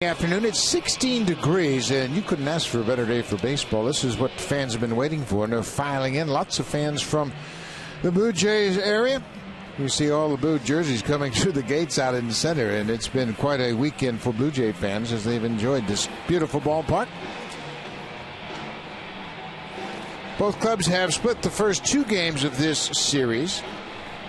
Afternoon. It's 16 degrees, and you couldn't ask for a better day for baseball. This is what fans have been waiting for, and they're filing in. Lots of fans from the Blue Jays area. You see all the blue jerseys coming through the gates out in the center, and it's been quite a weekend for Blue Jay fans as they've enjoyed this beautiful ballpark. Both clubs have split the first two games of this series,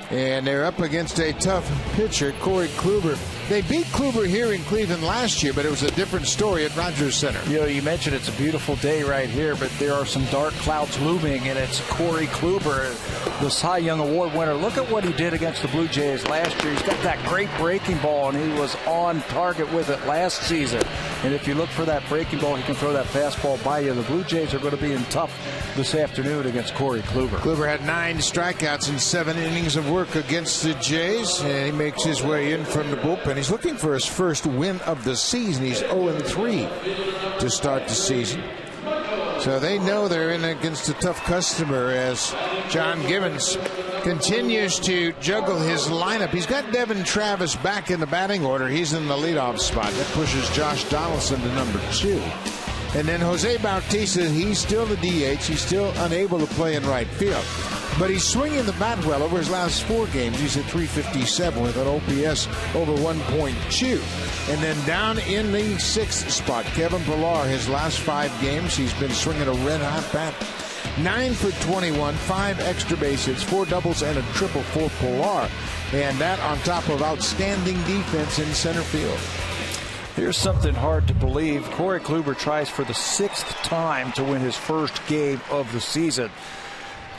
and they're up against a tough pitcher, Corey Kluber. They beat Kluber here in Cleveland last year, but it was a different story at Rogers Center. You know, you mentioned it's a beautiful day right here, but there are some dark clouds looming, and it's Corey Kluber, the Cy Young Award winner. Look at what he did against the Blue Jays last year. He's got that great breaking ball, and he was on target with it last season. And if you look for that breaking ball, he can throw that fastball by you. The Blue Jays are going to be in tough this afternoon against Corey Kluber. Kluber had 9 strikeouts in 7 innings of work against the Jays, and he makes his way in from the bullpen. He's looking for his first win of the season. He's 0-3 to start the season. So they know they're in against a tough customer as John Gibbons continues to juggle his lineup. He's got Devin Travis back in the batting order. He's in the leadoff spot. That pushes Josh Donaldson to number 2. And then Jose Bautista, he's still the DH. He's still unable to play in right field. But he's swinging the bat well. Over his last 4 games, he's at .357 with an OPS over 1.2. And then down in the 6th spot, Kevin Pillar, his last 5 games, he's been swinging a red-hot bat. 9 for 21, 5 extra base hits, 4 doubles, and a triple for Pillar. And that on top of outstanding defense in center field. Here's something hard to believe. Corey Kluber tries for the 6th time to win his first game of the season.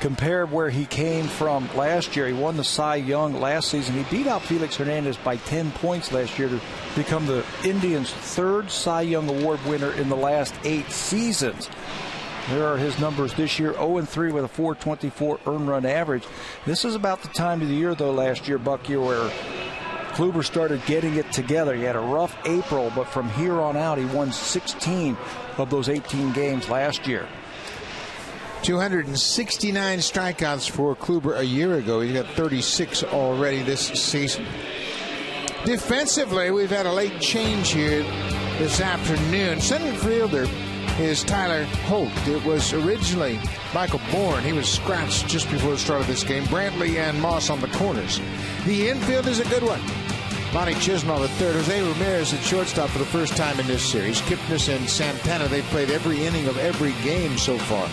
Compared where he came from last year, he won the Cy Young last season. He beat out Felix Hernandez by 10 points last year to become the Indians' 3rd Cy Young Award winner in the last 8 seasons. There are his numbers this year: 0-3 with a .424 earned run average. This is about the time of the year, though, last year, Bucky, where Kluber started getting it together. He had a rough April, but from here on out, he won 16 of those 18 games last year. 269 strikeouts for Kluber a year ago. He got 36 already this season. Defensively, we've had a late change here this afternoon. Center fielder is Tyler Holt. It was originally Michael Bourne. He was scratched just before the start of this game. Brantley and Moss on the corners. The infield is a good one. Monty Chisnall at third. Jose Ramirez at shortstop for the first time in this series. Kipnis and Santana, they played every inning of every game so far.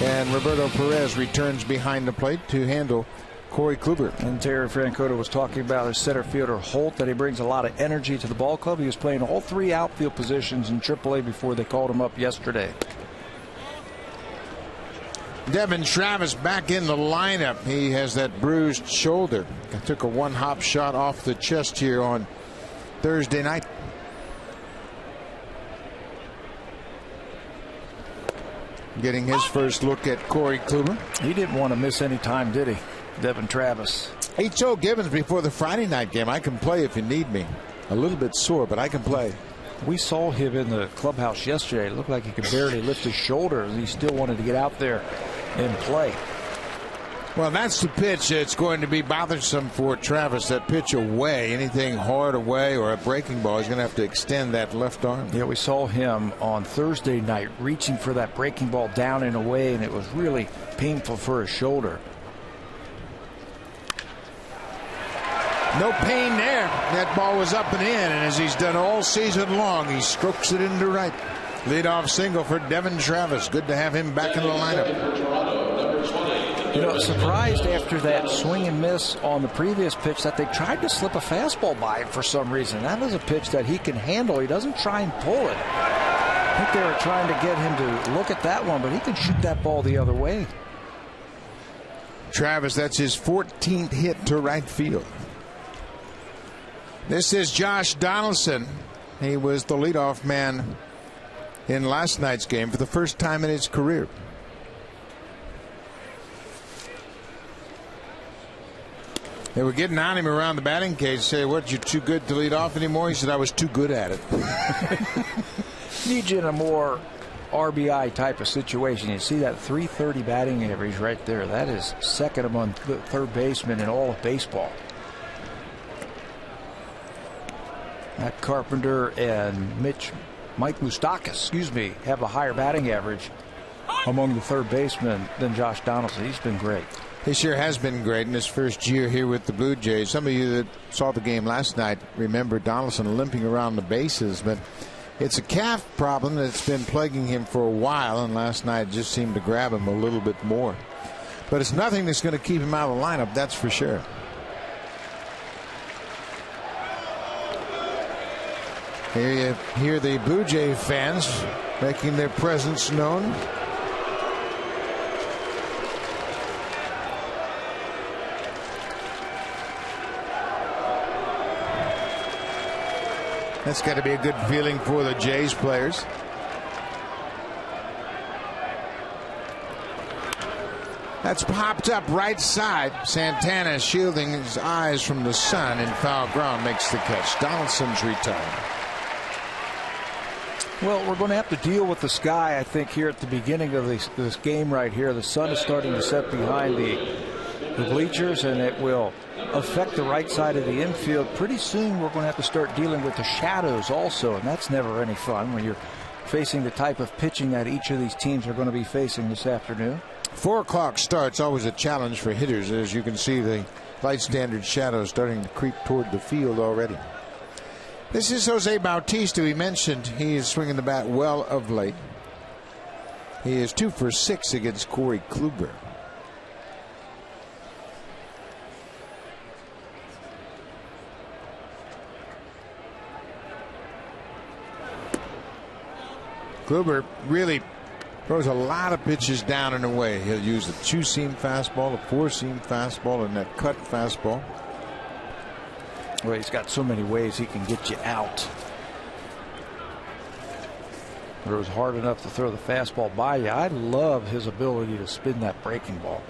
And Roberto Perez returns behind the plate to handle Corey Kluber. And Terry Francona was talking about his center fielder Holt, that he brings a lot of energy to the ball club. He was playing all 3 outfield positions in AAA before they called him up yesterday. Devin Travis back in the lineup. He has that bruised shoulder. Took a 1-hop shot off the chest here on Thursday night. Getting his first look at Corey Kluber. He didn't want to miss any time, did he, Devin Travis? He told Gibbons before the Friday night game, I can play if you need me. A little bit sore, but I can play. We saw him in the clubhouse yesterday. It looked like he could barely lift his shoulders. He still wanted to get out there and play. Well, that's the pitch that's going to be bothersome for Travis. That pitch away, anything hard away or a breaking ball, he's going to have to extend that left arm. Yeah, we saw him on Thursday night reaching for that breaking ball down and away, and it was really painful for his shoulder. No pain there. That ball was up and in, and as he's done all season long, he strokes it into right. Leadoff single for Devin Travis. Good to have him back in the lineup. You know, surprised after that swing and miss on the previous pitch that they tried to slip a fastball by him for some reason. That is a pitch that he can handle. He doesn't try and pull it. I think they were trying to get him to look at that one, but he can shoot that ball the other way. Travis, that's his 14th hit to right field. This is Josh Donaldson. He was the leadoff man in last night's game for the first time in his career. They were getting on him around the batting cage, say, "What, you're too good to lead off anymore?" He said, "I was too good at it." Need you in a more RBI type of situation. You see that .330 batting average right there. That is second among third basemen in all of baseball. Matt Carpenter and Mike Moustakas, have a higher batting average among the third basemen than Josh Donaldson. He's been great. He sure has been great in his first year here with the Blue Jays. Some of you that saw the game last night remember Donaldson limping around the bases, but it's a calf problem that's been plaguing him for a while, and last night just seemed to grab him a little bit more. But it's nothing that's going to keep him out of the lineup, that's for sure. Here you hear the Blue Jay fans making their presence known. That's got to be a good feeling for the Jays players. That's popped up right side. Santana shielding his eyes from the sun in foul ground makes the catch. Donaldson's retired. Well, we're going to have to deal with the sky, I think, here at the beginning of this game right here. The sun is starting to set behind the bleachers, and it will affect the right side of the infield. Pretty soon we're going to have to start dealing with the shadows also, and that's never any fun when you're facing the type of pitching that each of these teams are going to be facing this afternoon. 4 o'clock start's always a challenge for hitters. As you can see, the light standard shadows starting to creep toward the field already. This is Jose Bautista. We mentioned he is swinging the bat well of late. He is 2 for 6 against Corey Kluber. Kluber really throws a lot of pitches down and away. He'll use a 2-seam fastball, a 4-seam fastball, and that cut fastball. Well, he's got so many ways he can get you out. Throws hard enough to throw the fastball by you. I love his ability to spin that breaking ball.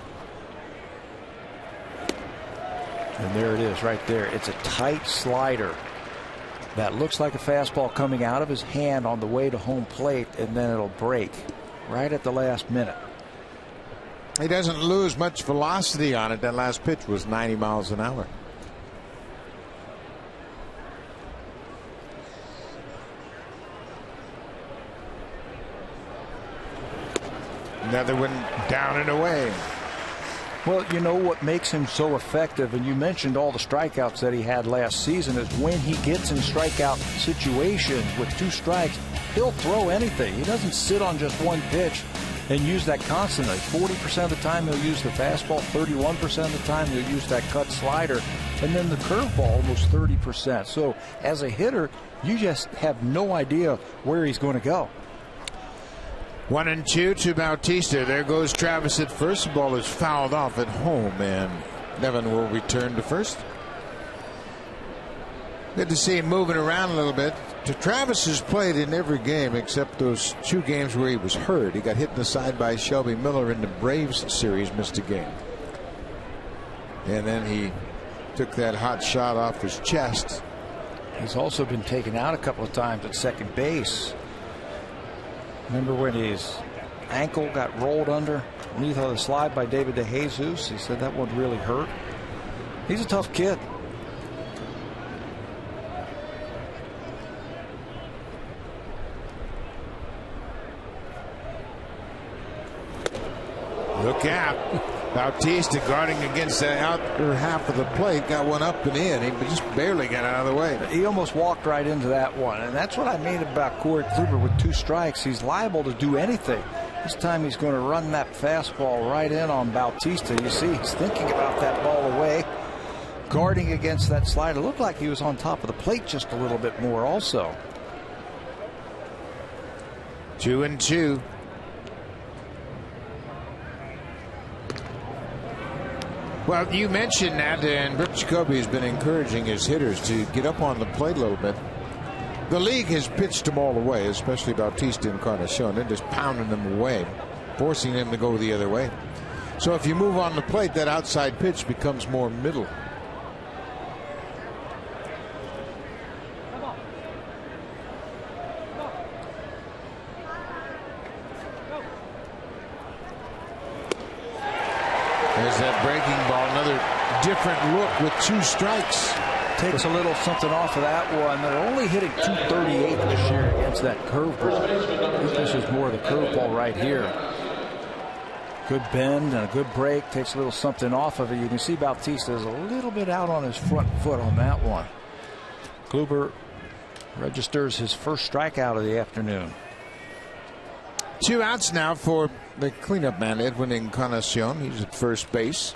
And there it is right there. It's a tight slider that looks like a fastball coming out of his hand on the way to home plate, and then it'll break right at the last minute. He doesn't lose much velocity on it. That last pitch was 90 miles an hour. Another one down and away. Well, you know what makes him so effective, and you mentioned all the strikeouts that he had last season, is when he gets in strikeout situations with 2 strikes, he'll throw anything. He doesn't sit on just one pitch and use that constantly. 40% of the time he'll use the fastball, 31% of the time he'll use that cut slider, and then the curveball almost 30%. So as a hitter, you just have no idea where he's going to go. 1-2 to Bautista. There goes Travis at first. The ball is fouled off at home, and Nevin will return to first. Good to see him moving around a little bit. Travis has played in every game except those 2 games where he was hurt. He got hit in the side by Shelby Miller in the Braves series, missed a game. And then he took that hot shot off his chest. He's also been taken out a couple of times at second base. Remember when his ankle got rolled underneath on the slide by David DeJesus? He said that one really hurt. He's a tough kid. Look out. Bautista guarding against the outer half of the plate. Got one up and in. He just barely got out of the way. He almost walked right into that one. And that's what I mean about Corey Kluber with 2 strikes. He's liable to do anything. This time he's going to run that fastball right in on Bautista. You see, he's thinking about that ball away, guarding against that slider. It looked like he was on top of the plate just a little bit more also. 2-2. Well, you mentioned that, and Brooks Jacoby has been encouraging his hitters to get up on the plate a little bit. The league has pitched them all away, especially Bautista and Encarnacion. They're just pounding them away, forcing them to go the other way. So if you move on the plate, that outside pitch becomes more middle. There's that breaking ball. Another different look with 2 strikes. Takes a little something off of that one. They're only hitting 238 this year against that curveball. I think this is more of the curveball right here. Good bend and a good break. Takes a little something off of it. You can see Bautista is a little bit out on his front foot on that one. Kluber registers his first strikeout of the afternoon. 2 outs now for the cleanup man, Edwin Encarnacion. He's at first base.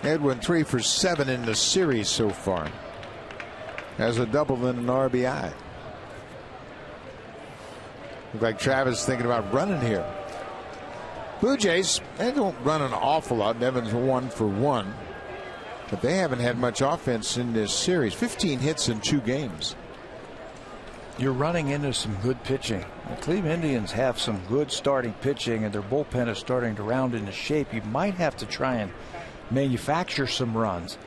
Edwin 3 for 7 in the series so far. Has a double and an RBI. Look like Travis thinking about running here. Blue Jays, they don't run an awful lot. Evans 1 for 1. But they haven't had much offense in this series. 15 hits in 2 games. You're running into some good pitching. The Cleveland Indians have some good starting pitching, and their bullpen is starting to round into shape. You might have to try and manufacture some runs.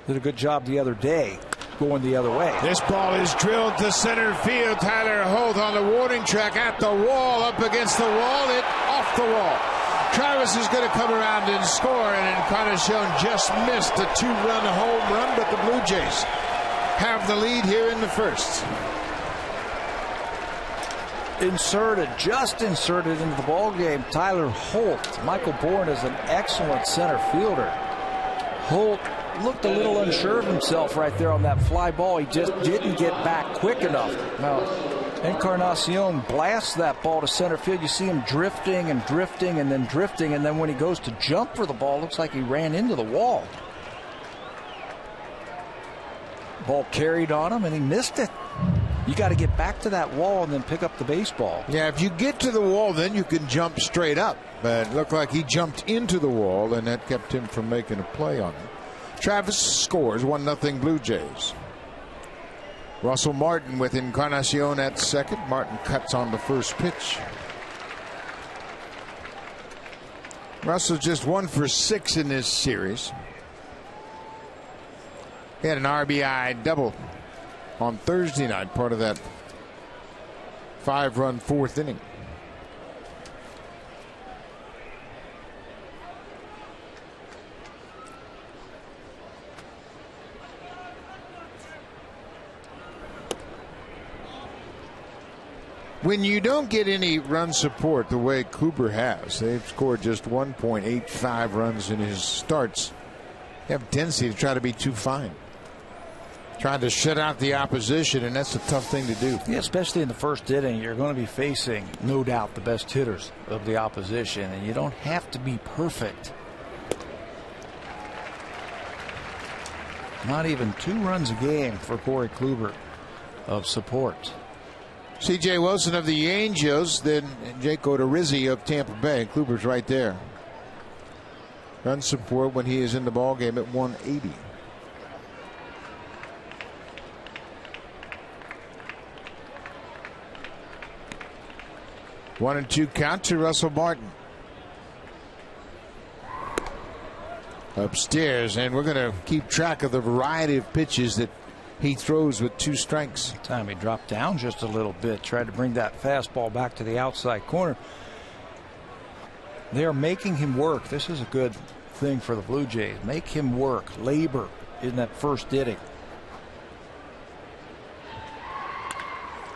Did a good job the other day going the other way. This ball is drilled to center field. Tyler Holt on the warning track at the wall, up against the wall, it off the wall. Travis is going to come around and score, and Encarnacion just missed a 2-run home run, but the Blue Jays have the lead here in the first. Just inserted into the ball game, Tyler Holt. Michael Bourne is an excellent center fielder. Holt looked a little unsure of himself right there on that fly ball. He just didn't get back quick enough. Now, Encarnacion blasts that ball to center field. You see him drifting and drifting and then drifting, and then when he goes to jump for the ball, looks like he ran into the wall. Ball carried on him, and he missed it. You got to get back to that wall and then pick up the baseball. Yeah, if you get to the wall, then you can jump straight up. But it looked like he jumped into the wall, and that kept him from making a play on it. Travis scores 1-0 Blue Jays. Russell Martin with Encarnacion at second. Martin cuts on the first pitch. Russell just 1 for 6 in this series. He had an RBI double on Thursday night, part of that 5-run 4th inning. When you don't get any run support the way Kluber has, they've scored just 1.85 runs in his starts. They have a tendency to try to be too fine. Trying to shut out the opposition, and that's a tough thing to do. Yeah, especially in the first inning, you're going to be facing, no doubt, the best hitters of the opposition, and you don't have to be perfect. Not even 2 runs a game for Corey Kluber of support. C.J. Wilson of the Angels, then Jake Odorizzi of Tampa Bay. Kluber's right there. Run support when he is in the ball game at 180. One and 2 count to Russell Martin. Upstairs, and we're going to keep track of the variety of pitches that he throws with 2 strikes. Time he dropped down just a little bit, tried to bring that fastball back to the outside corner. They are making him work. This is a good thing for the Blue Jays. Make him work, labor in that first inning.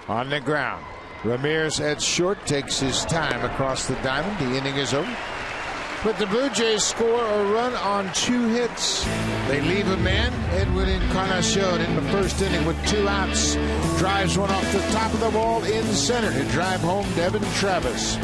On the ground, Ramirez at short takes his time across the diamond. The inning is over. But the Blue Jays score a run on 2 hits. They leave a man, Edwin Encarnacion, in the first inning with 2 outs. Drives one off the top of the wall in center to drive home Devin Travis.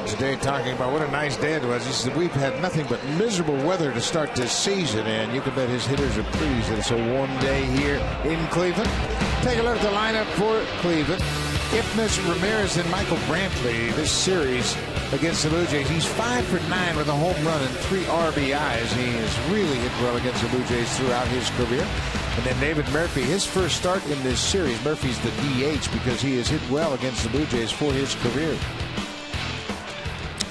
today talking about what a nice day it was. He said, we've had nothing but miserable weather to start this season, and you can bet his hitters are pleased that it's a warm day here in Cleveland. Take a look at the lineup for Cleveland. Kipnis, Ramirez, and Michael Brantley this series against the Blue Jays. He's 5 for 9 with a home run and 3 RBIs. He has really hit well against the Blue Jays throughout his career. And then David Murphy, his first start in this series. Murphy's the DH because he has hit well against the Blue Jays for his career.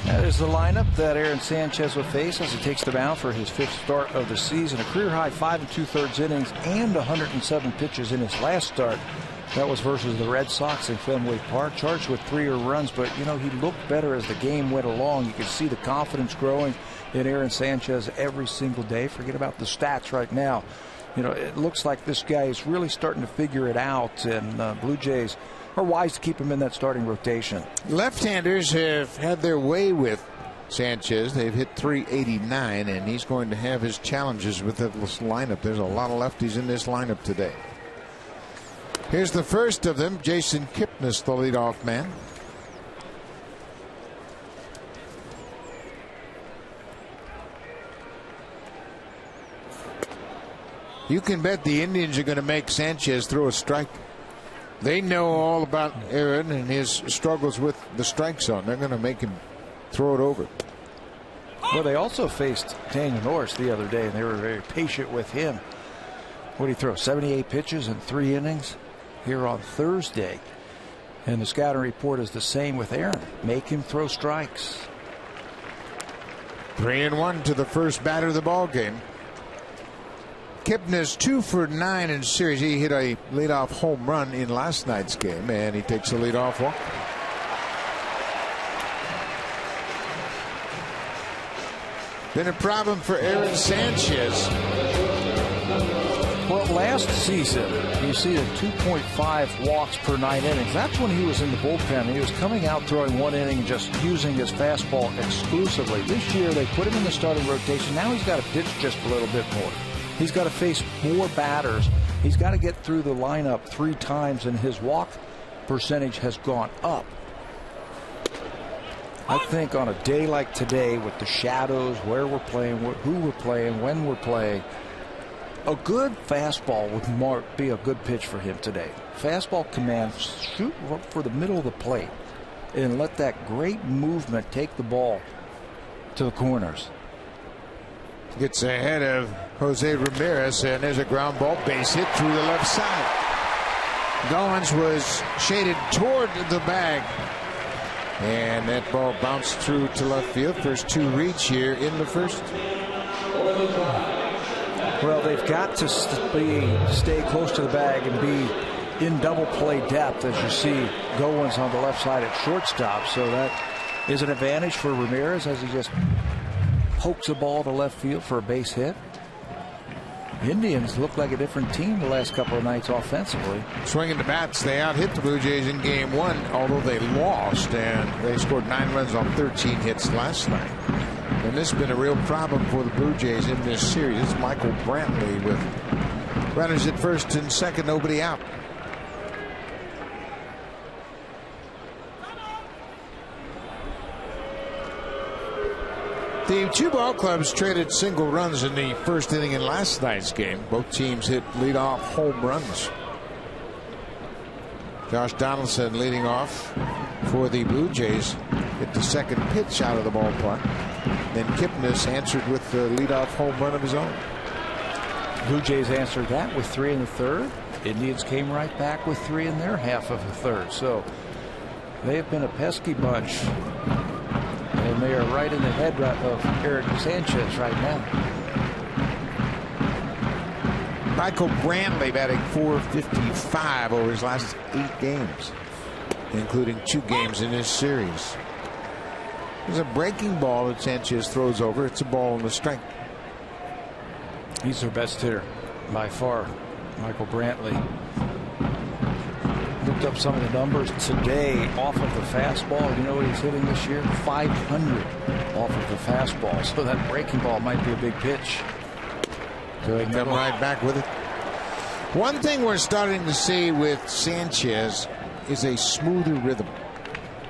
That is the lineup that Aaron Sanchez will face as he takes the mound for his 5th start of the season. A career high 5 2/3 innings and 107 pitches in his last start. That was versus the Red Sox in Fenway Park. Charged with 3 earned runs, but you know, he looked better as the game went along. You could see the confidence growing in Aaron Sanchez every single day. Forget about the stats right now. You know, it looks like this guy is really starting to figure it out, and Blue Jays are wise to keep him in that starting rotation. Left-handers have had their way with Sanchez. They've hit .389, and he's going to have his challenges with this lineup. There's a lot of lefties in this lineup today. Here's the first of them, Jason Kipnis, the leadoff man. You can bet the Indians are going to make Sanchez throw a strike. They know all about Aaron and his struggles with the strike zone. They're going to make him throw it over. Well, they also faced Daniel Norris the other day, and they were very patient with him. What did he throw? 78 pitches in 3 innings here on Thursday. And the scouting report is the same with Aaron. Make him throw strikes. 3-1 to the first batter of the ball game. Kipnis 2 for 9 in series. He hit a leadoff home run in last night's game, and he takes a leadoff walk. Been a problem for Aaron Sanchez. Well, last season, you see the 2.5 walks per 9 innings. That's when he was in the bullpen. He was coming out throwing 1 inning, just using his fastball exclusively. This year, they put him in the starting rotation. Now he's got to pitch just a little bit more. He's got to face more batters. He's got to get through the lineup 3 times, and his walk percentage has gone up. I think on a day like today, with the shadows, where we're playing, who we're playing, when we're playing, a good fastball would be a good pitch for him today. Fastball command, shoot for the middle of the plate and let that great movement take the ball to the corners. Gets ahead of Jose Ramirez, and there's a ground ball, base hit through the left side. Goins was shaded toward the bag, and that ball bounced through to left field. First 2 reach here in the first. Well, they've got to stay close to the bag and be in double play depth, as you see Goins on the left side at shortstop. So that is an advantage for Ramirez as he just pokes the ball to left field for a base hit. Indians look like a different team the last couple of nights offensively. Swinging the bats, they out-hit the Blue Jays in game 1, although they lost, and they scored 9 runs on 13 hits last night. And this has been a real problem for the Blue Jays in this series. It's Michael Brantley with runners at first and second, nobody out. The 2 ball clubs traded single runs in the first inning in last night's game. Both teams hit leadoff home runs. Josh Donaldson leading off for the Blue Jays. Hit the second pitch out of the ballpark. Then Kipnis answered with the leadoff home run of his own. Blue Jays answered that with 3 in the 3rd. Indians came right back with 3 in their half of the 3rd. So they have been a pesky bunch. And they are right in the head of Aaron Sanchez right now. Michael Brantley batting .455 over his last 8 games, including 2 games in this series. There's a breaking ball that Sanchez throws over. It's a ball on the strike. He's their best hitter by far, Michael Brantley. Looked up some of the numbers today off of the fastball. You know what he's hitting this year? 500 off of the fastball. So that breaking ball might be a big pitch. They come right back with it. One thing we're starting to see with Sanchez is a smoother rhythm.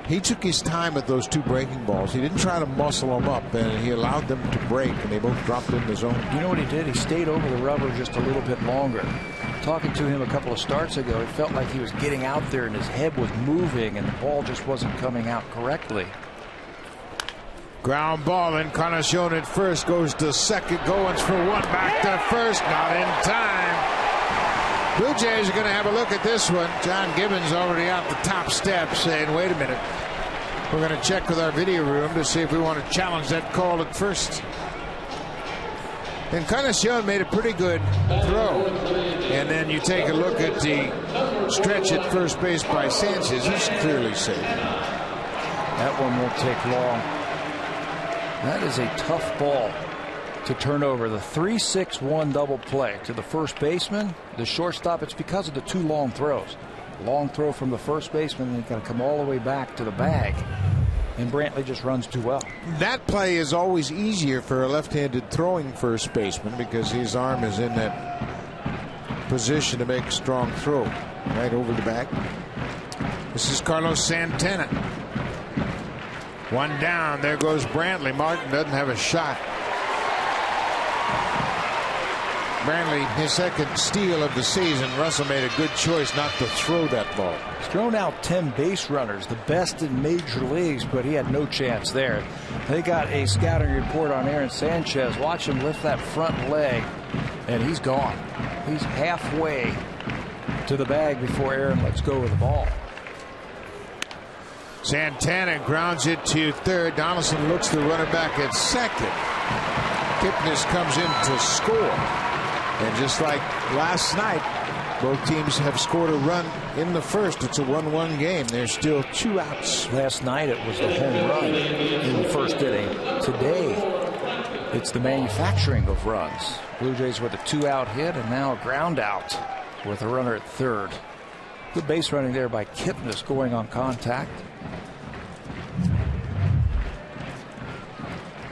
He took his time with those 2 breaking balls. He didn't try to muscle them up, and he allowed them to break, and they both dropped in the zone. You know what he did? He stayed over the rubber just a little bit longer. Talking to him a couple of starts ago, it felt like he was getting out there and his head was moving and the ball just wasn't coming out correctly. Ground ball. Encarnacion at first, goes to second. Goins for 1, back to first. Not in time. Blue Jays are going to have a look at this one. John Gibbons already out the top step saying, wait a minute. We're going to check with our video room to see if we want to challenge that call at first. Encarnacion made a pretty good throw. And then you take a look at the stretch at first base by Sanchez. He's clearly safe. That one won't take long. That is a tough ball to turn over. The 3-6-1 double play to the first baseman, the shortstop. It's because of the 2 long throws. Long throw from the first baseman, and he's got to come all the way back to the bag. And Brantley just runs too well. That play is always easier for a left-handed throwing first baseman because his arm is in that position to make a strong throw. Right over the back. This is Carlos Santana. 1 down. There goes Brantley. Martin doesn't have a shot. Brantley, his second steal of the season. Russell made a good choice not to throw that ball. He's thrown out 10 base runners, the best in major leagues, but he had no chance there. They got a scouting report on Aaron Sanchez. Watch him lift that front leg, and he's gone. He's halfway to the bag before Aaron lets go of the ball. Santana grounds it to third. Donaldson looks the runner back at second. Kipnis comes in to score. And just like last night, both teams have scored a run in the first. It's a 1-1 game. There's still 2 outs. Last night it was the home run in the first inning. Today it's the manufacturing of runs. Blue Jays with a 2-out hit and now a ground out with a runner at third. Good base running there by Kipnis going on contact.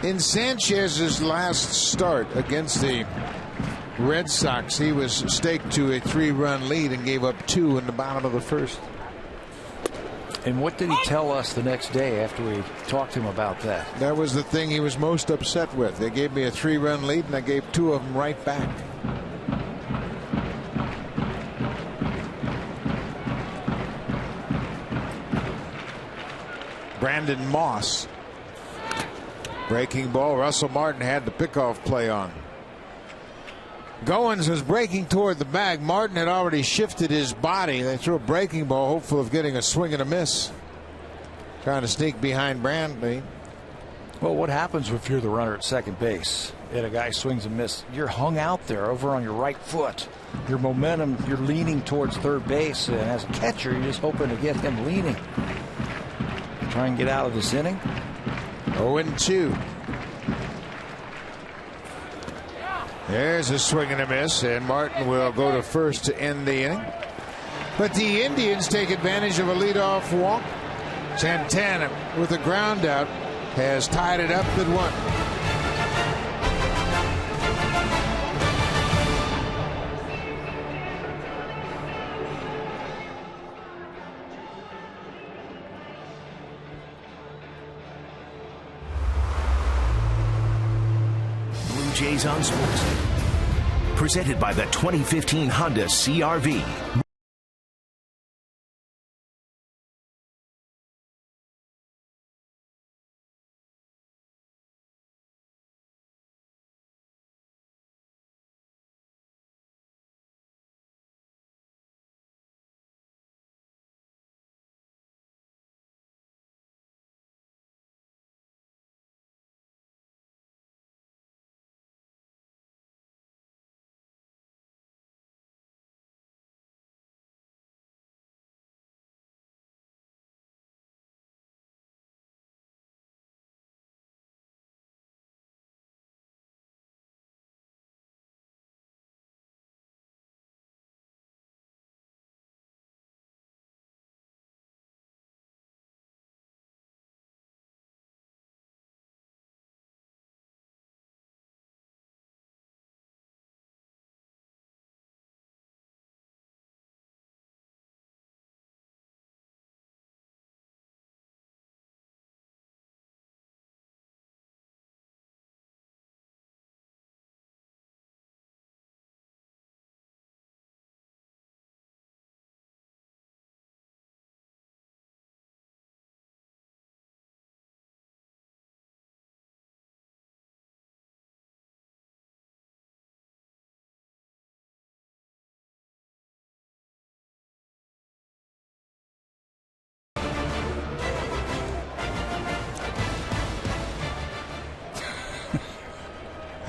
In Sanchez's last start against the Red Sox, he was staked to a 3-run lead and gave up 2 in the bottom of the first. And what did he tell us the next day after we talked to him about that? That was the thing he was most upset with. They gave me a 3-run lead and I gave 2 of them right back. Brandon Moss. Breaking ball. Russell Martin had the pickoff play on. Goins was breaking toward the bag. Martin had already shifted his body. They threw a breaking ball, hopeful of getting a swing and a miss. Trying to sneak behind Brantley. Well, what happens if you're the runner at second base and a guy swings and misses? You're hung out there over on your right foot. Your momentum, you're leaning towards third base, and as a catcher, you're just hoping to get him leaning. Try and get out of this inning. 0-2. There's a swing and a miss, and Martin will go to first to end the inning. But the Indians take advantage of a leadoff walk. Santana, with a ground out, has tied it up at 1. Blue Jays on Sports. Presented by the 2015 Honda CR-V.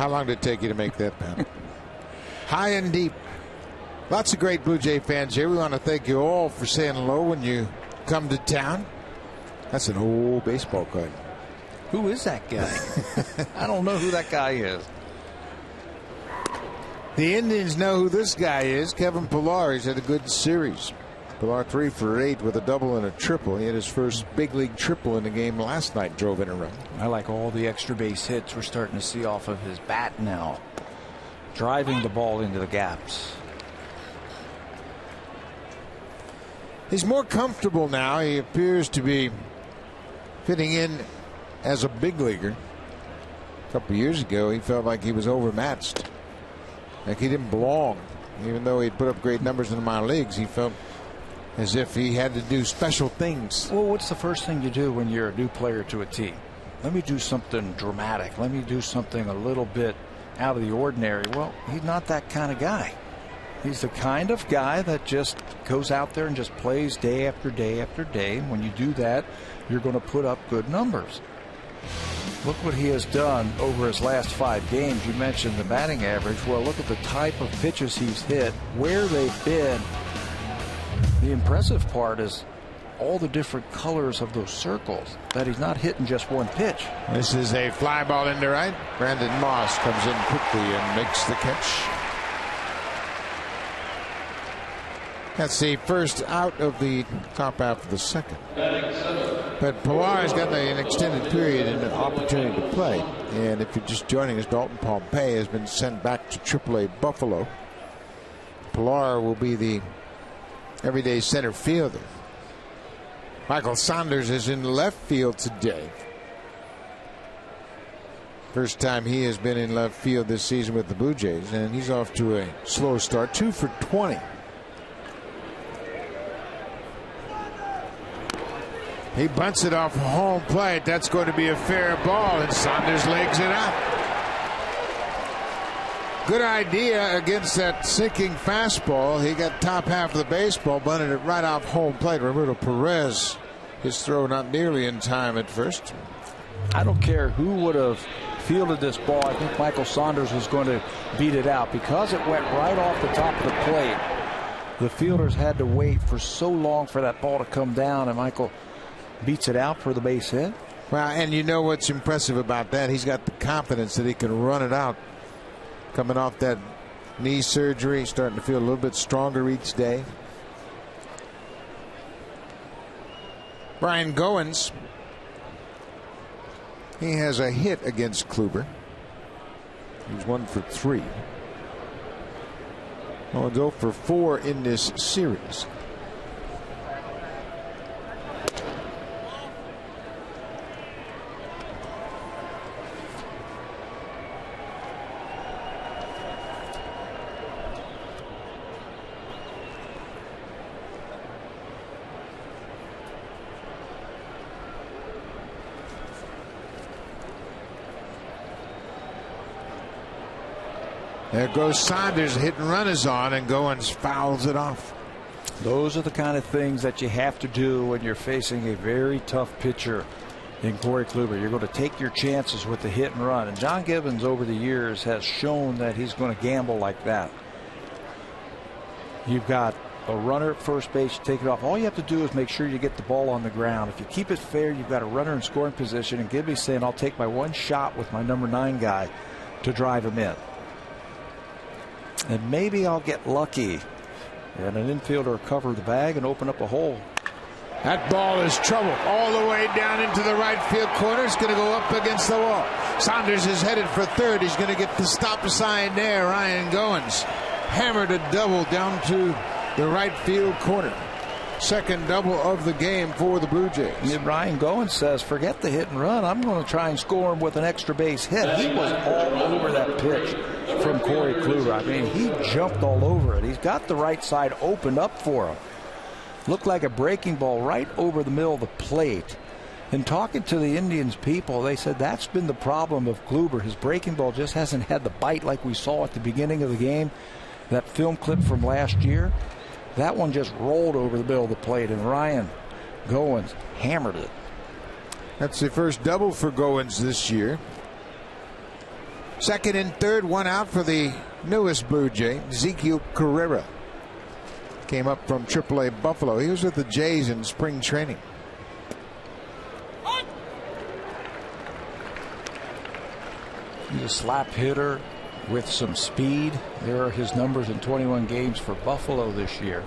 How long did it take you to make that, Pat? High and deep. Lots of great Blue Jay fans here. We want to thank you all for saying hello when you come to town. That's an old baseball card. Who is that guy? I don't know who that guy is. The Indians know who this guy is. Kevin Pillar. He's had a good series. Pillar 3 for 8 with a double and a triple. He had his first big league triple in the game last night. Drove in a run. I like all the extra base hits we're starting to see off of his bat now. Driving the ball into the gaps. He's more comfortable now. He appears to be fitting in as a big leaguer. A couple years ago, he felt like he was overmatched. Like he didn't belong. Even though he'd put up great numbers in the minor leagues, he felt as if he had to do special things. Well, what's the first thing you do when you're a new player to a team? Let me do something dramatic. Let me do something a little bit out of the ordinary. Well, he's not that kind of guy. He's the kind of guy that just goes out there and just plays day after day after day. And when you do that, you're going to put up good numbers. Look what he has done over his last 5 games. You mentioned the batting average. Well, look at the type of pitches he's hit, where they've been. The impressive part is all the different colors of those circles, that he's not hitting just one pitch. This is a fly ball into right. Brandon Moss comes in quickly and makes the catch. That's the first out of the top half of the second. But Pillar's got an extended period and an opportunity to play. And if you're just joining us, Dalton Pompey has been sent back to AAA Buffalo. Pillar will be the everyday center fielder. Michael Saunders is in left field today. First time he has been in left field this season with the Blue Jays, and he's off to a slow start. 2 for 20. He bunts it off home plate. That's going to be a fair ball, and Saunders legs it out. Good idea against that sinking fastball. He got top half of the baseball, bunted it right off home plate. Roberto Perez, his throw not nearly in time at first. I don't care who would have fielded this ball. I think Michael Saunders was going to beat it out because it went right off the top of the plate. The fielders had to wait for so long for that ball to come down, and Michael beats it out for the base hit. Well, and you know what's impressive about that? He's got the confidence that he can run it out. Coming off that knee surgery, starting to feel a little bit stronger each day. Brian Goins, he has a hit against Kluber. He's 1 for 3. Well, 0 for 4 in this series. There goes Saunders. Hit and run is on, and Goins fouls it off. Those are the kind of things that you have to do when you're facing a very tough pitcher in Corey Kluber. You're going to take your chances with the hit and run. And John Gibbons over the years has shown that he's going to gamble like that. You've got a runner at first base, you take it off. All you have to do is make sure you get the ball on the ground. If you keep it fair, you've got a runner in scoring position, and Gibby's saying, I'll take my one shot with my number 9 guy to drive him in. And maybe I'll get lucky and an infielder cover the bag and open up a hole. That ball is trouble all the way down into the right field corner. It's going to go up against the wall. Saunders is headed for third. He's going to get the stop sign there. Ryan Goins hammered a double down to the right field corner. Second double of the game for the Blue Jays. And Ryan Goins says, forget the hit and run. I'm going to try and score him with an extra base hit. He was all over that pitch from Corey Kluber. I mean, he jumped all over it. He's got the right side opened up for him. Looked like a breaking ball right over the middle of the plate. And talking to the Indians people, they said that's been the problem of Kluber. His breaking ball just hasn't had the bite like we saw at the beginning of the game. That film clip from last year, that one just rolled over the middle of the plate, and Ryan Goins hammered it. That's the first double for Goins this year. Second and third, one out for the newest Blue Jay, Ezekiel Carrera. Came up from AAA Buffalo. He was with the Jays in spring training. He's a slap hitter with some speed. There are his numbers in 21 games for Buffalo this year.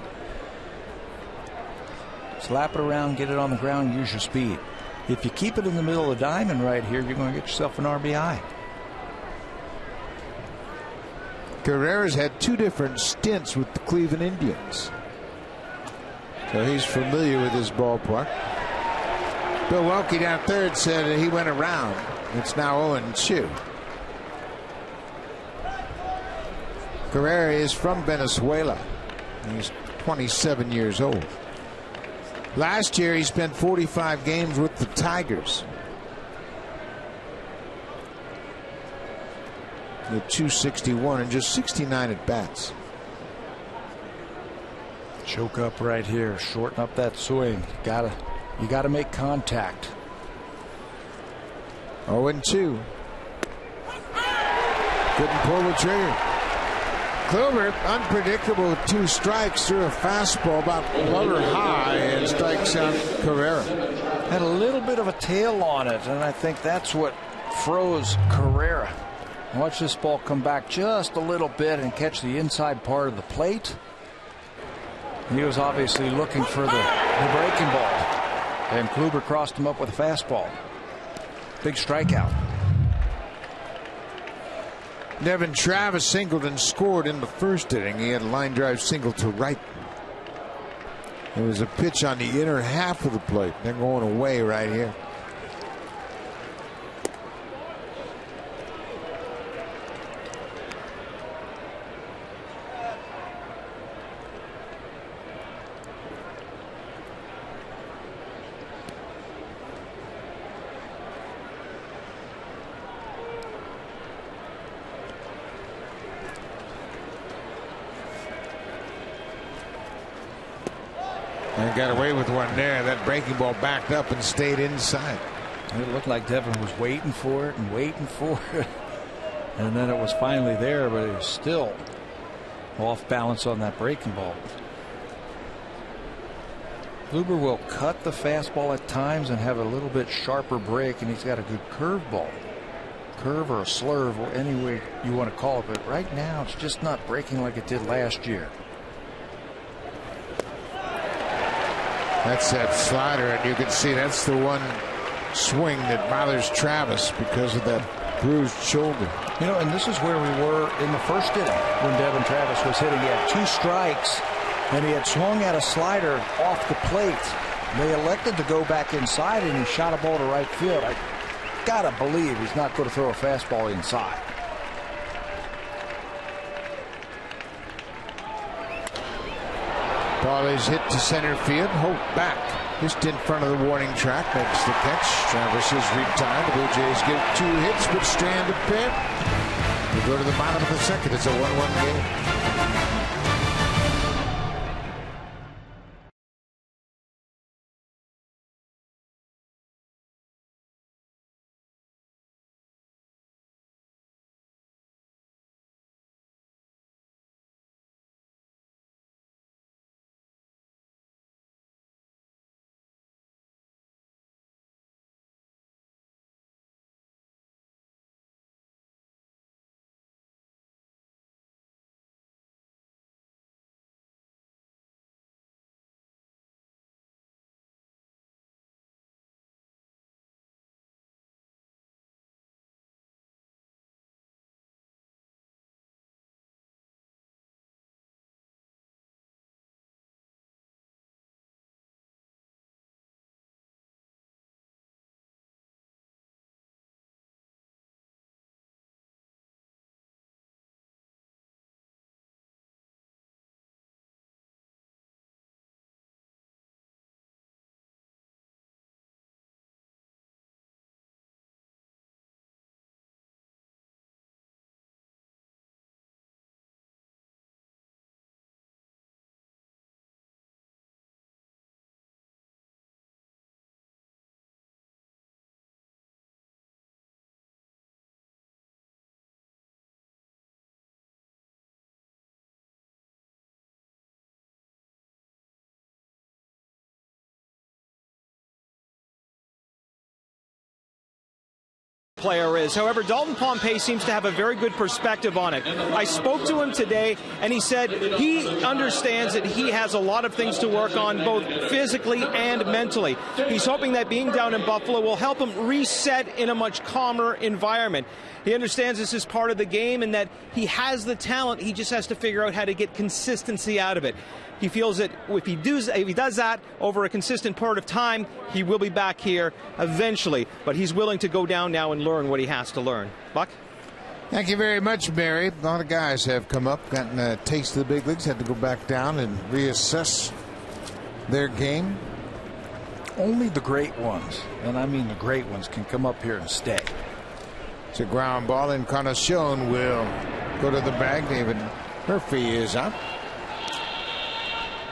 Slap it around, get it on the ground, use your speed. If you keep it in the middle of the diamond right here, you're going to get yourself an RBI. Carrera's had two different stints with the Cleveland Indians, so he's familiar with this ballpark. Bill Welke down third said that he went around. It's now 0-2. Carrera is from Venezuela. He's 27 years old. Last year he spent 45 games with the Tigers. With 261 and just 69 at bats. Choke up right here, shorten up that swing. You gotta make contact. 0-2. Couldn't pull the trigger. Kluber, unpredictable with two strikes, threw a fastball about lower high and strikes out Carrera. Had a little bit of a tail on it, and I think that's what froze Carrera. Watch this ball come back just a little bit and catch the inside part of the plate. He was obviously looking for the breaking ball, and Kluber crossed him up with a fastball. Big strikeout. Devin Travis singled and scored in the first inning. He had a line drive single to right. It was a pitch on the inner half of the plate. They're going away right here. And got away with one there. That breaking ball backed up and stayed inside. It looked like Devin was waiting for it and waiting for it. And then it was finally there, but it was still off balance on that breaking ball. Kluber will cut the fastball at times and have a little bit sharper break, and he's got a good curveball. Curve or a slurve, or any way you want to call it, but right now it's just not breaking like it did last year. That's that slider, and you can see that's the one swing that bothers Travis because of that bruised shoulder. You know, and this is where we were in the first inning when Devin Travis was hitting. He had two strikes, and he had swung at a slider off the plate. They elected to go back inside, and he shot a ball to right field. I gotta believe he's not going to throw a fastball inside. Ball is hit to center field. Hope back. Just in front of the warning track. Makes the catch. Travis is retired. The Blue Jays get 2 hits with Strand to pin. We go to the bottom of the second. It's a 1-1 game. player is. However, Dalton Pompey seems to have a very good perspective on it. I spoke to him today, and he said he understands that he has a lot of things to work on, both physically and mentally. He's hoping that being down in Buffalo will help him reset in a much calmer environment. He understands this is part of the game and that he has the talent. He just has to figure out how to get consistency out of it. He feels that if he does that over a consistent period of time, he will be back here eventually. But he's willing to go down now and learn what he has to learn. Buck? Thank you very much, Barry. A lot of guys have come up, gotten a taste of the big leagues, had to go back down and reassess their game. Only the great ones, and I mean the great ones, can come up here and stay. It's a ground ball, and Encarnacion will go to the bag. David Murphy is out.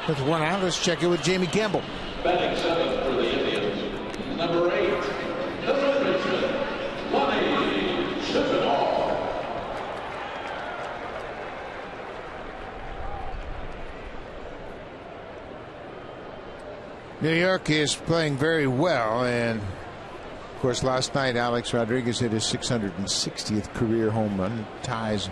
With one out, let's check it with Jamie Campbell. Batting seventh for the Indians, number 8, the New York is playing very well, and of course last night Alex Rodriguez hit his 660th career home run, ties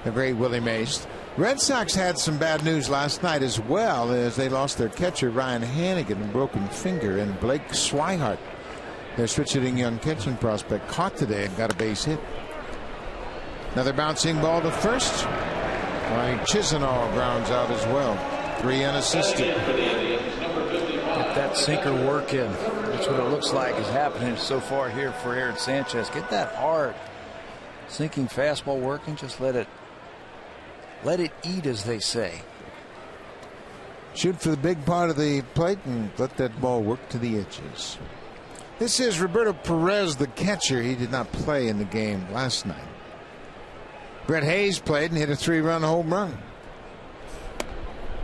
the great Willie Mays. Red Sox had some bad news last night as well, as they lost their catcher Ryan Hannigan, a broken finger, and Blake Swihart, their switch-hitting young catching prospect, caught today and got a base hit. Another bouncing ball to first. Chisenhall grounds out as well. 3 unassisted. Get that sinker work in. That's what it looks like is happening so far here for Aaron Sanchez. Get that hard sinking fastball working. Just let it eat, as they say. Shoot for the big part of the plate and let that ball work to the edges. This is Roberto Perez, the catcher. He did not play in the game last night. Brett Hayes played and hit a 3-run home run.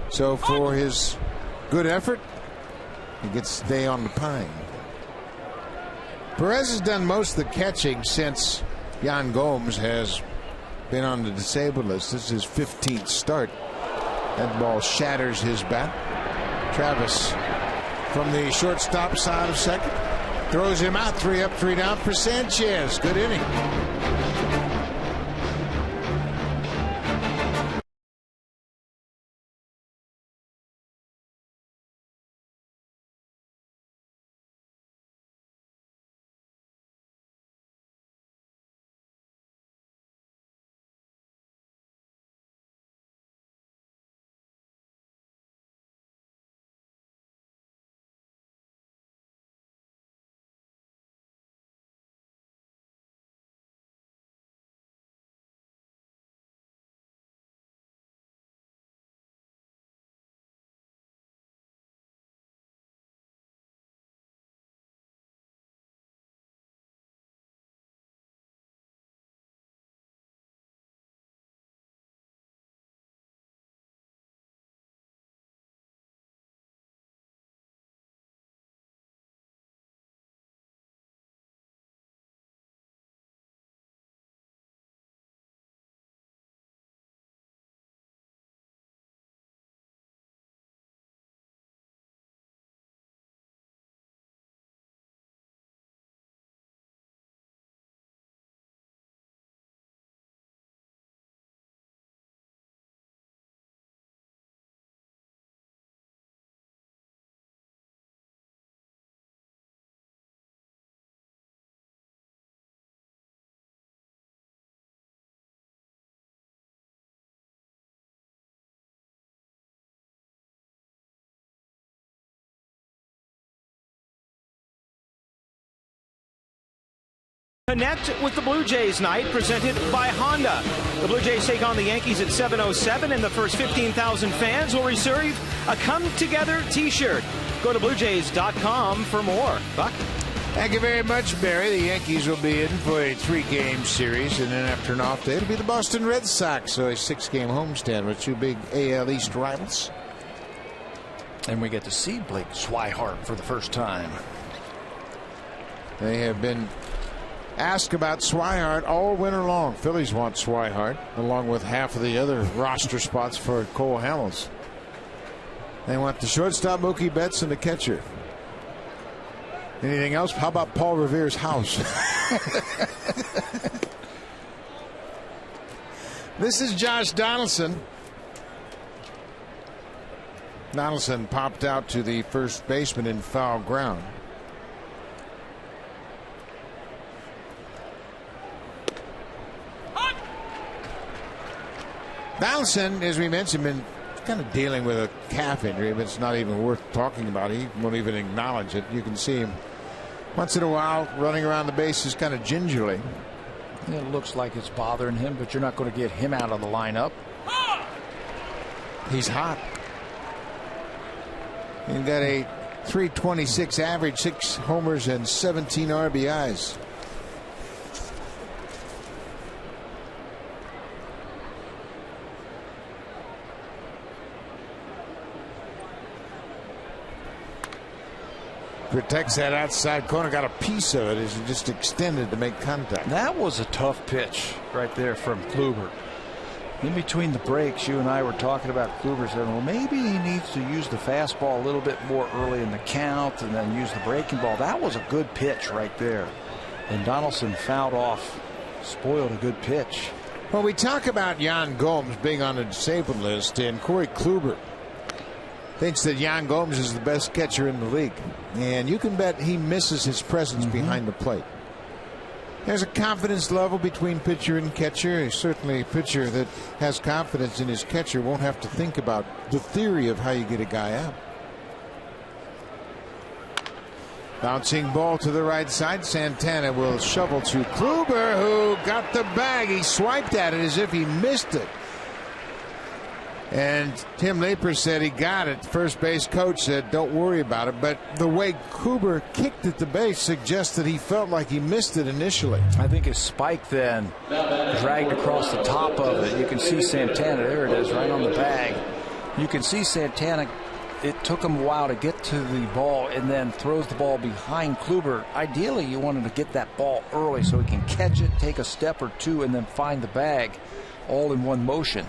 So for his good effort, he gets to stay on the pine. Perez has done most of the catching since Yan Gomes has been on the disabled list. This is his 15th start. That ball shatters his bat. Travis from the shortstop side of second throws him out. 3 up, 3 down for Sanchez. Good inning. Connect with the Blue Jays night, presented by Honda. The Blue Jays take on the Yankees at 7:07, and the first 15,000 fans will receive a come-together T-shirt. Go to BlueJays.com for more. Buck? Thank you very much, Barry. The Yankees will be in for a 3-game series, and then after an off day, it'll be the Boston Red Sox. So a 6-game homestand with 2 big AL East rivals. And we get to see Blake Swihart for the first time. They have been asked about Swihart all winter long. Phillies want Swihart, along with half of the other roster spots for Cole Hamels. They want the shortstop, Mookie Betts, and the catcher. Anything else? How about Paul Revere's house? This is Josh Donaldson. Donaldson popped out to the first baseman in foul ground. Donaldson, as we mentioned, been kind of dealing with a calf injury, but it's not even worth talking about. He won't even acknowledge it. You can see him once in a while running around the bases kind of gingerly. It looks like it's bothering him, but you're not going to get him out of the lineup. He's hot. He got a .326 average, 6 homers and 17 RBIs. Protects that outside corner, got a piece of it as he just extended to make contact. That was a tough pitch right there from Kluber. In between the breaks, you and I were talking about Kluber, saying, well, maybe he needs to use the fastball a little bit more early in the count and then use the breaking ball. That was a good pitch right there. And Donaldson fouled off, spoiled a good pitch. Well, we talk about Yan Gomes being on the disabled list, and Corey Kluber thinks that Yan Gomes is the best catcher in the league. And you can bet he misses his presence behind the plate. There's a confidence level between pitcher and catcher. Certainly a pitcher that has confidence in his catcher won't have to think about the theory of how you get a guy out. Bouncing ball to the right side. Santana will shovel to Kluber, who got the bag. He swiped at it as if he missed it. And Tim Leeper said he got it. First base coach said don't worry about it. But the way Kluber kicked at the base suggests that he felt like he missed it initially. I think his spike then dragged across the top of it. You can see Santana. There it is, right on the bag. You can see Santana. It took him a while to get to the ball and then throws the ball behind Kluber. Ideally, you want him to get that ball early so he can catch it, take a step or two, and then find the bag all in one motion.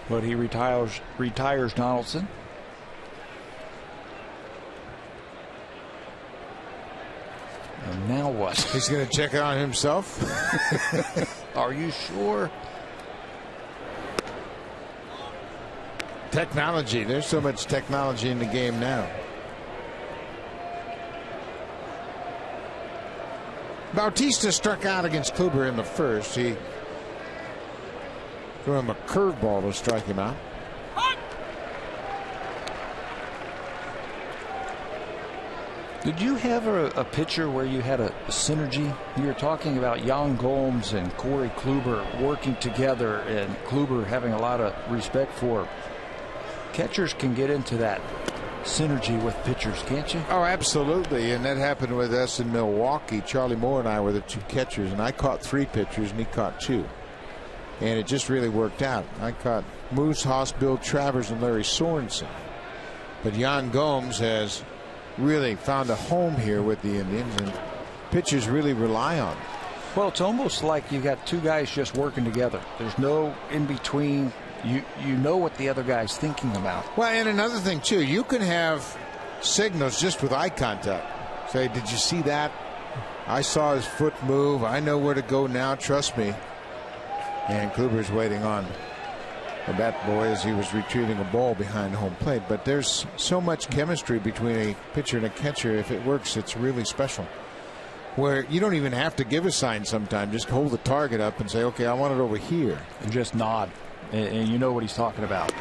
But he retires Donaldson. And now what? He's going to check on himself. Are you sure? Technology. There's so much technology in the game now. Bautista struck out against Kluber in the first. He threw him a curveball to strike him out. Did you have a pitcher where you had a synergy? You were talking about Yan Gomes and Corey Kluber working together, and Kluber having a lot of respect for. Catchers can get into that synergy with pitchers, can't you? Oh, absolutely. And that happened with us in Milwaukee. Charlie Moore and I were the two catchers, and I caught 3 pitchers and he caught 2. And it just really worked out. I caught Moose, Haas, Bill Travers, and Larry Sorensen. But Yan Gomes has really found a home here with the Indians, and pitchers really rely on him. Well, it's almost like you got 2 guys just working together. There's no in between. You know what the other guy's thinking about. Well, and another thing too, you can have signals just with eye contact. Say, did you see that? I saw his foot move. I know where to go now. Trust me. And Kluber's waiting on the bat boy as he was retrieving a ball behind home plate. But there's so much chemistry between a pitcher and a catcher. If it works, it's really special. Where you don't even have to give a sign sometimes. Just hold the target up and say, okay, I want it over here. And just nod. And you know what he's talking about.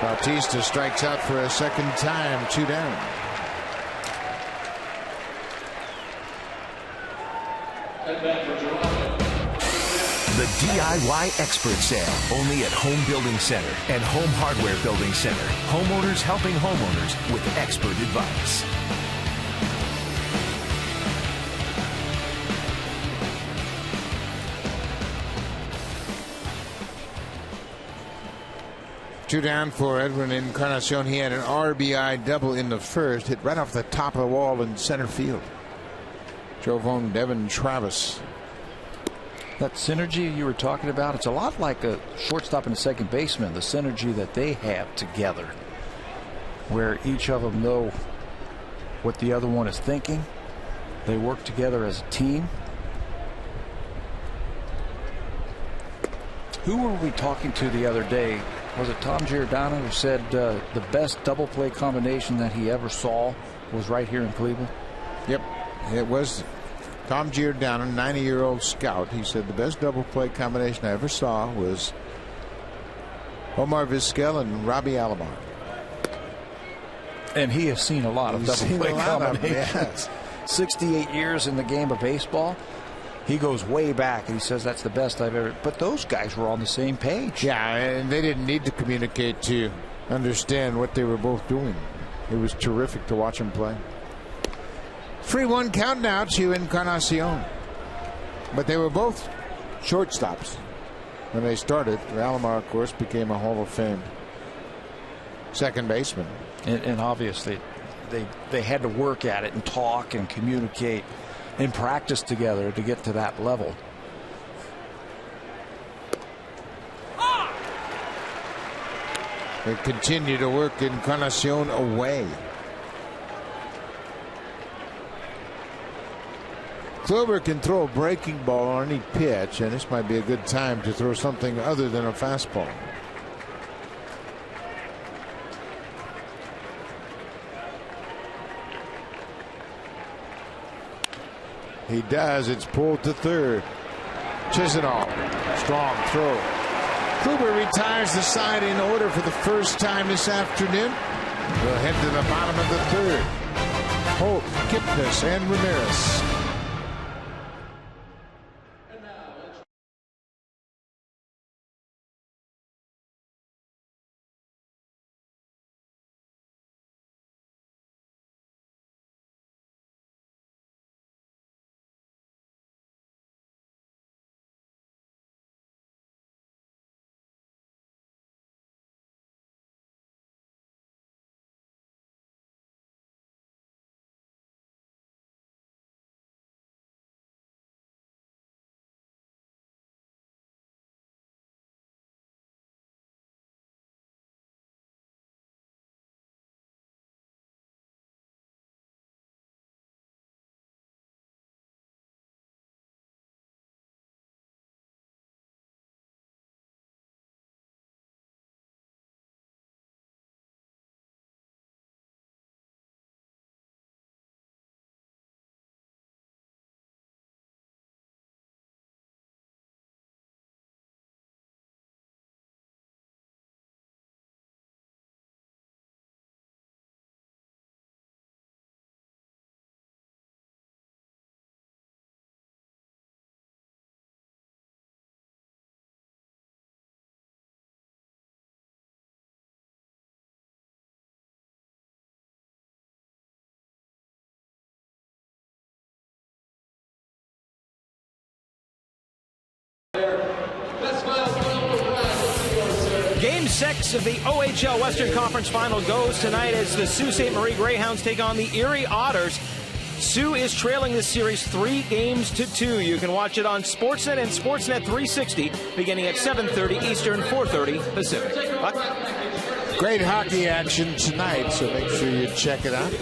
Bautista strikes out for a second time. 2 down. The DIY Expert Sale, only at Home Building Center and Home Hardware Building Center. Homeowners helping homeowners with expert advice. Two down for Edwin Encarnacion. He had an RBI double in the first, hit right off the top of the wall in center field. Drove home Devin Travis. That synergy you were talking about, it's a lot like a shortstop and a second baseman, the synergy that they have together, where each of them know what the other one is thinking. They work together as a team. Who were we talking to the other day? Was it Tom Giordano who said the best double play combination that he ever saw was right here in Cleveland? Yep, it was Tom Giordano, 90-year-old scout. He said the best double play combination I ever saw was Omar Vizquel and Robbie Alomar. And he has seen a lot of double play combinations. 68 years in the game of baseball. He goes way back, and he says that's the best I've ever. But those guys were on the same page. Yeah, and they didn't need to communicate to understand what they were both doing. It was terrific to watch them play. 3-1 count now to Encarnacion. But they were both shortstops when they started. Alomar, of course, became a Hall of Fame second baseman. And obviously, they had to work at it and talk and communicate and practice together to get to that level. They continue to work Encarnacion away. Kluber can throw a breaking ball on any pitch, and this might be a good time to throw something other than a fastball. He does. It's pulled to third. Chisenhall, strong throw. Kluber retires the side in order for the first time this afternoon. We'll head to the bottom of the third. Holt, Kipnis, and Ramirez. Game 6 of the OHL Western Conference Final goes tonight as the Sault Ste. Marie Greyhounds take on the Erie Otters. Sioux is trailing this series 3-2. You can watch it on Sportsnet and Sportsnet 360 beginning at 7:30 Eastern, 4:30 Pacific. Buck? Great hockey action tonight, so make sure you check it out.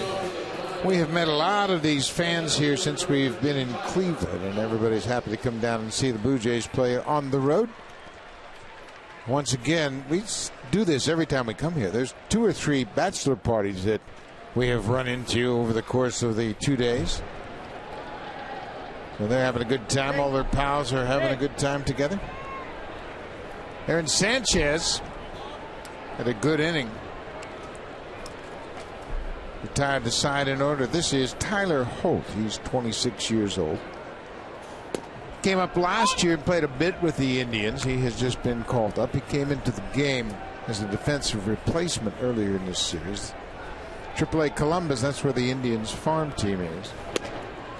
We have met a lot of these fans here since we've been in Cleveland, and everybody's happy to come down and see the Blue Jays play on the road. Once again, we do this every time we come here. There's 2 or 3 bachelor parties that we have run into over the course of the 2 days. So they're having a good time. All their pals are having a good time together. Aaron Sanchez had a good inning. Retired the side in order. This is Tyler Holt. He's 26 years old. Came up last year and played a bit with the Indians. He has just been called up. He came into the game as a defensive replacement earlier in this series. AAA Columbus, that's where the Indians farm team is.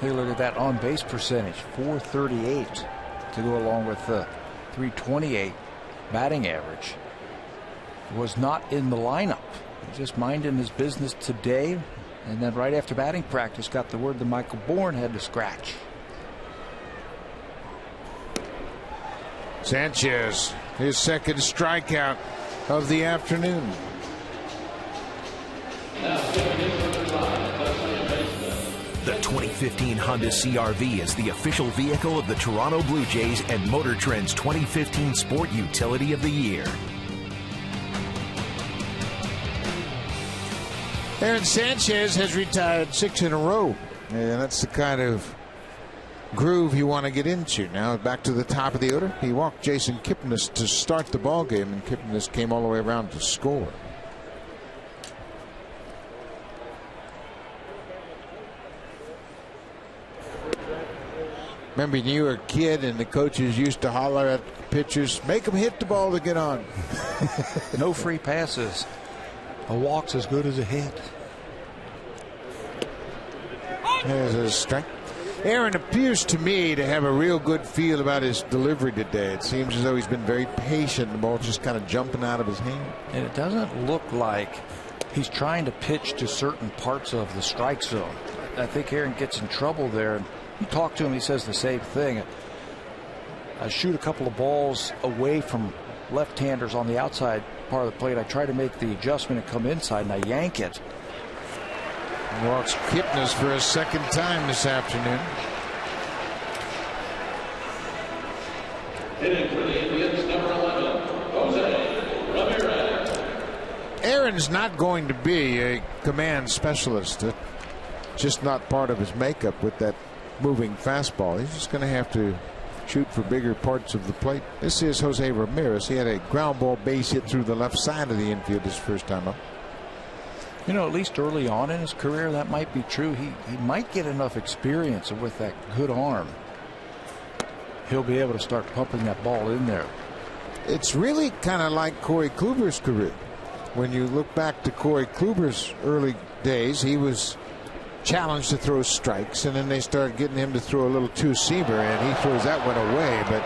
Take a look at that on-base percentage, .438 to go along with the .328 batting average. Was not in the lineup. Just minding his business today, and then right after batting practice got the word that Michael Bourne had to scratch. Sanchez, his second strikeout of the afternoon. The 2015 Honda CR-V is the official vehicle of the Toronto Blue Jays and Motor Trend's 2015 Sport Utility of the Year. Aaron Sanchez has retired 6 in a row, and that's the kind of groove you want to get into. Now back to the top of the order. He walked Jason Kipnis to start the ball game, and Kipnis came all the way around to score. Remember, you were a kid and the coaches used to holler at pitchers, make them hit the ball to get on. No free passes. A walk's as good as a hit. There's a strike. Aaron appears to me to have a real good feel about his delivery today. It seems as though he's been very patient. The ball's just kind of jumping out of his hand. And it doesn't look like he's trying to pitch to certain parts of the strike zone. I think Aaron gets in trouble there. You talk to him, he says the same thing. I shoot a couple of balls away from left-handers on the outside part of the plate. I try to make the adjustment and come inside, and I yank it. Walks Kipnis for a second time this afternoon. Hitting for the Indians, number 11, Jose Ramirez. Aaron's not going to be a command specialist. Just not part of his makeup with that moving fastball. He's just going to have to shoot for bigger parts of the plate. This is Jose Ramirez. He had a ground ball base hit through the left side of the infield his first time up. You know, at least early on in his career, that might be true. He might get enough experience with that good arm. He'll be able to start pumping that ball in there. It's really kind of like Corey Kluber's career. When you look back to Corey Kluber's early days, he was challenged to throw strikes, and then they started getting him to throw a little two-seamer, and he throws that one away. But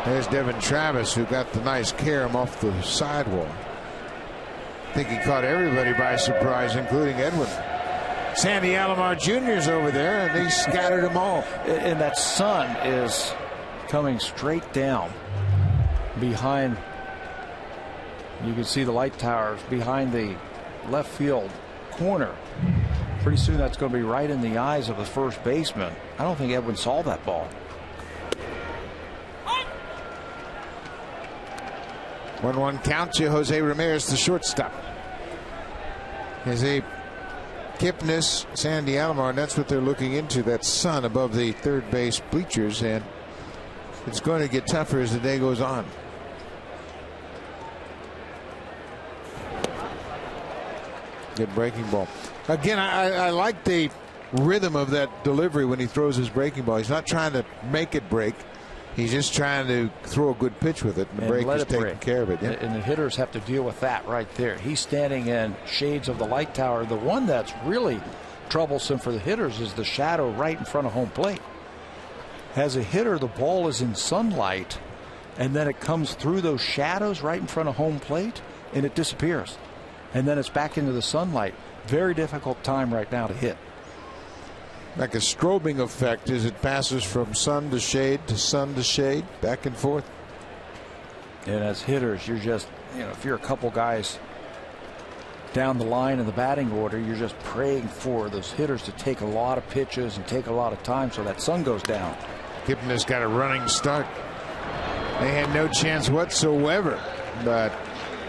there's Devin Travis, who got the nice carom off the sidewall. I think he caught everybody by surprise, including Edwin. Sandy Alomar Jr.'s over there, and they scattered them all. And that sun is coming straight down behind. You can see the light towers behind the left field corner. Pretty soon that's going to be right in the eyes of the first baseman. I don't think Edwin saw that ball. 1-1 count to Jose Ramirez, the shortstop. Jose Kipnis, Sandy Alomar, and that's what they're looking into, that sun above the third base bleachers, and it's going to get tougher as the day goes on. Good breaking ball. Again, I like the rhythm of that delivery when he throws his breaking ball. He's not trying to make it break. He's just trying to throw a good pitch with it. And the break is taking care of it. Yeah. And the hitters have to deal with that right there. He's standing in shades of the light tower. The one that's really troublesome for the hitters is the shadow right in front of home plate. As a hitter, the ball is in sunlight, and then it comes through those shadows right in front of home plate, and it disappears. And then it's back into the sunlight. Very difficult time right now to hit. Like a strobing effect as it passes from sun to shade, back and forth. And as hitters, you're just, if you're a couple guys down the line in the batting order, you're just praying for those hitters to take a lot of pitches and take a lot of time so that sun goes down. Kipnis got a running start. They had no chance whatsoever, but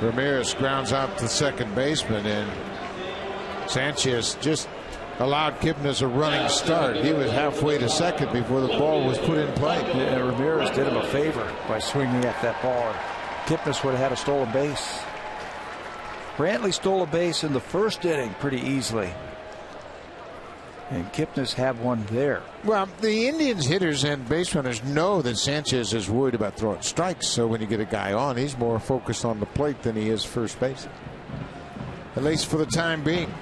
Ramirez grounds out the second baseman, and Sanchez just allowed Kipnis a running start. He was halfway to second before the ball was put in play. And Ramirez did him a favor by swinging at that ball. Kipnis would have had a stolen base. Brantley stole a base in the first inning pretty easily, and Kipnis had one there. Well, the Indians hitters and base runners know that Sanchez is worried about throwing strikes, so when you get a guy on, he's more focused on the plate than he is first base, at least for the time being.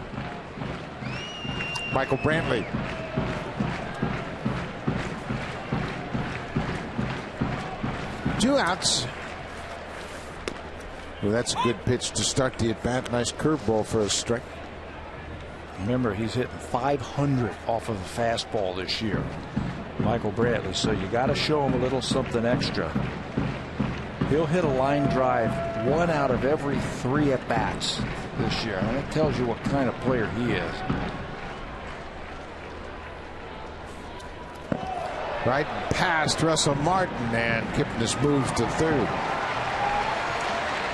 Michael Brantley. Two outs. Well, that's a good pitch to start the at-bat. Nice curveball for a strike. Remember, he's hitting 500 off of the fastball this year, Michael Brantley, so you got to show him a little something extra. He'll hit a line drive 1 out of every 3 at-bats this year, and it tells you what kind of player he is. Right past Russell Martin, and Kipnis moves to third.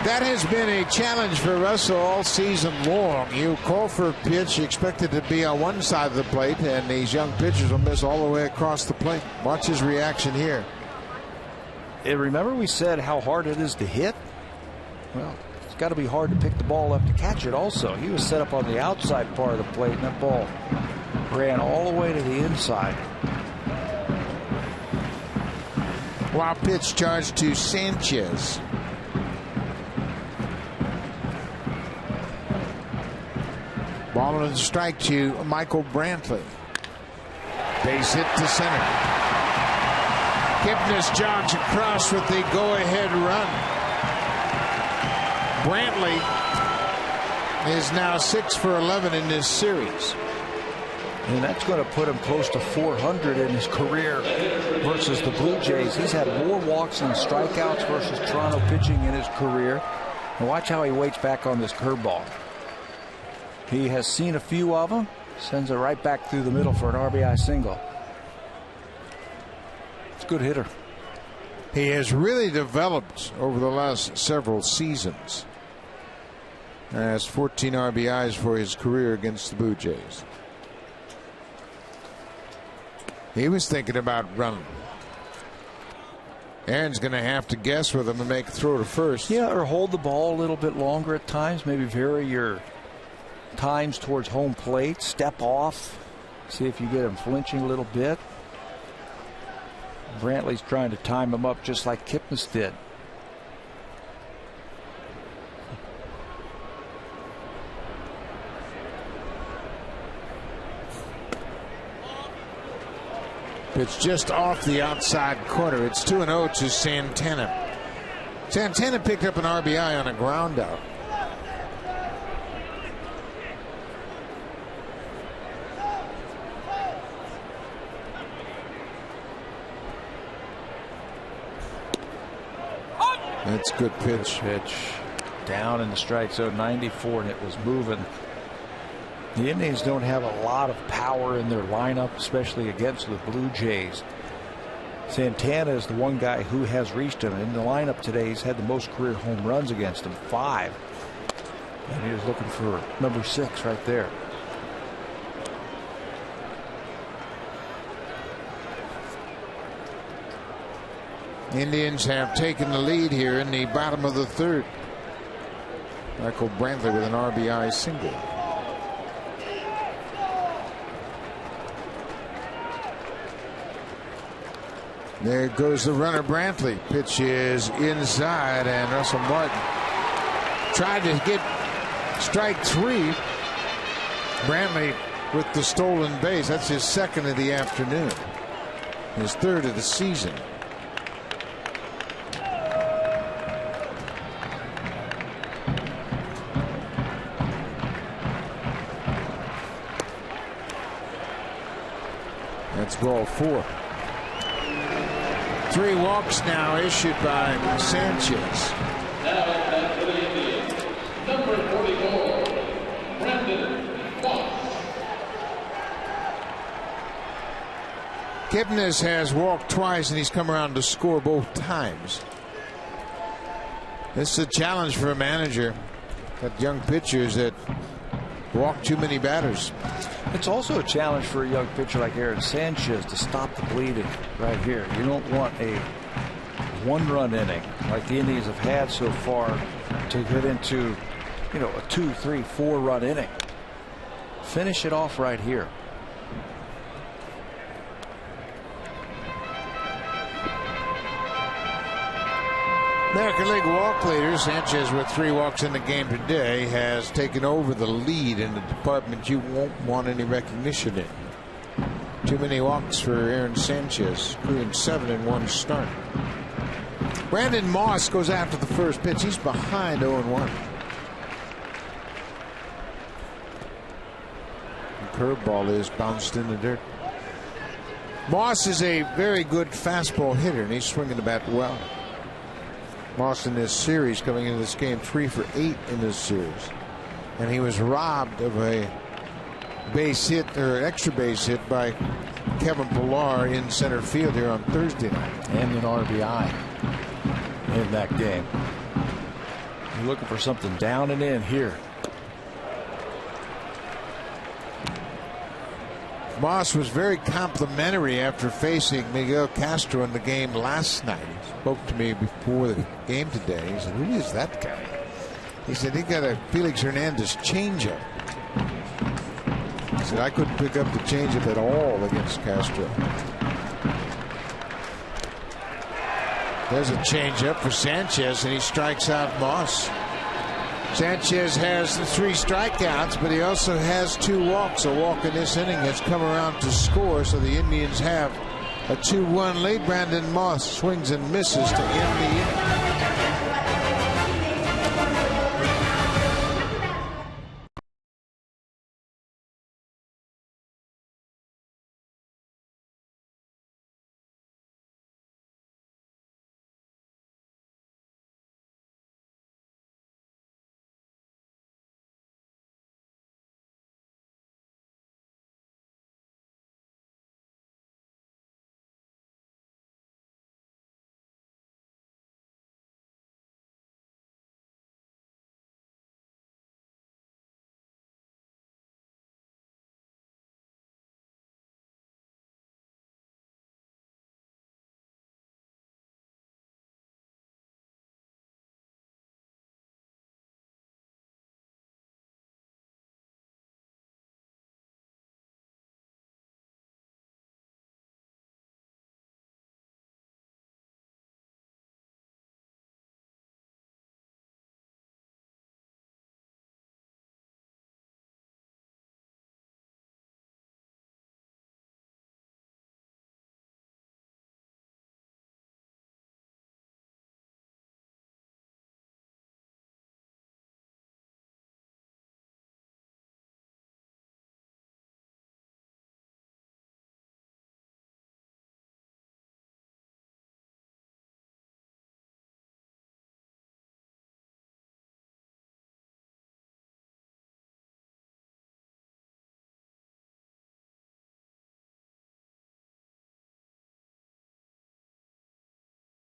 That has been a challenge for Russell all season long. You call for a pitch, you expect it to be on one side of the plate, and these young pitchers will miss all the way across the plate. Watch his reaction here. Remember we said how hard it is to hit? Well, it's got to be hard to pick the ball up to catch it also. He was set up on the outside part of the plate, and that ball ran all the way to the inside. Wild pitch charged to Sanchez. Ball and strike to Michael Brantley. Base hit to center. Kipnis jogs across with the go-ahead run. Brantley is now 6 for 11 in this series. And that's going to put him close to 400 in his career versus the Blue Jays. He's had more walks and strikeouts versus Toronto pitching in his career. And watch how he waits back on this curveball. He has seen a few of them. Sends it right back through the middle for an RBI single. It's a good hitter. He has really developed over the last several seasons. Has 14 RBIs for his career against the Blue Jays. He was thinking about running. Aaron's going to have to guess with him and make a throw to first. Yeah, or hold the ball a little bit longer at times. Maybe vary your times towards home plate. Step off. See if you get him flinching a little bit. Brantley's trying to time him up just like Kipnis did. It's just off the outside corner. It's 2-0 to Santana. Santana picked up an RBI on a ground out. That's a good pitch. Down in the strike zone, 94, and it was moving. The Indians don't have a lot of power in their lineup, especially against the Blue Jays. Santana is the one guy who has reached him. In the lineup today, he's had the most career home runs against him, 5. And he was looking for number 6 right there. Indians have taken the lead here in the bottom of the third. Michael Brantley with an RBI single. There goes the runner, Brantley. Pitch is inside, and Russell Martin tried to get strike 3. Brantley with the stolen base. That's his second of the afternoon. His third of the season. That's ball 4. 3 walks now issued by Sanchez. Now back for the Indians, number 44, Brandon Watts. Kipnis has walked twice, and he's come around to score both times. This is a challenge for a manager. Got young pitchers that walk too many batters. It's also a challenge for a young pitcher like Aaron Sanchez to stop the bleeding right here. You don't want a 1-run inning like the Indians have had so far to get into, a 2, 3, 4-run inning. Finish it off right here. American League walk leader Sanchez, with 3 walks in the game today, has taken over the lead in the department you won't want any recognition in. Too many walks for Aaron Sanchez, including 7 in 1 start. Brandon Moss goes after the first pitch. He's behind 0-1. The curveball is bounced in the dirt. Moss is a very good fastball hitter, and he's swinging the bat well. Moss in this series, coming into this game, 3 for 8 in this series, and he was robbed of a base hit or extra base hit by Kevin Pillar in center field here on Thursday night. And an RBI in that game. You're looking for something down and in here. Moss was very complimentary after facing Miguel Castro in the game last night. He spoke to me before the game today. He said, "Who is that guy?" He said, "He got a Felix Hernandez changeup." He said, "I couldn't pick up the changeup at all against Castro." There's a changeup for Sanchez, and he strikes out Moss. Sanchez has the 3 strikeouts, but he also has 2 walks. A walk in this inning has come around to score, so the Indians have a 2-1 lead. Brandon Moss swings and misses to end the inning.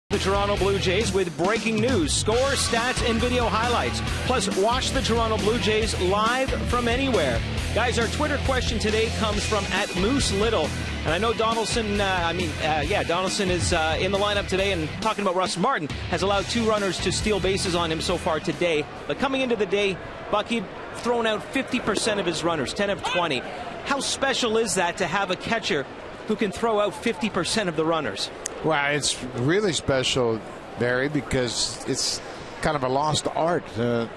The Toronto Blue Jays with breaking news, score, stats, and video highlights. Plus, watch the Toronto Blue Jays live from anywhere. Guys, our Twitter question today comes from @MooseLittle. And I know Donaldson, Donaldson is in the lineup today, and talking about Russ Martin, has allowed 2 runners to steal bases on him so far today. But coming into the day, Buck, he'd thrown out 50% of his runners, 10 of 20. How special is that to have a catcher who can throw out 50% of the runners? Well, it's really special, Barry, because it's kind of a lost art. The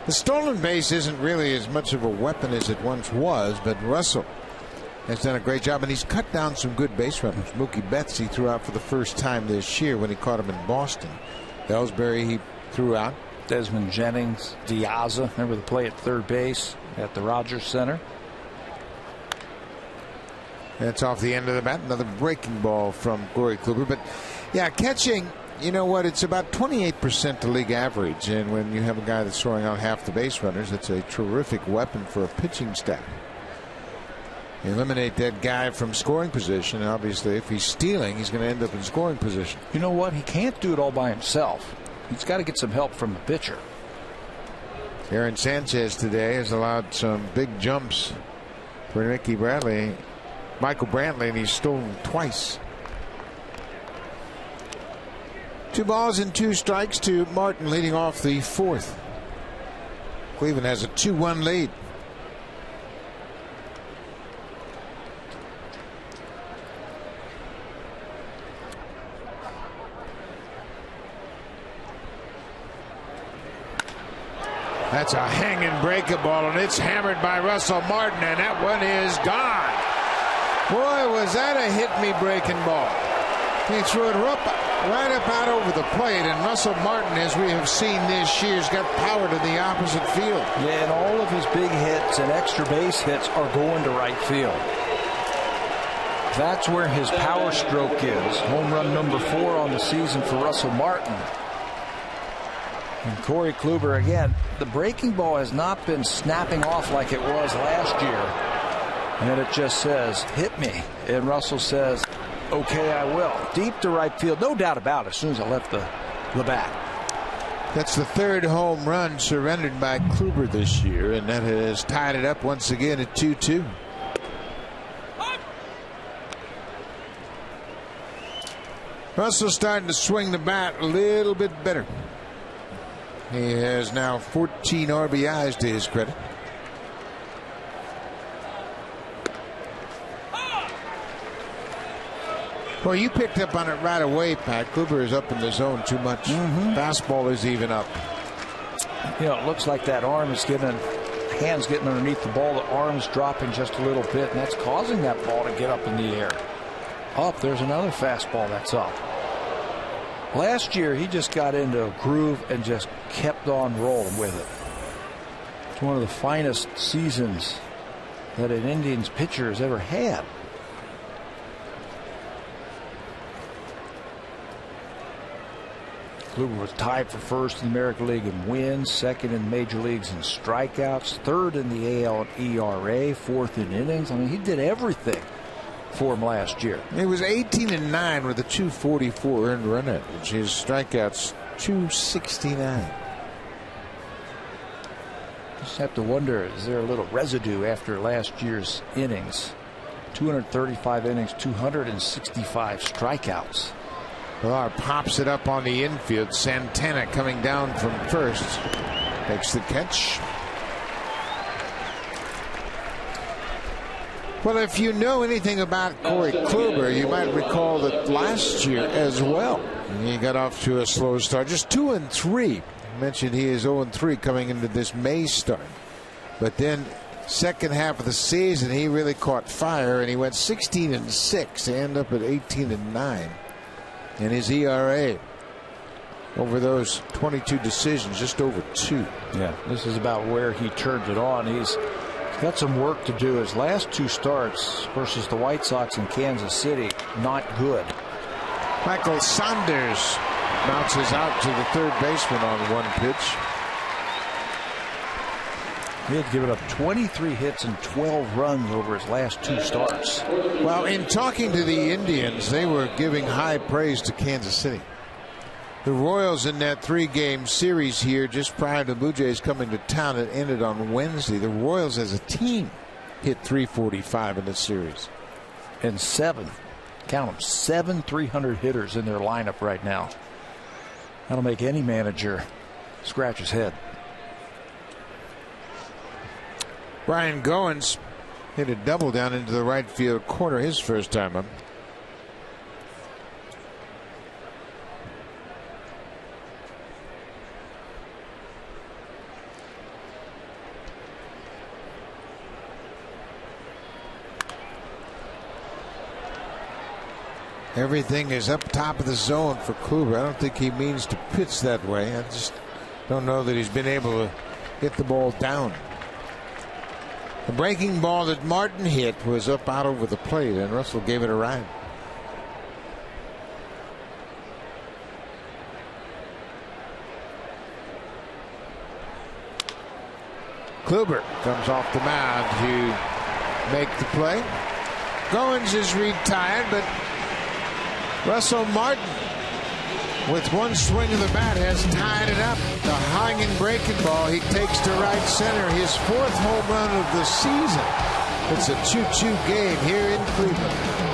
stolen base isn't really as much of a weapon as it once was, but Russell has done a great job, and he's cut down some good base runners. Mookie Betts he threw out for the first time this year when he caught him in Boston. Ellsbury he threw out. Desmond Jennings, Diaza, remember the play at third base at the Rogers Center. That's off the end of the bat. Another breaking ball from Corey Kluber. But, yeah, catching, you know what, it's about 28% to league average. And when you have a guy that's throwing out half the base runners, it's a terrific weapon for a pitching staff. Eliminate that guy from scoring position. Obviously, if he's stealing, he's going to end up in scoring position. You know what? He can't do it all by himself. He's got to get some help from the pitcher. Aaron Sanchez today has allowed some big jumps for Michael Brantley, and he's stolen twice. 2 balls and 2 strikes to Martin, leading off the 4th. Cleveland has a 2-1 lead. That's a hanging breaker ball, and it's hammered by Russell Martin, and that one is gone. Boy, was that a hit-me-breaking ball. He threw it right up out over the plate, and Russell Martin, as we have seen this year, has got power to the opposite field. Yeah, and all of his big hits and extra base hits are going to right field. That's where his power stroke is. Home run number 4 on the season for Russell Martin. And Corey Kluber, again, the breaking ball has not been snapping off like it was last year. And it just says, hit me. And Russell says, okay, I will. Deep to right field. No doubt about it as soon as I left the bat. That's the third home run surrendered by Kluber this year, and that has tied it up once again at 2-2. Russell starting to swing the bat a little bit better. He has now 14 RBIs to his credit. Well, you picked up on it right away, Pat. Kluber is up in the zone too much. Fastball is even up. You know, it looks like that arm is getting, hands getting underneath the ball. The arm's dropping just a little bit, and that's causing that ball to get up in the air. Up, there's another fastball that's up. Last year, he just got into a groove and just kept on rolling with it. It's one of the finest seasons that an Indians pitcher has ever had. Kluber was tied for first in the American League in wins, second in the major leagues in strikeouts, third in the AL in ERA, fourth in innings. I mean, he did everything for him last year. He was 18-9 with a 244 earned run average. His strikeouts 269. Just have to wonder, is there a little residue after last year's innings? 235 innings, 265 strikeouts. Villar pops it up on the infield. Santana coming down from first makes the catch. Well, if you know anything about Corey Kluber, you might recall that last year as well he got off to a slow start, just 2-3. I mentioned he is 0-3 coming into this May start, but then second half of the season he really caught fire and he went 16-6 to end up at 18-9. And his ERA over those 22 decisions, just over 2. Yeah, this is about where he turned it on. He's got some work to do. His last 2 starts versus the White Sox in Kansas City, not good. Michael Saunders bounces out to the third baseman on one pitch. He had given up 23 hits and 12 runs over his last 2 starts. Well, in talking to the Indians, they were giving high praise to Kansas City. The Royals in that 3-game series here just prior to the Blue Jays coming to town, it ended on Wednesday. The Royals as a team hit 345 in the series. And 7 300 hitters in their lineup right now. That'll make any manager scratch his head. Brian Goins hit a double down into the right field corner his first time up. Everything is up top of the zone for Kluber. I don't think he means to pitch that way. I just don't know that he's been able to hit the ball down. The breaking ball that Martin hit was up out over the plate, and Russell gave it a ride. Kluber comes off the mound to make the play. Goins is retired, but Russell Martin, with one swing of the bat, has tied it up. The hanging breaking ball he takes to right center, his 4th home run of the season. It's a 2-2 game here in Cleveland.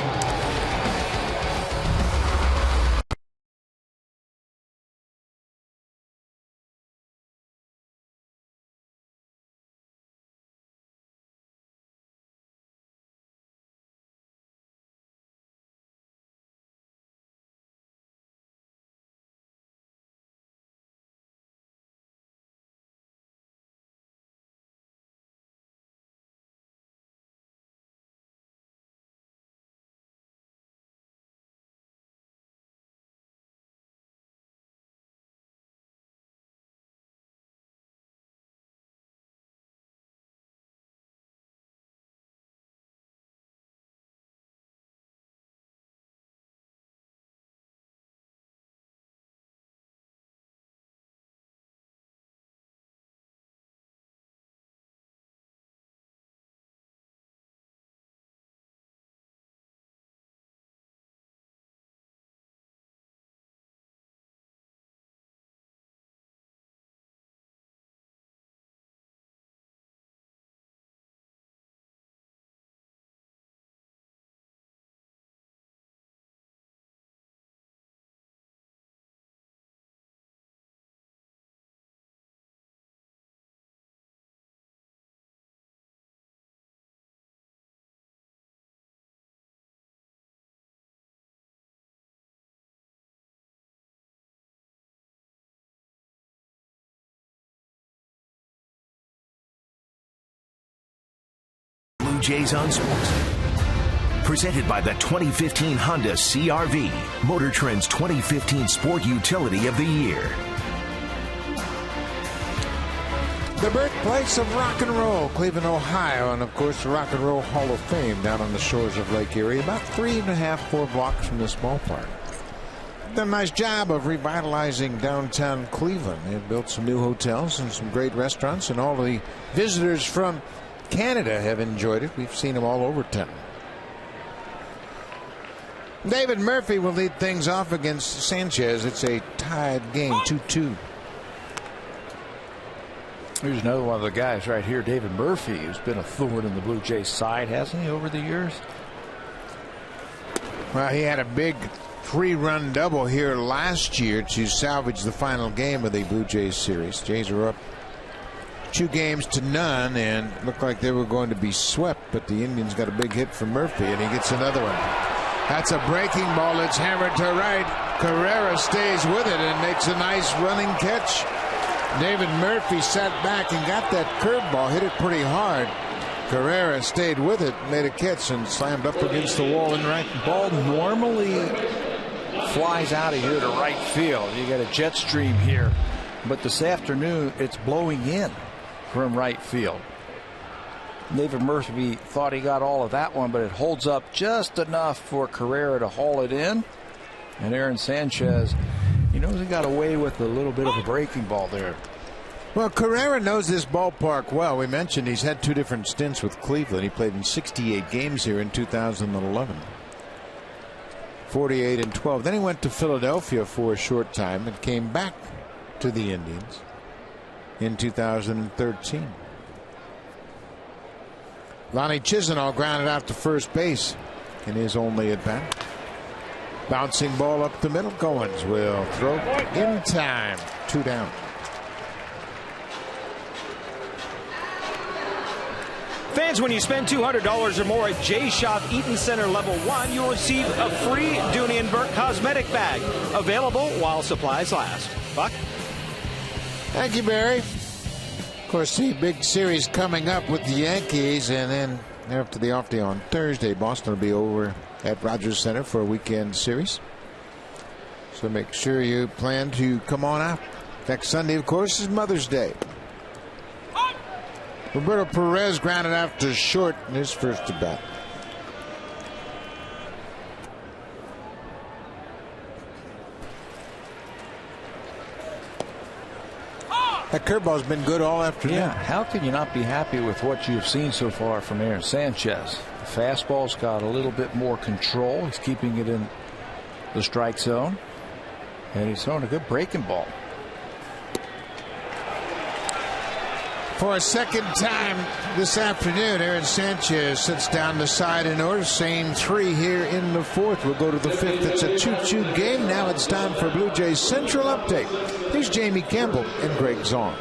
Jays on Sports. Presented by the 2015 Honda CR-V, Motor Trend's 2015 Sport Utility of the Year. The birthplace of rock and roll, Cleveland, Ohio, and of course the Rock and Roll Hall of Fame down on the shores of Lake Erie, about 3.5-4 blocks from this ballpark. Done a nice job of revitalizing downtown Cleveland. They've built some new hotels and some great restaurants, and all the visitors from Canada have enjoyed it. We've seen them all over town. David Murphy will lead things off against Sanchez. It's a tied game, 2-2. Here's another one of the guys right here, David Murphy, who's been a thorn in the Blue Jays side, hasn't he, over the years? Well, he had a big 3-run double here last year to salvage the final game of the Blue Jays series. Jays are up 2-0 and looked like they were going to be swept, but the Indians got a big hit from Murphy, and he gets another one. That's a breaking ball. It's hammered to right. Carrera stays with it and makes a nice running catch. David Murphy sat back and got that curveball, hit it pretty hard. Carrera stayed with it, made a catch, and slammed up against the wall in right. Ball normally flies out of here to right field. You got a jet stream here, but this afternoon it's blowing in from right field. David Murphy thought he got all of that one, but it holds up just enough for Carrera to haul it in. And Aaron Sanchez, he knows he got away with a little bit of a breaking ball there. Well, Carrera knows this ballpark well. We mentioned he's had 2 different stints with Cleveland. He played in 68 games here in 2011. 48 and 12. Then he went to Philadelphia for a short time and came back to the Indians in 2013. Lonnie Chisenhall grounded out to first base in his only at bat. Bouncing ball up the middle. Goins will throw in time. 2 down. Fans, when you spend $200 or more at J Shop Eaton Center Level 1, you'll receive a free Dooney & Burke cosmetic bag. Available while supplies last. Buck? Thank you, Barry. Of course, the big series coming up with the Yankees, and then after the off day on Thursday, Boston will be over at Rogers Center for a weekend series. So make sure you plan to come on out. Next Sunday, of course, is Mother's Day. Roberto Perez grounded out to short in his first at bat. That curveball's been good all afternoon. Yeah, how can you not be happy with what you've seen so far from Aaron Sanchez? The fastball's got a little bit more control. He's keeping it in the strike zone, and he's throwing a good breaking ball. For a second time this afternoon, Aaron Sanchez sits down the side in order. Same 3 here in the 4th. We'll go to the 5th. It's a 2-2 game. Now it's time for Blue Jays Central Update. Here's Jamie Campbell and Greg Zahn.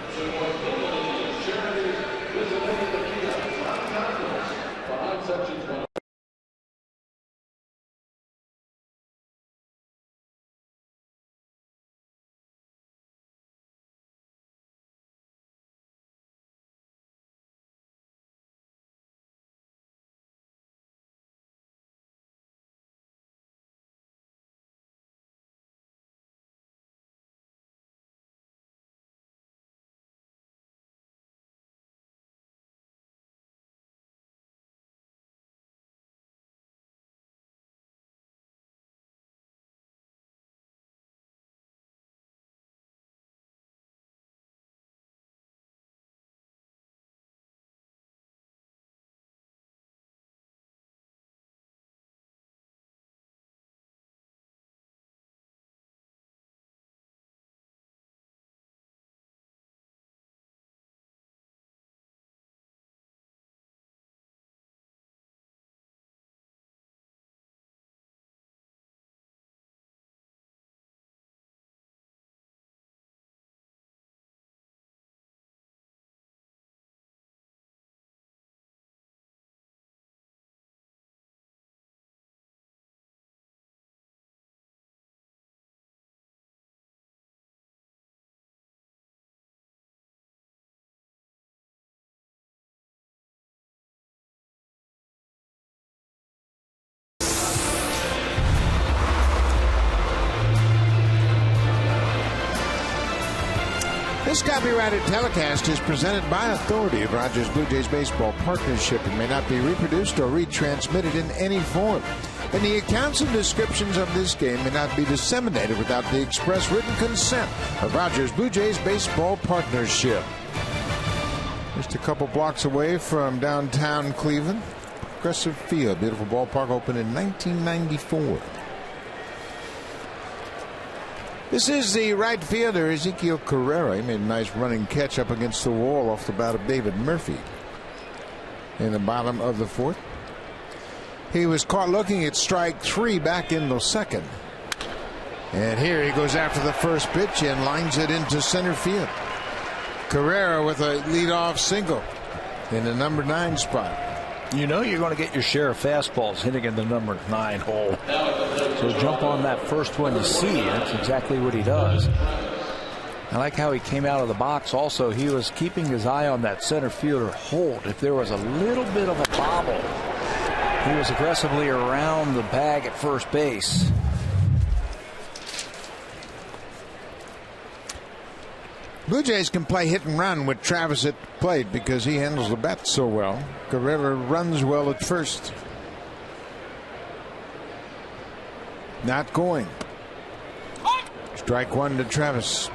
This copyrighted telecast is presented by authority of Rogers Blue Jays Baseball Partnership and may not be reproduced or retransmitted in any form. And the accounts and descriptions of this game may not be disseminated without the express written consent of Rogers Blue Jays Baseball Partnership. Just a couple blocks away from downtown Cleveland. Progressive Field, beautiful ballpark, opened in 1994. This is the right fielder, Ezekiel Carrera. He made a nice running catch up against the wall off the bat of David Murphy in the bottom of the fourth. He was caught looking at strike 3 back in the second. And here he goes after the first pitch and lines it into center field. Carrera with a leadoff single in the number 9 spot. You know you're going to get your share of fastballs hitting in the number 9 hole. So jump on that first one you see. That's exactly what he does. I like how he came out of the box. Also, he was keeping his eye on that center fielder Holt. If there was a little bit of a bobble, he was aggressively around the bag at first base. Blue Jays can play hit and run with Travis at the plate because he handles the bat so well. Carrera runs well at first. Not going. Strike 1 to Travis.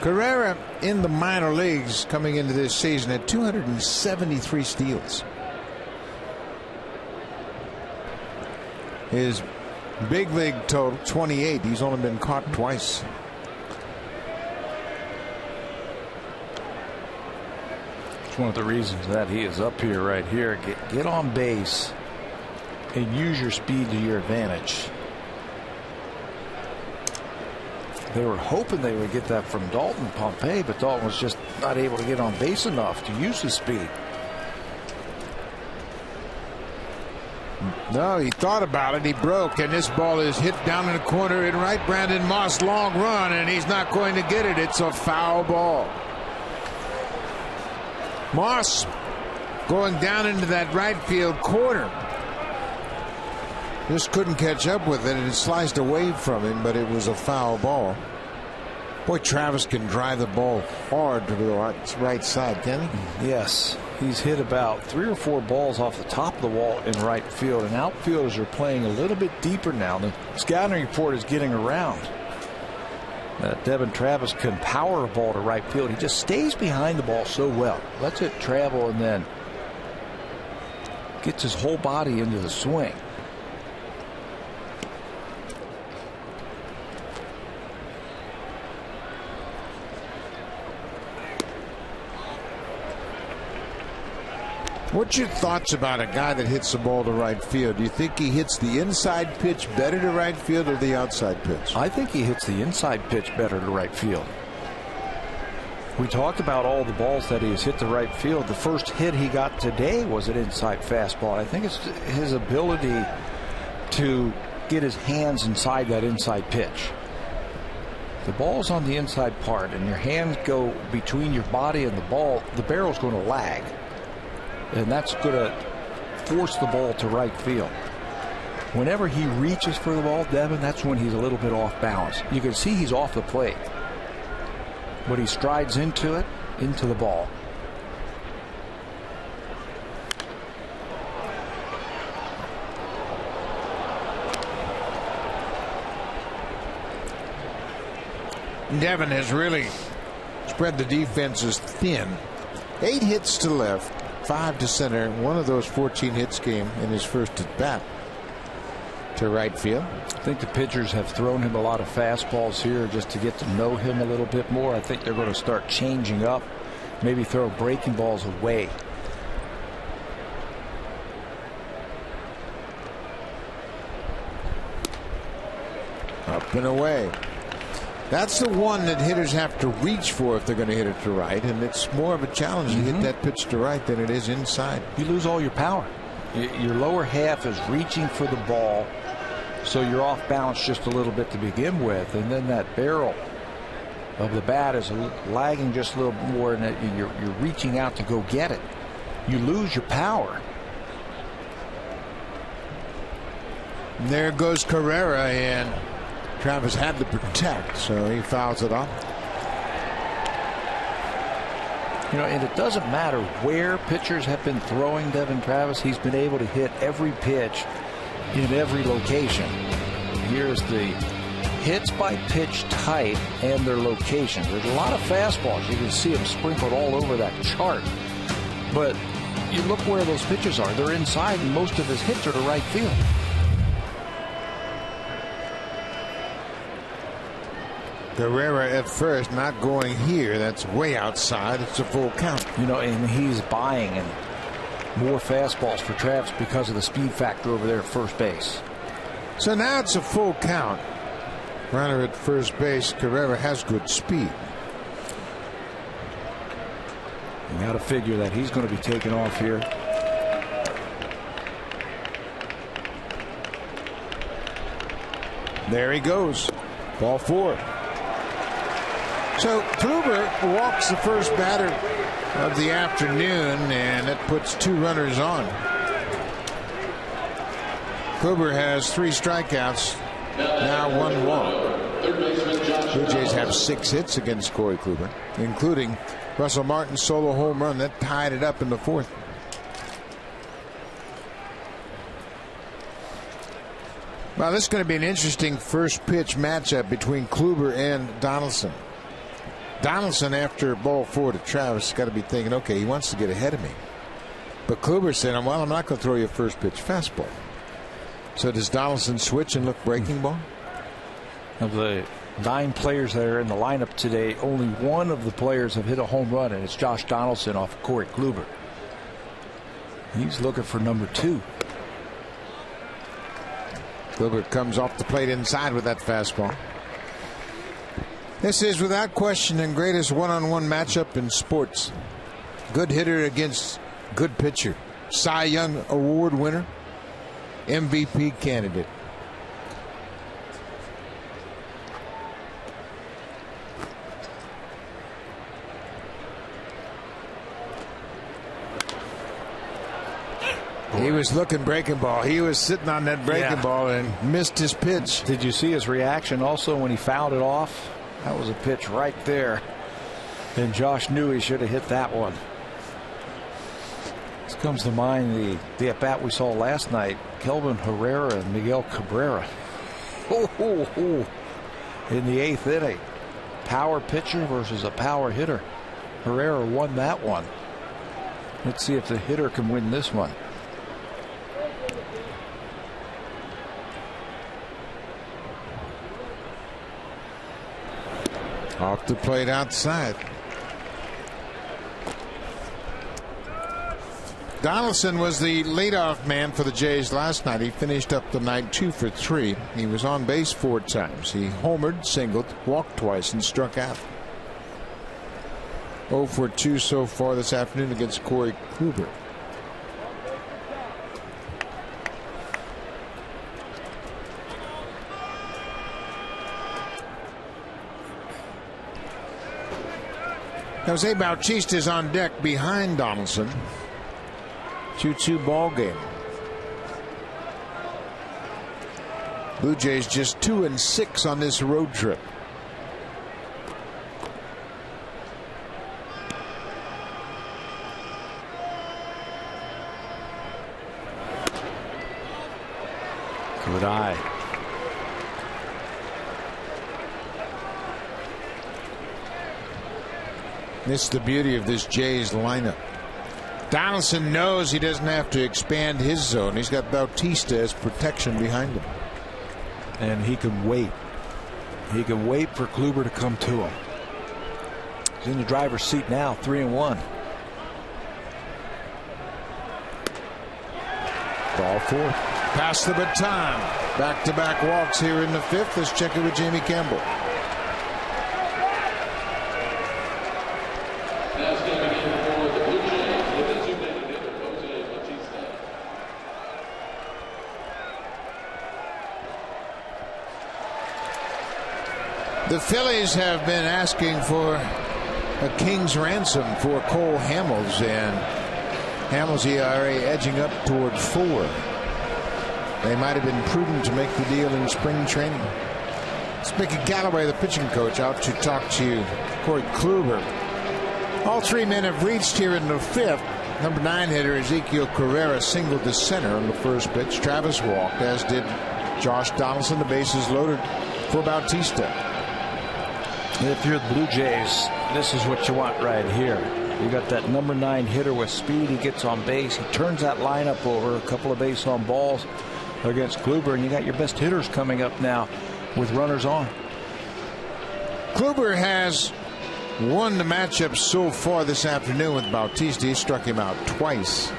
Carrera in the minor leagues coming into this season at 273 steals. His big league total 28. He's only been caught twice. It's one of the reasons that he is up here right here. Get on base and use your speed to your advantage. They were hoping they would get that from Dalton Pompey, but Dalton was just not able to get on base enough to use his speed. No, he thought about it. He broke, and this ball is hit down in the corner in right. Brandon Moss, long run, and he's not going to get it. It's a foul ball. Moss going down into that right field corner. Just couldn't catch up with it, and it sliced away from him, but it was a foul ball. Boy, Travis can drive the ball hard to the right side, can he? Yes. He's hit about 3 or 4 balls off the top of the wall in right field, and outfielders are playing a little bit deeper now. The scouting report is getting around. Devin Travis can power a ball to right field. He just stays behind the ball so well. Lets it travel and then gets his whole body into the swing. What's your thoughts about a guy that hits the ball to right field? Do you think he hits the inside pitch better to right field or the outside pitch? I think he hits the inside pitch better to right field. We talked about all the balls that he has hit to right field. The first hit he got today was an inside fastball. I think it's his ability to get his hands inside that inside pitch. The ball's on the inside part and your hands go between your body and the ball, the barrel's going to lag. And that's going to force the ball to right field. Whenever he reaches for the ball, Devin, that's when he's a little bit off balance. You can see he's off the plate. But he strides into it, into the ball. Devin has really spread the defenses thin. 8 hits to left, 5 to center. One of those 14 hits came in his first at bat to right field. I think the pitchers have thrown him a lot of fastballs here just to get to know him a little bit more. I think they're going to start changing up, maybe throw breaking balls away. Up and away. That's the one that hitters have to reach for if they're going to hit it to right, and it's more of a challenge to hit that pitch to right than it is inside. You lose all your power. Your lower half is reaching for the ball, so you're off balance just a little bit to begin with, and then that barrel of the bat is lagging just a little more, and you're reaching out to go get it. You lose your power. And there goes Carrera, and Travis had to protect, so he fouls it off. You know, and it doesn't matter where pitchers have been throwing Devin Travis. He's been able to hit every pitch in every location. Here's the hits by pitch type and their location. There's a lot of fastballs. You can see them sprinkled all over that chart. But you look where those pitches are. They're inside, and most of his hits are to right field. Guerrero at first, not going here. That's way outside. It's a full count. You know, and he's buying and more fastballs for Travis because of the speed factor over there at first base. So now it's a full count. Runner at first base. Guerrero has good speed. You got to figure that he's going to be taken off here. There he goes. Ball 4. So Kluber walks the first batter of the afternoon, and that puts 2 runners on. Kluber has 3 strikeouts, now 1 walk. Blue Jays have 6 hits against Corey Kluber, including Russell Martin's solo home run that tied it up in the 4th. Well, this is going to be an interesting first pitch matchup between Kluber and Donaldson. Donaldson, after ball 4 to Travis, has got to be thinking, okay, he wants to get ahead of me. But Kluber said, well, I'm not going to throw you a first pitch fastball. So does Donaldson switch and look breaking ball? Of the 9 players that are in the lineup today, only 1 of the players have hit a home run, and it's Josh Donaldson off of Corey Kluber. He's looking for number 2. Kluber comes off the plate inside with that fastball. This is without question the greatest one-on-one matchup in sports. Good hitter against good pitcher. Cy Young Award winner. MVP candidate. He was looking breaking ball. He was sitting on that breaking ball and missed his pitch. Did you see his reaction also when he fouled it off? That was a pitch right there. And Josh knew he should have hit that one. This comes to mind the at-bat we saw last night. Kelvin Herrera and Miguel Cabrera. In the 8th inning. Power pitcher versus a power hitter. Herrera won that one. Let's see if the hitter can win this one. Off the plate outside. Donaldson was the leadoff man for the Jays last night. He finished up the night 2 for 3. He was on base 4 times. He homered, singled, walked twice, and struck out. 0 for 2 so far this afternoon against Corey Kluber. Jose Bautista is on deck behind Donaldson. 2-2 ball game. Blue Jays just 2-6 on this road trip. Good eye. This is the beauty of this Jays lineup. Donaldson knows he doesn't have to expand his zone. He's got Bautista as protection behind him. And he can wait. He can wait for Kluber to come to him. He's in the driver's seat now, 3-1. Ball 4. Pass the baton. Back-to-back walks here in the 5th. Let's check it with Jamie Campbell. The Phillies have been asking for a king's ransom for Cole Hamels, and Hamels' ERA edging up toward 4. They might have been prudent to make the deal in spring training. It's Mickey Galloway, the pitching coach, out to talk to Corey Kluber. All three men have reached here in the fifth. Number 9 hitter Ezekiel Carrera singled to center on the first pitch. Travis walked, as did Josh Donaldson. The bases loaded for Bautista. If you're the Blue Jays, this is what you want right here. You got that number 9 hitter with speed. He gets on base. He turns that lineup over. A couple of base on balls against Kluber, and you got your best hitters coming up now with runners on. Kluber has won the matchup so far this afternoon with Bautista. He struck him out twice.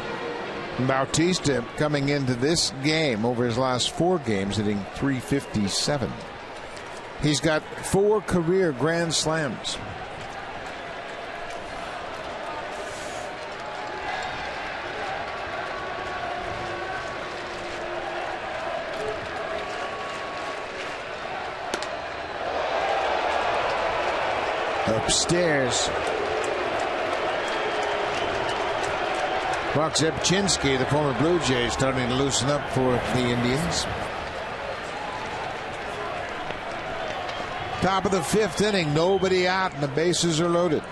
Bautista coming into this game over his last 4 games hitting .357. He's got 4 career grand slams. Upstairs, Mark Zebchinski, the former Blue Jay, starting to loosen up for the Indians. Top of the 5th inning, nobody out, and the bases are loaded.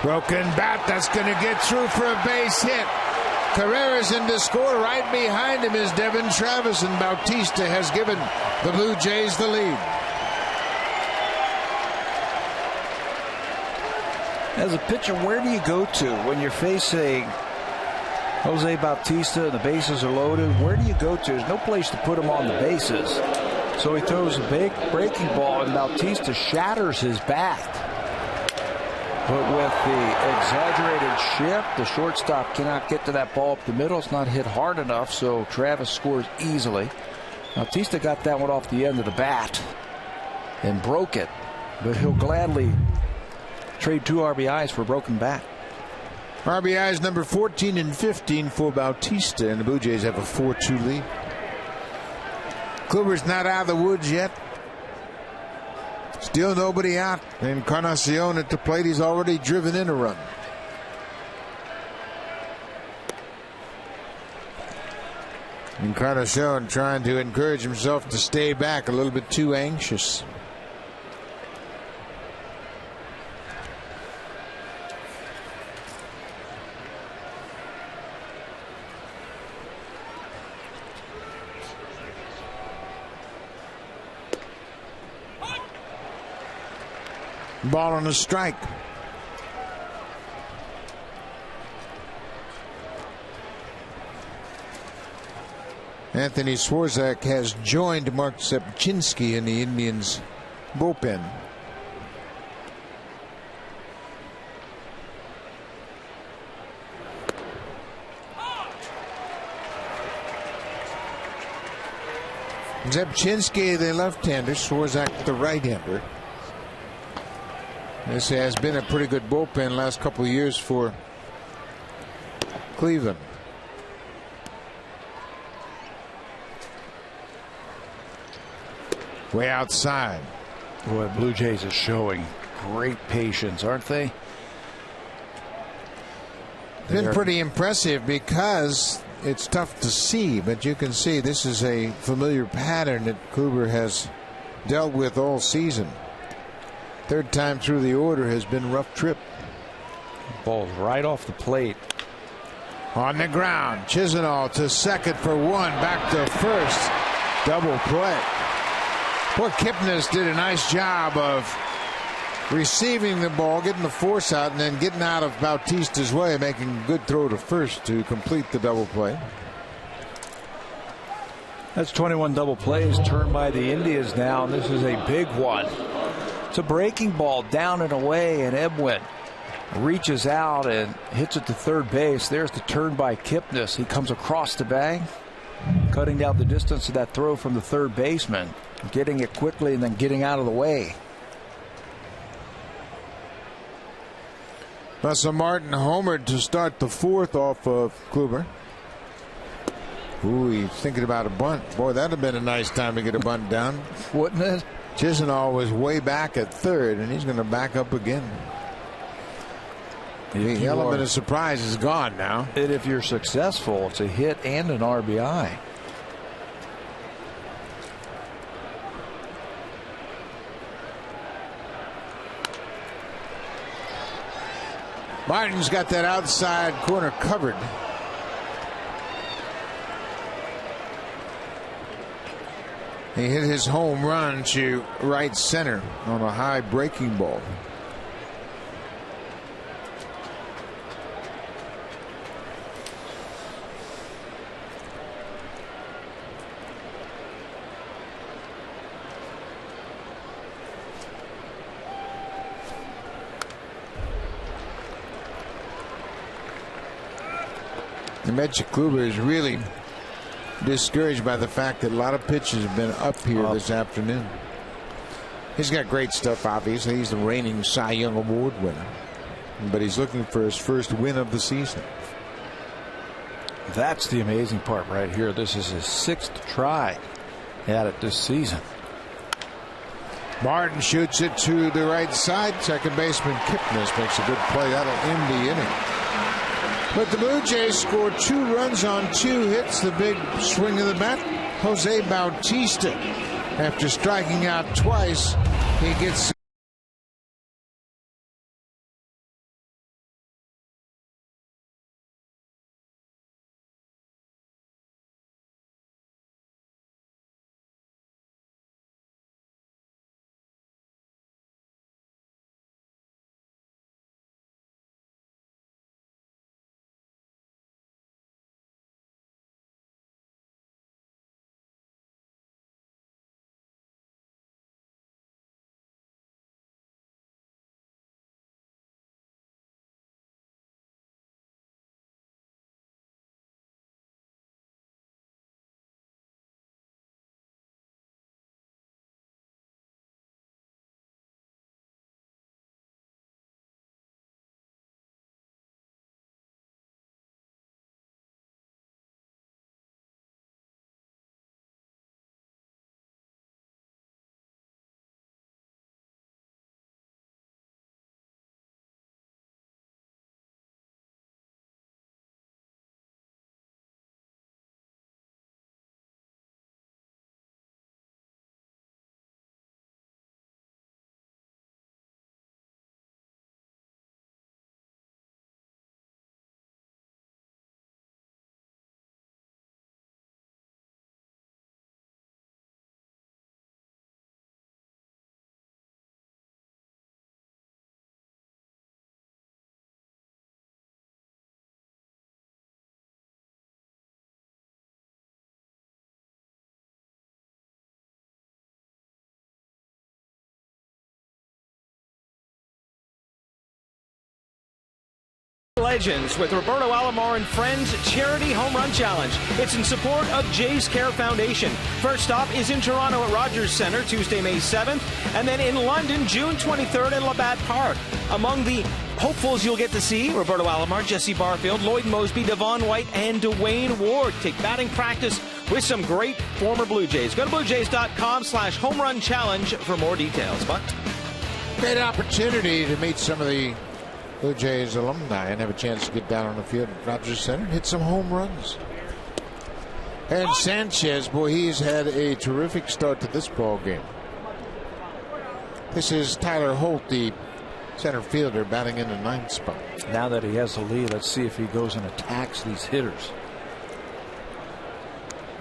Broken bat, that's going to get through for a base hit. Carrera's in to score. Right behind him is Devin Travis, and Bautista has given the Blue Jays the lead. As a pitcher, where do you go to when you're facing Jose Bautista and the bases are loaded? Where do you go to? There's no place to put him on the bases. So he throws a big breaking ball, and Bautista shatters his bat. But with the exaggerated shift, the shortstop cannot get to that ball up the middle. It's not hit hard enough, so Travis scores easily. Bautista got that one off the end of the bat and broke it, but he'll gladly trade 2 RBIs for a broken bat. RBIs number 14 and 15 for Bautista, and the Blue Jays have a 4-2 lead. Kluber's not out of the woods yet. Still nobody out. Encarnacion at the plate. He's already driven in a run. Encarnacion trying to encourage himself to stay back, a little bit too anxious. Ball on a strike. Anthony Swarzak has joined Mark Zebchinski in the Indians bullpen. Zebchinski, the left-hander, Swarzak, the right-hander. This has been a pretty good bullpen last couple of years for Cleveland. Way outside. Boy, Blue Jays is showing great patience, aren't they? Been pretty impressive because it's tough to see, but you can see this is a familiar pattern that Kluber has dealt with all season. 3rd time through the order has been a rough trip. Ball's right off the plate. On the ground, Chisenhall to second for 1, back to first. Double play. Boy, Kipnis did a nice job of receiving the ball, getting the force out, and then getting out of Bautista's way, making a good throw to first to complete the double play. That's 21 double plays turned by the Indians now, and this is a big one. It's a breaking ball down and away, and Edwin reaches out and hits it to third base. There's the turn by Kipnis. He comes across the bag, cutting down the distance of that throw from the third baseman, getting it quickly and then getting out of the way. Russell Martin homered to start the 4th off of Kluber. Ooh, he's thinking about a bunt. Boy, that'd have been a nice time to get a bunt down. Wouldn't it? Chisenhall was way back at 3rd, and he's going to back up again. The element of surprise is gone now. And if you're successful, it's a hit and an RBI. Martin's got that outside corner covered. He hit his home run to right center on a high breaking ball. Kluber is really discouraged by the fact that a lot of pitches have been up here this afternoon. He's got great stuff, obviously. He's the reigning Cy Young Award winner. But he's looking for his first win of the season. That's the amazing part right here. This is his 6th try at it this season. Martin shoots it to the right side. Second baseman Kipnis makes a good play. That'll end the inning. But the Blue Jays scored 2 runs on 2 hits. The big swing of the bat. Jose Bautista, after striking out twice, he gets Legends with Roberto Alomar and Friends Charity Home Run Challenge. It's in support of Jays Care Foundation. First stop is in Toronto at Rogers Centre, Tuesday, May 7th, and then in London, June 23rd at Labatt Park. Among the hopefuls you'll get to see, Roberto Alomar, Jesse Barfield, Lloyd Mosby, Devon White, and Dwayne Ward take batting practice with some great former Blue Jays. Go to bluejays.com/home run challenge for more details. But great opportunity to meet some of the Blue Jays alumni and have a chance to get down on the field at Rogers Center and hit some home runs. And Sanchez, boy, he's had a terrific start to this ball game. This is Tyler Holt, the center fielder, batting in the 9th spot. Now that he has the lead, let's see if he goes and attacks these hitters.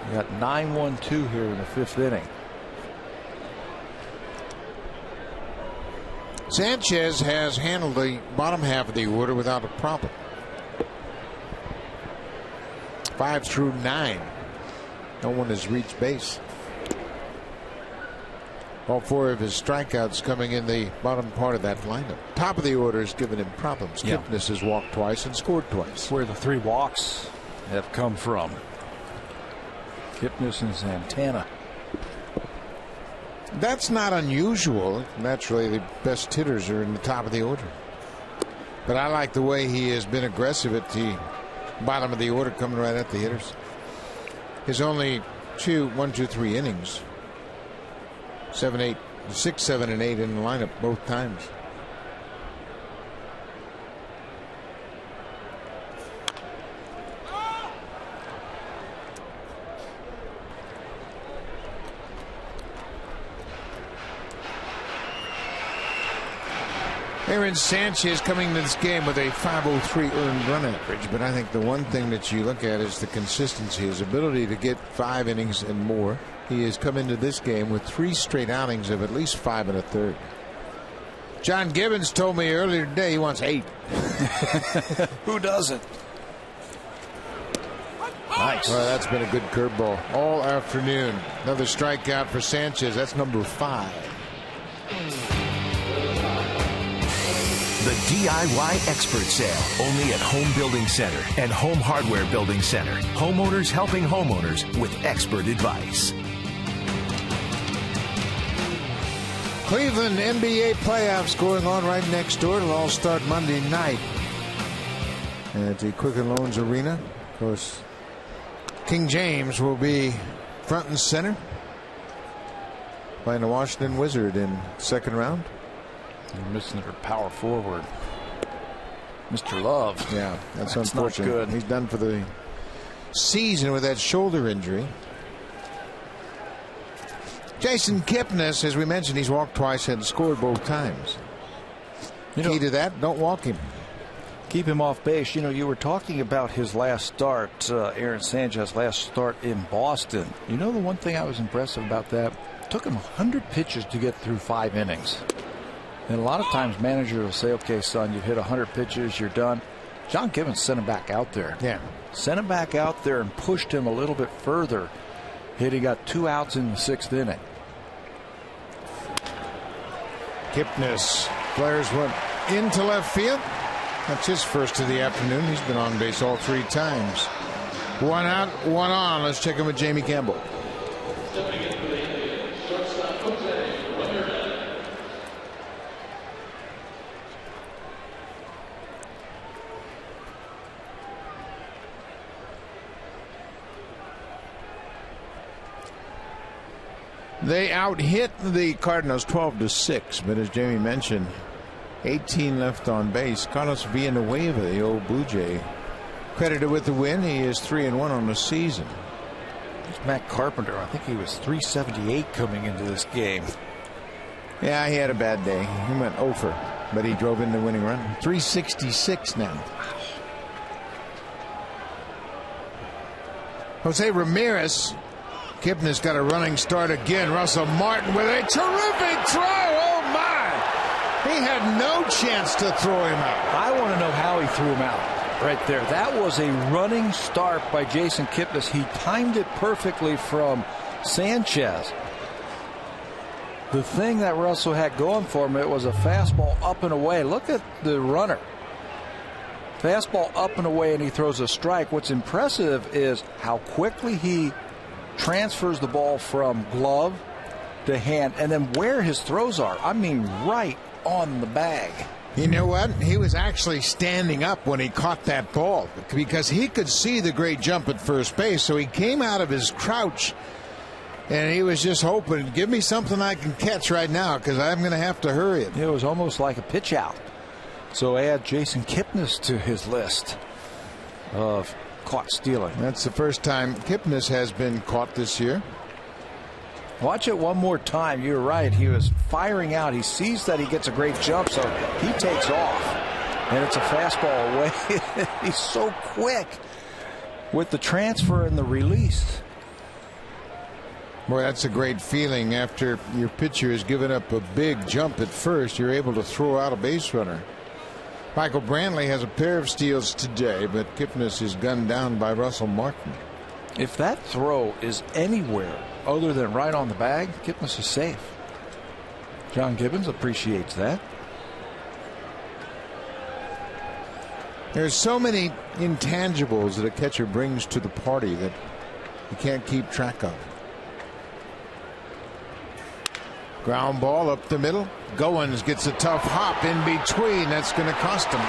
We got 9-1-2 here in the 5th inning. Sanchez has handled the bottom half of the order without a problem. 5 through 9. No one has reached base. All 4 of his strikeouts coming in the bottom part of that lineup. Top of the order has given him problems. Yeah. Kipnis has walked twice and scored twice. Where the 3 walks have come from. Kipnis and Santana. That's not unusual. Naturally, the best hitters are in the top of the order. But I like the way he has been aggressive at the bottom of the order, coming right at the hitters. His only 1, 2, 3 innings. 7, 8, 6, 7, and 8 in the lineup both times. Aaron Sanchez coming to this game with a 5.03 earned run average, but I think the one thing that you look at is the consistency, his ability to get 5 innings and more. He has come into this game with 3 straight outings of at least 5 1/3. John Gibbons told me earlier today he wants 8. Who doesn't? Nice. Well, that's been a good curveball all afternoon. Another strikeout for Sanchez. That's number 5. The DIY Expert Sale, only at Home Building Center and Home Hardware Building Center. Homeowners helping homeowners with expert advice. Cleveland NBA playoffs going on right next door. It'll all start Monday night at the Quicken Loans Arena. Of course, King James will be front and center, playing the Washington Wizard in second round. You're missing their power forward, Mr. Love. Yeah, that's unfortunate. Not good. He's done for the season with that shoulder injury. Jason Kipnis, as we mentioned, he's walked twice and scored both times. Key to that, don't walk him. Keep him off base. You know, you were talking about his last start, Aaron Sanchez' last start in Boston. You know, the one thing I was impressive about that, it took him 100 pitches to get through 5 innings. And a lot of times managers will say, okay, son, you've hit 100 pitches, you're done. John Gibbons sent him back out there. Yeah. Sent him back out there and pushed him a little bit further. He got 2 outs in the 6th inning. Kipnis flares one into left field. That's his first of the afternoon. He's been on base all 3 times. 1 out, 1 on. Let's check in with Jamie Campbell. They out-hit the Cardinals 12-6, but as Jamie mentioned, 18 left on base. Carlos Villanueva, the old Blue Jay, credited with the win. He is 3-1 on the season. There's Matt Carpenter. I think he was 378 coming into this game. Yeah, he had a bad day. He went 0 for, but he drove in the winning run. 366 now. Jose Ramirez. Kipnis got a running start again. Russell Martin with a terrific throw. Oh, my. He had no chance to throw him out. I want to know how he threw him out right there. That was a running start by Jason Kipnis. He timed it perfectly from Sanchez. The thing that Russell had going for him, it was a fastball up and away. Look at the runner. Fastball up and away, and he throws a strike. What's impressive is how quickly he transfers the ball from glove to hand, and then where his throws are. I mean, right on the bag. You know what? He was actually standing up when he caught that ball because he could see the great jump at first base. So he came out of his crouch and he was just hoping, give me something I can catch right now because I'm going to have to hurry it. It was almost like a pitch out. So add Jason Kipnis to his list of caught stealing. That's the first time Kipnis has been caught this year. Watch it one more time. You're right. He was firing out. He sees that he gets a great jump, so he takes off. And it's a fastball away. He's so quick with the transfer and the release. Boy, that's a great feeling. After your pitcher has given up a big jump at first, you're able to throw out a base runner. Michael Brantley has a pair of steals today, but Kipnis is gunned down by Russell Martin. If that throw is anywhere other than right on the bag, Kipnis is safe. John Gibbons appreciates that. There's so many intangibles that a catcher brings to the party that you can't keep track of. Ground ball up the middle. Goins gets a tough hop in between. That's going to cost him.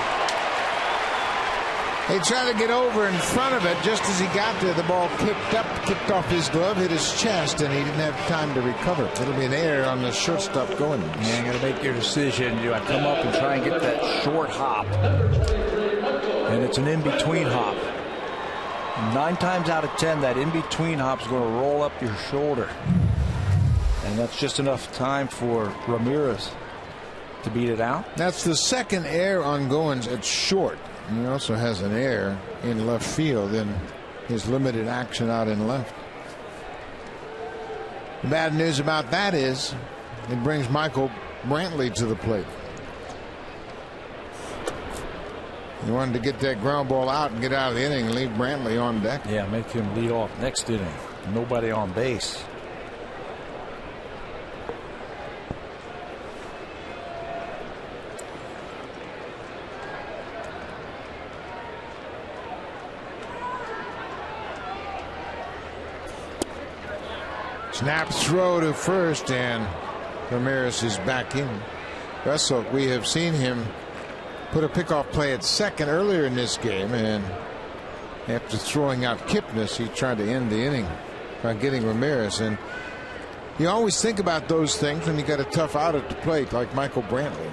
They try to get over in front of it. Just as he got there, the ball kicked off his glove, hit his chest, and he didn't have time to recover. It'll be an error on the shortstop Goins. Yeah, you got to make your decision. Do I come up and try and get that short hop? And it's an in-between hop. 9 times out of 10, that in-between hop is going to roll up your shoulder. And that's just enough time for Ramirez to beat it out. That's the second error on Goins at short. He also has an error in left field in his limited action out in left. The bad news about that is it brings Michael Brantley to the plate. He wanted to get that ground ball out and get out of the inning and leave Brantley on deck. Yeah, make him lead off next inning. Nobody on base. Snap throw to first, and Ramirez is back in. Russell, we have seen him put a pickoff play at second earlier in this game, and after throwing out Kipnis, he tried to end the inning by getting Ramirez. And you always think about those things when you got a tough out at the plate like Michael Brantley.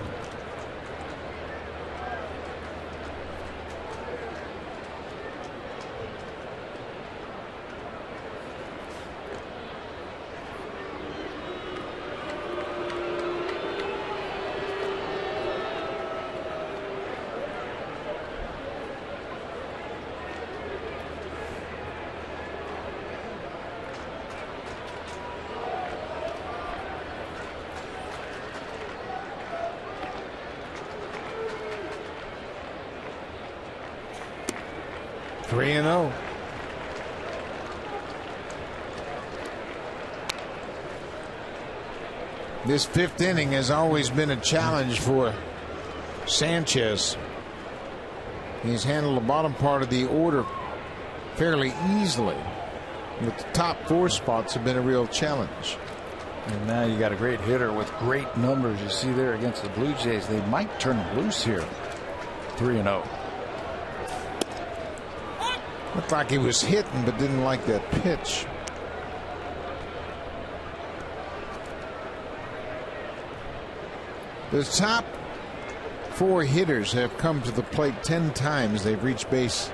Three and 0. This fifth inning has always been a challenge for Sanchez. He's handled the bottom part of the order fairly easily, but the top four spots have been a real challenge. And now you got a great hitter with great numbers. You see there against the Blue Jays, they might turn him loose here. 3 and 0. Looked like he was hitting but didn't like that pitch. The top four hitters have come to the plate 10 times. They've reached base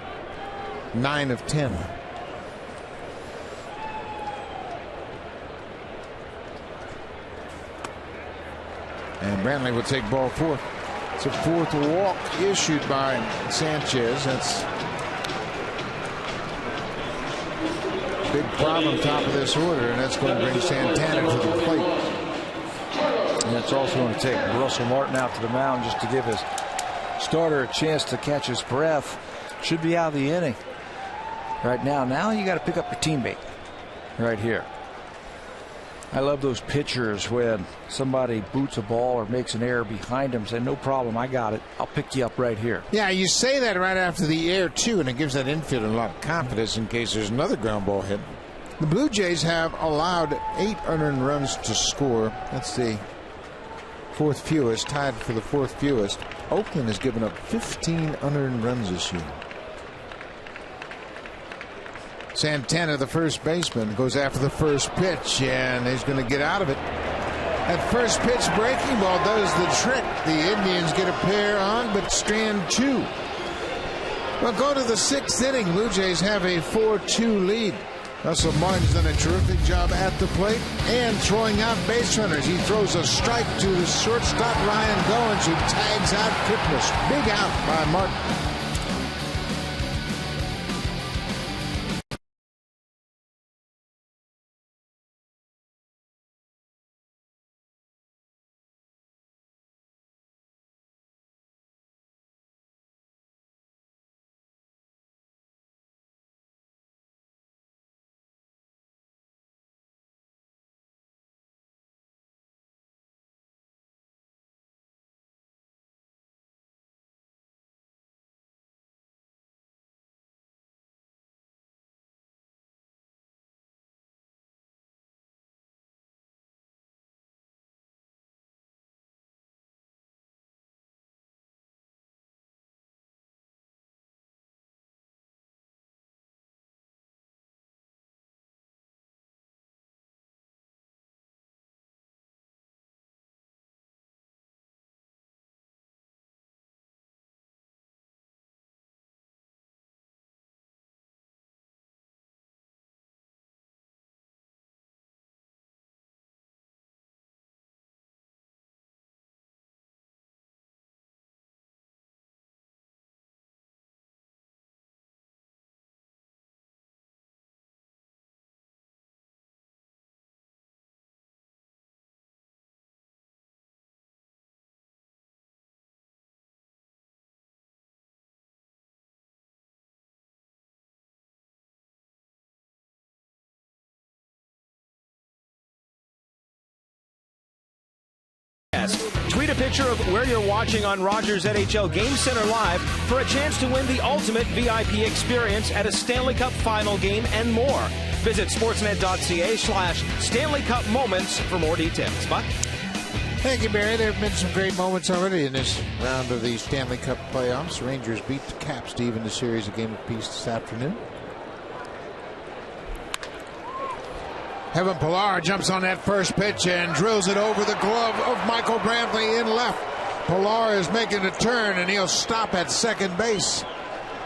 9 of 10. And Brantley will take ball four. It's a fourth walk issued by Sanchez. That's big problem top of this order, and that's going to bring Santana to the plate. And it's also going to take Russell Martin out to the mound just to give his starter a chance to catch his breath. Should be out of the inning right now. Now you got to pick up your teammate right here. I love those pitchers when somebody boots a ball or makes an error behind him. Say, no problem, I got it. I'll pick you up right here. Yeah, you say that right after the error, too, and it gives that infielder a lot of confidence in case there's another ground ball hit. The Blue Jays have allowed 8 unearned runs to score. That's the fourth fewest, tied for the fourth fewest. Oakland has given up 15 unearned runs this year. Santana, the first baseman, goes after the first pitch, and he's going to get out of it. That first pitch breaking ball does the trick. The Indians get a pair on, but strand 2. Well, go to the 6th inning. Blue Jays have a 4-2 lead. Russell Martin's done a terrific job at the plate and throwing out base runners. He throws a strike to the shortstop, Ryan Goins, who tags out Kipnis. Big out by Martin. a picture of where you're watching on Rogers NHL Game Center Live for a chance to win the ultimate VIP experience at a Stanley Cup final game and more. Visit sportsnet.ca/Stanley Cup moments for more details. Buck? Thank you, Barry. There have been some great moments already in this round of the Stanley Cup playoffs. The Rangers beat the Caps to even the series a game apiece this afternoon. Kevin Pillar jumps on that first pitch and drills it over the glove of Michael Brantley in left. Pillar is making a turn, and he'll stop at second base.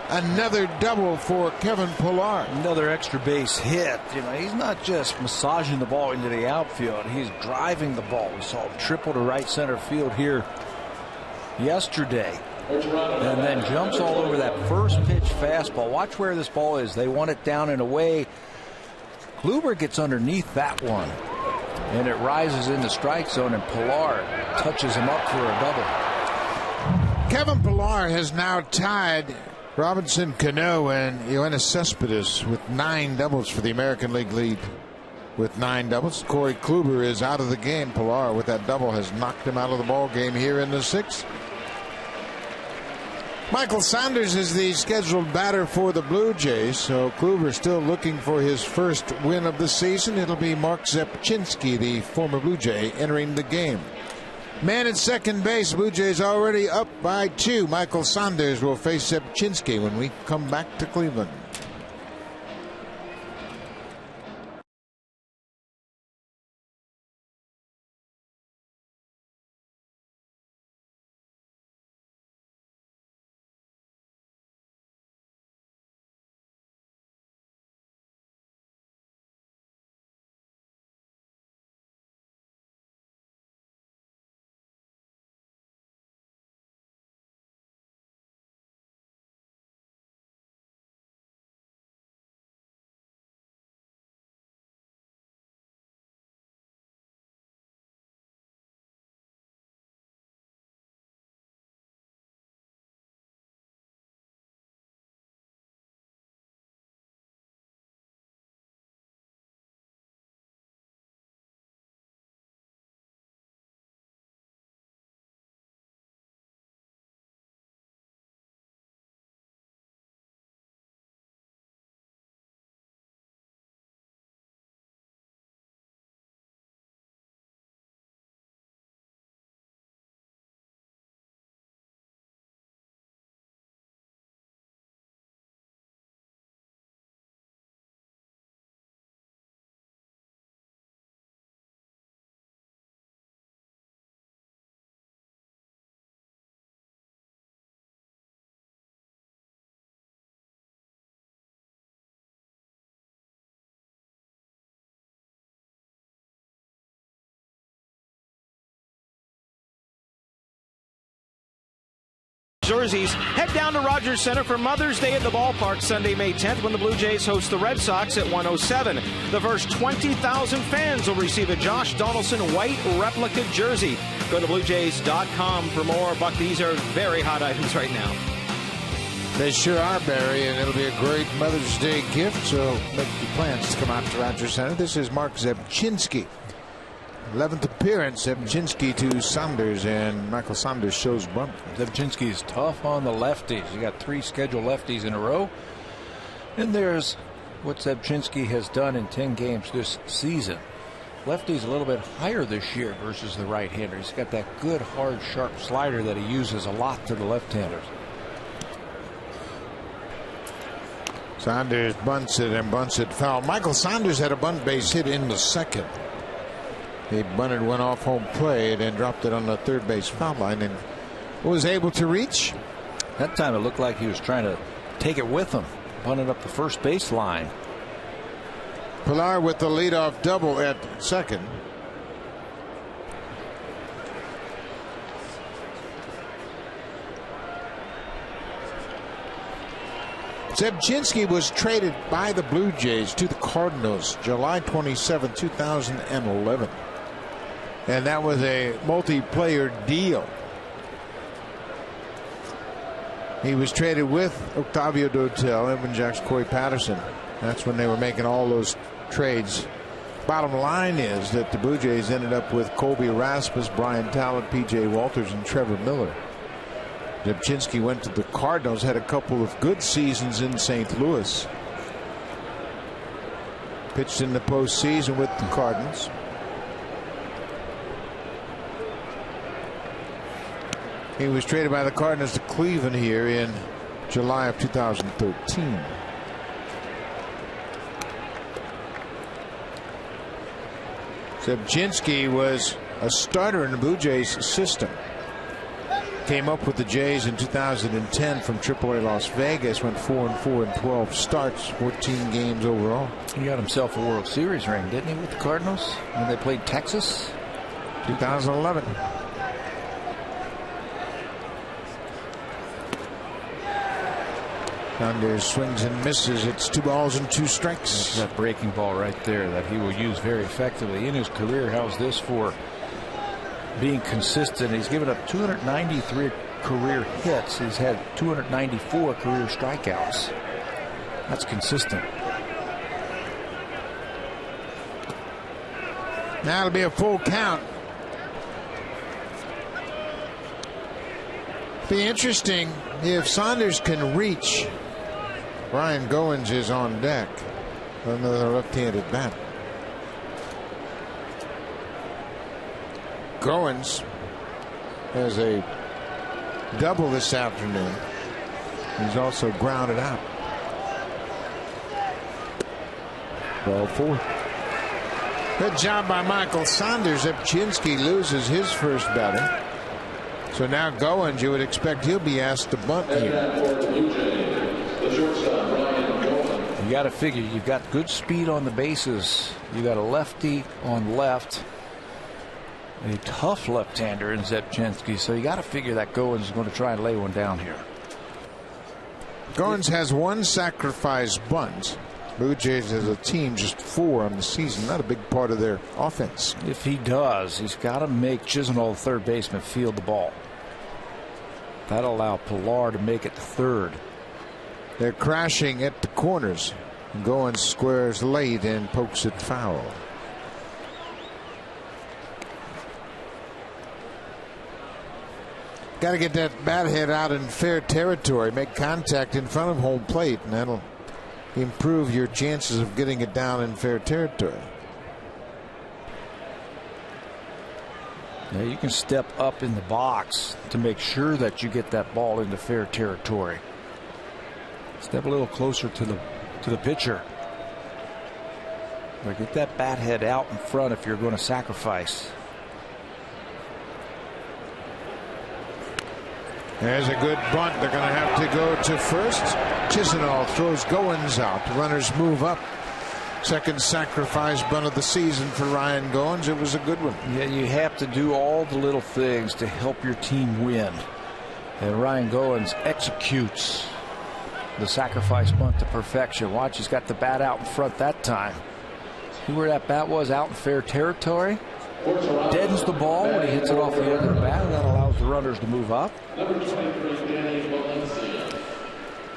Another double for Kevin Pillar. Another extra base hit. You know, he's not just massaging the ball into the outfield. He's driving the ball. We saw him triple to right center field here yesterday. And then jumps all over that first pitch fastball. Watch where this ball is. They want it down and away. Kluber gets underneath that one. And it rises in the strike zone, and Pillar touches him up for a double. Kevin Pillar has now tied Robinson Cano and Yoenis Cespedes with 9 doubles for the American League lead. With 9 doubles, Corey Kluber is out of the game. Pillar, with that double, has knocked him out of the ball game here in the 6th. Michael Saunders is the scheduled batter for the Blue Jays, so Kluber still looking for his first win of the season. It'll be Mark Zepchinski, the former Blue Jay, entering the game. Man at second base, Blue Jays already up by 2. Michael Saunders will face Zepchinski when we come back to Cleveland. Jerseys. Head down to Rogers Center for Mother's Day at the ballpark Sunday, May 10th, when the Blue Jays host the Red Sox at 107. The first 20,000 fans will receive a Josh Donaldson white replica jersey. Go to BlueJays.com for more. Buck, these are very hot items right now. They sure are, Barry, and it'll be a great Mother's Day gift, so make your plans to come out to Rogers Center. This is Mark Zepchinski. 11th appearance, Zepchinski to Saunders, and Michael Saunders shows bunt. Zepchinski is tough on the lefties. You got 3 scheduled lefties in a row. And there's what Zepchinski has done in 10 games this season. Lefty's a little bit higher this year versus the right-hander. He's got that good, hard, sharp slider that he uses a lot to the left-handers. Saunders bunts it and bunts it foul. Michael Saunders had a bunt base hit in the 2nd. He bunted one off home plate and dropped it on the third base foul line and was able to reach. That time it looked like he was trying to take it with him. Bunted up the first base line. Pillar with the leadoff double at second. Zepchinski was traded by the Blue Jays to the Cardinals July 27, 2011. And that was a multiplayer deal. He was traded with Octavio Dotel, Edwin Jacks, Corey Patterson. That's when they were making all those trades Bottom line is that the Blue Jays ended up with Colby Rasmus, Brian Talent, P.J. Walters, and Trevor Miller. Zebchinski went to the Cardinals, had a couple of good seasons in St. Louis. Pitched in the postseason with the Cardinals. He was traded by the Cardinals to Cleveland here in July of 2013. Zebchinski was a starter in the Blue Jays system. Came up with the Jays in 2010 from AAA Las Vegas. Went 4-4 in 12 starts, 14 games overall. He got himself a World Series ring, didn't he, with the Cardinals when they played Texas? 2011. Saunders swings and misses. It's 2 balls and 2 strikes. That's that breaking ball right there that he will use very effectively in his career. How's this for being consistent? He's given up 293 career hits. He's had 294 career strikeouts. That's consistent. Now it'll be a full count. Be interesting if Saunders can reach. Ryan Goins is on deck. Another left-handed bat. Goins has a double this afternoon. He's also grounded out. Ball 4. Good job by Michael Saunders. Zebchinski loses his first batter. So now Goins, you would expect he'll be asked to bunt here. You got to figure you've got good speed on the bases. You got a lefty on left, a tough left-hander in Zebchinski. So you got to figure that Goins is going to try and lay one down here. Goins has 1 sacrifice bunt. Blue Jays as a team just 4 on the season. Not a big part of their offense. If he does, he's got to make Chisenhall, the third baseman, field the ball. That'll allow Pilar to make it to third. They're crashing at the corners. Goins squares late and pokes it foul. Got to get that bat head out in fair territory. Make contact in front of home plate, and that'll improve your chances of getting it down in fair territory. Now you can step up in the box to make sure that you get that ball into fair territory. Step a little closer to the pitcher. Or get that bat head out in front if you're going to sacrifice. There's a good bunt. They're going to have to go to first. Chisenhall throws Goins out. The runners move up. Second sacrifice bunt of the season for Ryan Goins. It was a good one. Yeah, you have to do all the little things to help your team win. And Ryan Goins executes the sacrifice bunt to perfection. Watch, he's got the bat out in front that time. See where that bat was, out in fair territory? Deadens the ball when he hits it off the end of the bat, and that allows the runners to move up.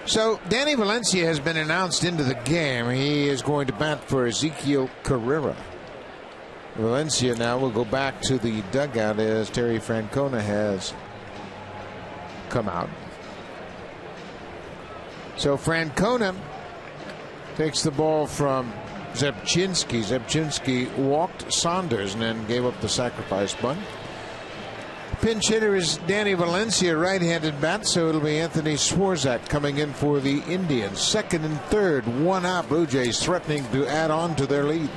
So Danny Valencia has been announced into the game. He is going to bat for Ezekiel Carrera. Valencia now will go back to the dugout as Terry Francona has come out. So Francona takes the ball from Zebchinski. Zebchinski walked Saunders and then gave up the sacrifice bunt. Pinch hitter is Danny Valencia, right-handed bat, so it'll be Anthony Swarzak coming in for the Indians. Second and third, 1 out. Blue Jays threatening to add on to their lead.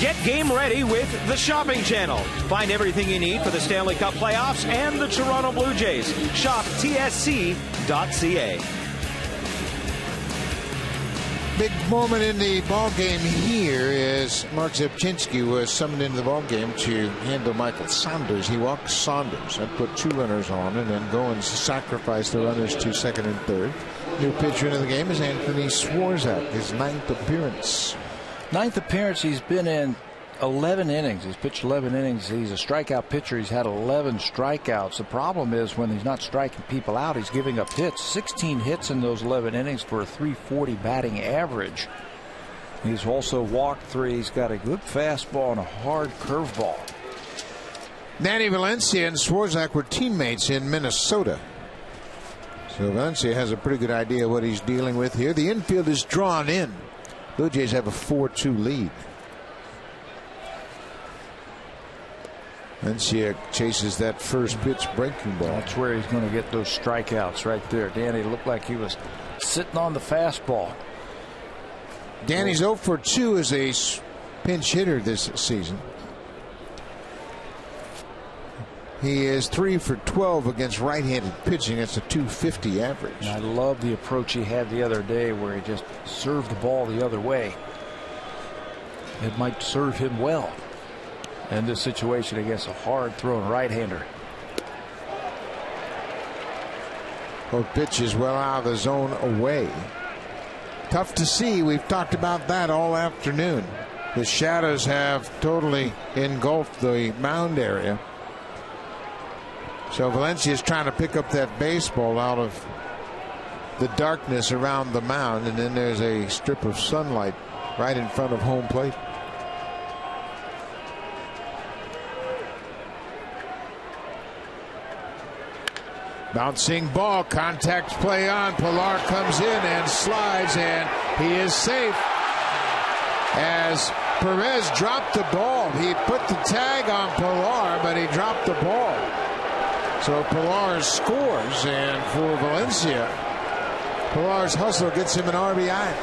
Get game ready with the Shopping Channel. Find everything you need for the Stanley Cup playoffs and the Toronto Blue Jays. Shop tsc.ca. Big moment in the ball game here is Mark Zepchinski was summoned into the ball game to handle Michael Saunders. He walked Saunders and put 2 runners on, and then Goins sacrificed the runners to second and third. New pitcher into the game is Anthony Swarzak, his 9th appearance. 9th appearance. He's been in 11 innings. He's pitched 11 innings. He's a strikeout pitcher. He's had 11 strikeouts. The problem is when he's not striking people out, he's giving up hits. 16 hits in those 11 innings for a .340 batting average. He's also walked 3. He's got a good fastball and a hard curveball. Danny Valencia and Swarzak were teammates in Minnesota. So Valencia has a pretty good idea what he's dealing with here. The infield is drawn in. Blue Jays have a 4-2 lead. Valencia chases that first pitch breaking ball. That's where he's going to get those strikeouts right there. Danny looked like he was sitting on the fastball. Danny's 0 for 2 as a pinch hitter this season. He is 3 for 12 against right-handed pitching. That's a .250 average. And I love the approach he had the other day where he just served the ball the other way. It might serve him well in this situation against a hard-thrown right-hander. Both pitches well out of the zone away. Tough to see. We've talked about that all afternoon. The shadows have totally engulfed the mound area. So Valencia is trying to pick up that baseball out of the darkness around the mound, and then there's a strip of sunlight right in front of home plate. Bouncing ball, contact play on. Pilar comes in and slides, and he is safe. As Perez dropped the ball, he put the tag on Pilar, but he dropped the ball. So Pilar scores, and for Valencia, Pilar's hustle gets him an RBI.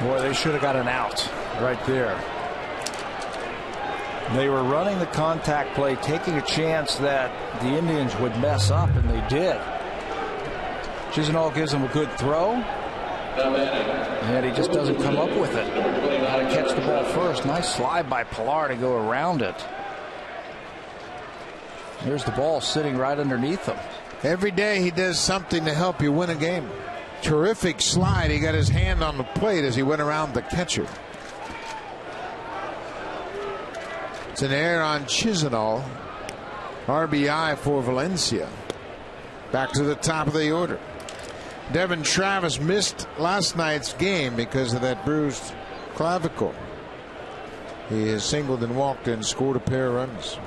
Boy, they should have got an out right there. They were running the contact play, taking a chance that the Indians would mess up, and they did. Chisenhall gives him a good throw, and he just doesn't come up with it. Got to catch the ball first. Nice slide by Pilar to go around it. There's the ball sitting right underneath him. Every day he does something to help you win a game. Terrific slide. He got his hand on the plate as he went around the catcher. It's an error on Chisenhall. RBI for Valencia. Back to the top of the order. Devin Travis missed last night's game because of that bruised clavicle. He has singled and walked and scored a pair of runs.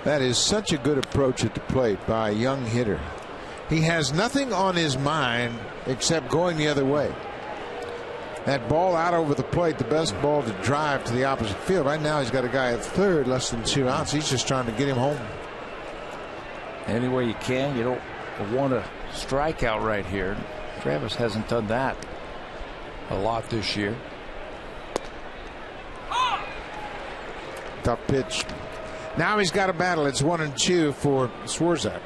That is such a good approach at the plate by a young hitter. He has nothing on his mind except going the other way. That ball out over the plate, the best ball to drive to the opposite field. Right now he's got a guy at third, less than 2 outs. He's just trying to get him home. Any way you can. You don't want a strikeout right here. Travis hasn't done that a lot this year. Tough pitch. Now he's got a battle. It's 1-2 for Swarzak.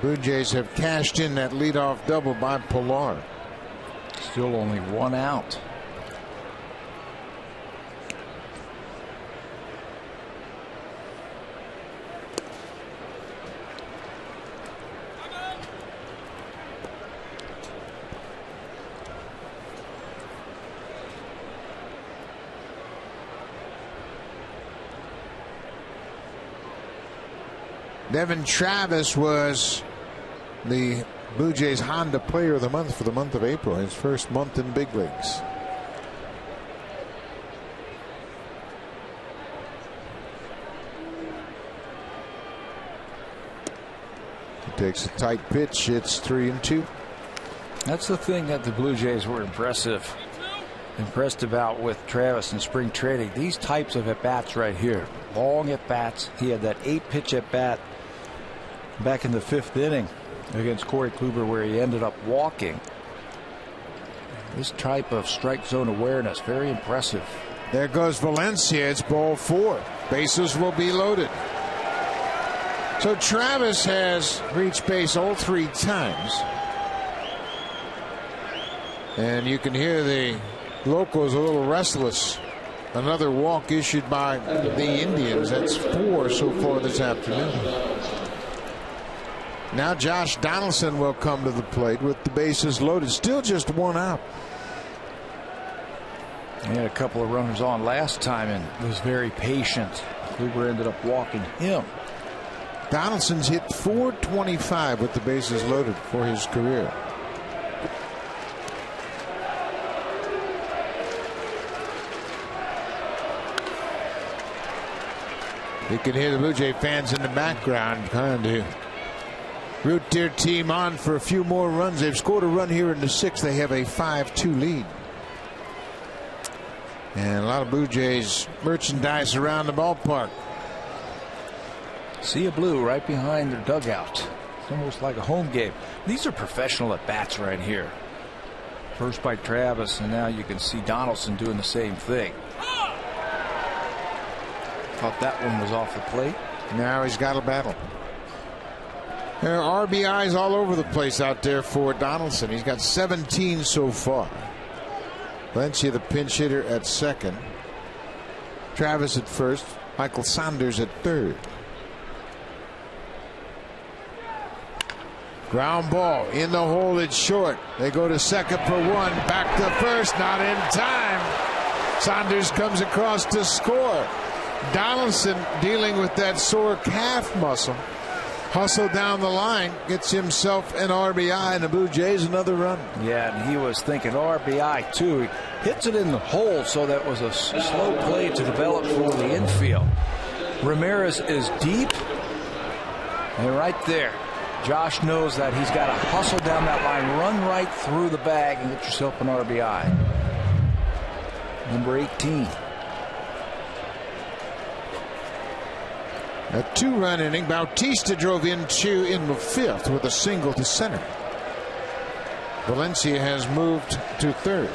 Blue Jays have cashed in that leadoff double by Pilar. Still only 1 out. Devin Travis was the Blue Jays Honda Player of the Month for the month of April, his first month in big leagues. He takes a tight pitch. It's 3-2. That's the thing that the Blue Jays were impressive impressed about with Travis in spring training. These types of at-bats right here. Long at-bats. He had that 8-pitch at-bat back in the 5th inning against Corey Kluber where he ended up walking. This type of strike zone awareness, very impressive. There goes Valencia. It's ball 4. Bases will be loaded. So Travis has reached base all 3 times. And you can hear the locals a little restless. Another walk issued by the Indians. That's 4 so far this afternoon. Now Josh Donaldson will come to the plate with the bases loaded. Still just 1 out. He had a couple of runners on last time and was very patient. Kluber ended up walking him. Donaldson's hit .425 with the bases loaded for his career. You can hear the Blue Jay fans in the background trying to root their team on for a few more runs. They've scored a run here in the 6th. They have a 5-2 lead. And a lot of Blue Jays merchandise around the ballpark. Sea of blue right behind their dugout. It's almost like a home game. These are professional at bats right here. First by Travis, and now you can see Donaldson doing the same thing. Thought that one was off the plate. Now he's got a battle. There are RBIs all over the place out there for Donaldson. He's got 17 so far. Valencia, the pinch hitter, at second. Travis at first. Michael Saunders at third. Ground ball in the hole. It's short. They go to second for 1. Back to first. Not in time. Saunders comes across to score. Donaldson dealing with that sore calf muscle. Hustle down the line, gets himself an RBI, and the Blue Jays another run. Yeah, and he was thinking RBI too. He hits it in the hole, so that was a slow play to develop for the infield. Ramirez is deep, and right there, Josh knows that he's got to hustle down that line, run right through the bag, and get yourself an RBI. Number 18. A 2-run inning. Bautista drove in the 5th with a single to center. Valencia has moved to third.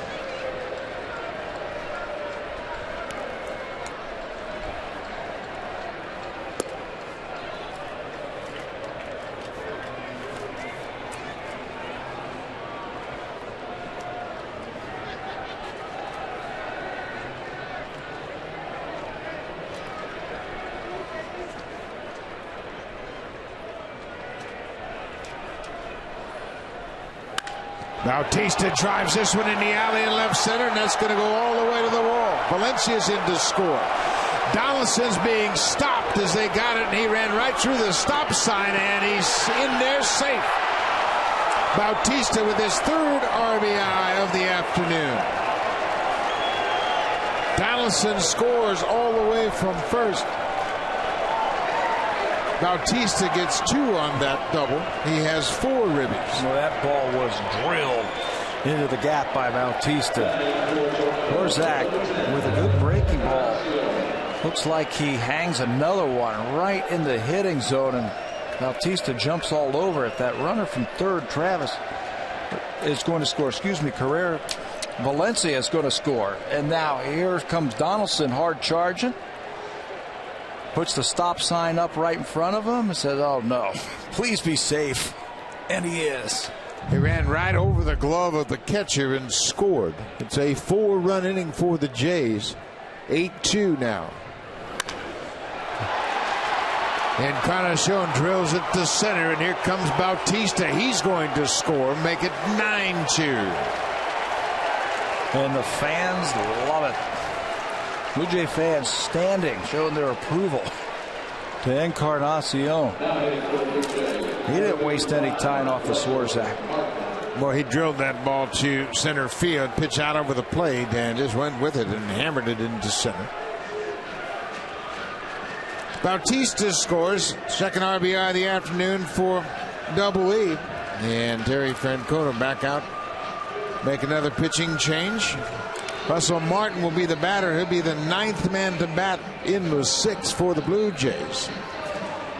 Bautista drives this one in the alley in left center, and that's going to go all the way to the wall. Valencia's in to score. Donaldson's being stopped as they got it, and he ran right through the stop sign, and he's in there safe. Bautista with his 3rd RBI of the afternoon. Donaldson scores all the way from first. Bautista gets 2 on that double. He has 4 ribbies. Well, that ball was drilled into the gap by Bautista. Borzak with a good breaking ball. Looks like he hangs another one right in the hitting zone, and Bautista jumps all over it. That runner from third, Travis, is going to score. Carrera. Valencia is going to score. And now here comes Donaldson hard charging. Puts the stop sign up right in front of him and says, oh no, please be safe. And he is. He ran right over the glove of the catcher and scored. It's a 4-run inning for the Jays. 8-2 now. Encarnacion drills it to center, and here comes Bautista. He's going to score, make it 9-2. And the fans love it. Blue Jay fans standing, showing their approval to Encarnacion. He didn't waste any time off the Swarzak. Well, he drilled that ball to center field, pitch out over the plate, and just went with it and hammered it into center. Bautista scores, 2nd RBI of the afternoon for Double E. And Terry Francona back out, make another pitching change. Russell Martin will be the batter. He'll be the 9th man to bat in the 6th for the Blue Jays.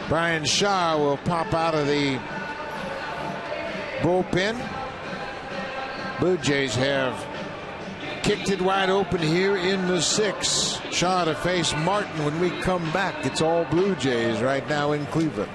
Brian Shaw will pop out of the bullpen. Blue Jays have kicked it wide open here in the 6th. Shaw to face Martin when we come back. It's all Blue Jays right now in Cleveland.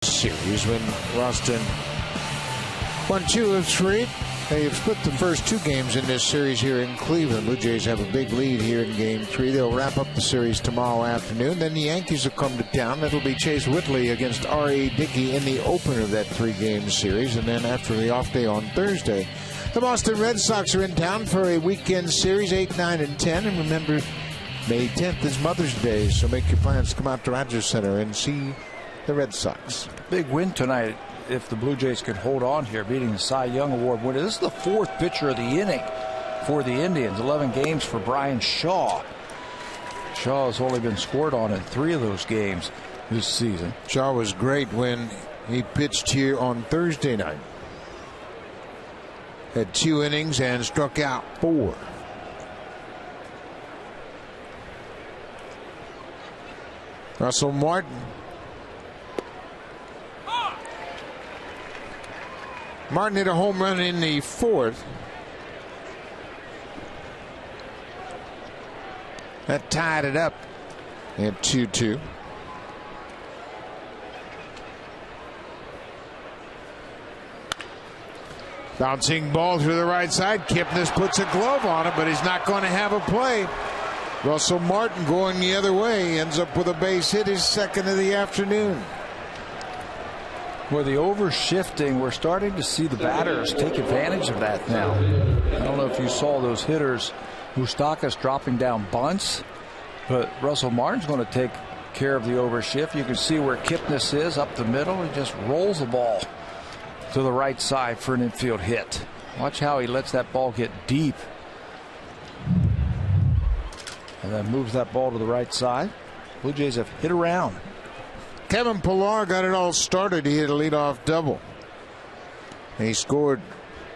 Series when Roston won 2 of 3. They have split the first 2 games in this series here in Cleveland. Blue Jays have a big lead here in Game 3. They'll wrap up the series tomorrow afternoon. Then the Yankees will come to town. That'll be Chase Whitley against R.A. Dickey in the opener of that 3-game series. And then after the off day on Thursday, the Boston Red Sox are in town for a weekend series, 8, 9, and 10. And remember, May 10th is Mother's Day, so make your plans to come out to Rogers Center and see the Red Sox. Big win tonight if the Blue Jays could hold on here, beating the Cy Young Award winner. This is the 4th pitcher of the inning for the Indians. 11 games for Brian Shaw. Shaw has only been scored on in 3 of those games this season. Shaw was great when he pitched here on Thursday night. Had 2 innings and struck out 4. Russell Martin. Martin hit a home run in the 4th. That tied it up at 2-2. Bouncing ball through the right side. Kipnis puts a glove on it, but he's not going to have a play. Russell Martin going the other way ends up with a base hit, his 2nd of the afternoon. Well, the overshifting, we're starting to see the batters take advantage of that now. I don't know if you saw those hitters, Moustakas dropping down bunts, but Russell Martin's going to take care of the overshift. You can see where Kipnis is up the middle. He just rolls the ball to the right side for an infield hit. Watch how he lets that ball get deep and then moves that ball to the right side. Blue Jays have hit around. Kevin Pillar got it all started. He hit a leadoff double. He scored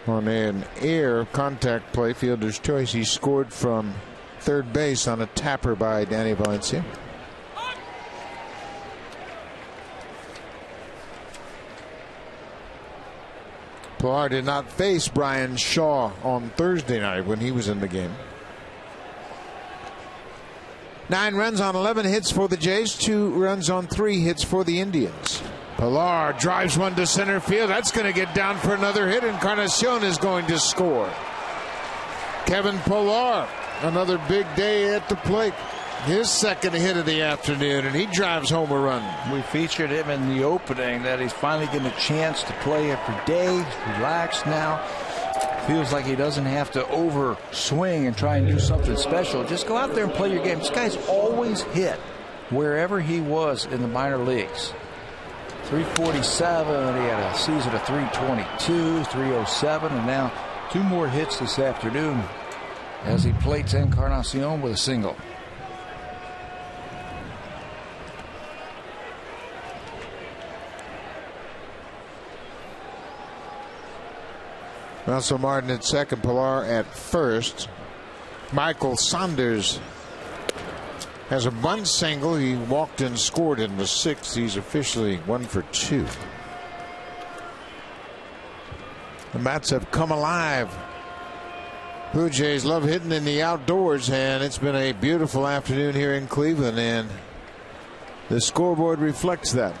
on an air contact play, fielder's choice. He scored from third base on a tapper by Danny Valencia. Pillar did not face Brian Shaw on Thursday night when he was in the game. 9 runs on 11 hits for the Jays, 2 runs on 3 hits for the Indians. Pillar drives one to center field. That's going to get down for another hit, and Encarnacion is going to score. Kevin Pillar, another big day at the plate. His 2nd hit of the afternoon, and he drives home a run. We featured him in the opening, that he's finally getting a chance to play every day. He's relaxed now. Feels like he doesn't have to over swing and try and do something special. Just go out there and play your game. This guy's always hit wherever he was in the minor leagues. 347. He had a season of 322, 307, and now 2 more hits this afternoon as he plates Encarnacion with a single. Russell Martin at second, Pilar at first. Michael Saunders has a bunt single. He walked and scored in the 6th. He's officially 1 for 2. The Mets have come alive. Blue Jays love hitting in the outdoors, and it's been a beautiful afternoon here in Cleveland, and the scoreboard reflects that.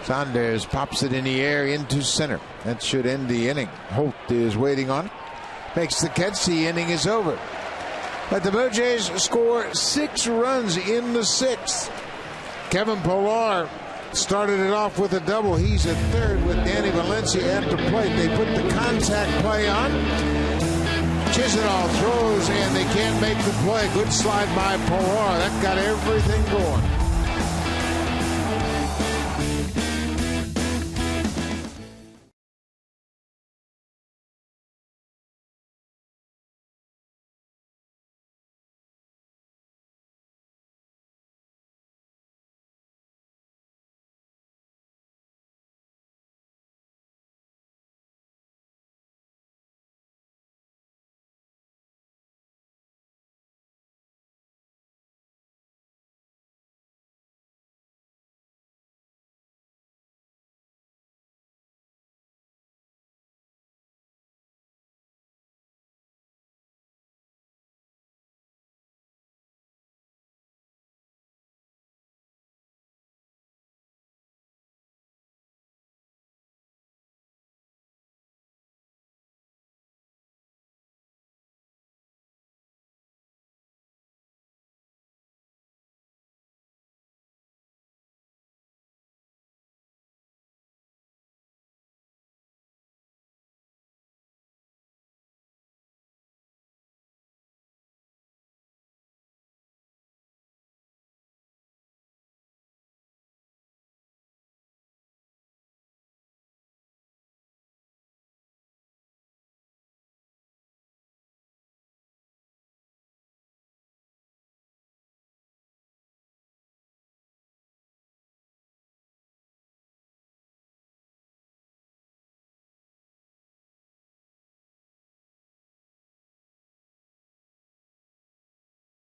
Saunders pops it in the air into center. That should end the inning. Holt is waiting on it. Makes the catch. The inning is over. But the Blue Jays score 6 runs in the 6th. Kevin Pillar started it off with a double. He's at third with Danny Valencia at the plate. They put the contact play on. Chisenhall throws and they can't make the play. Good slide by Pillar. That got everything going.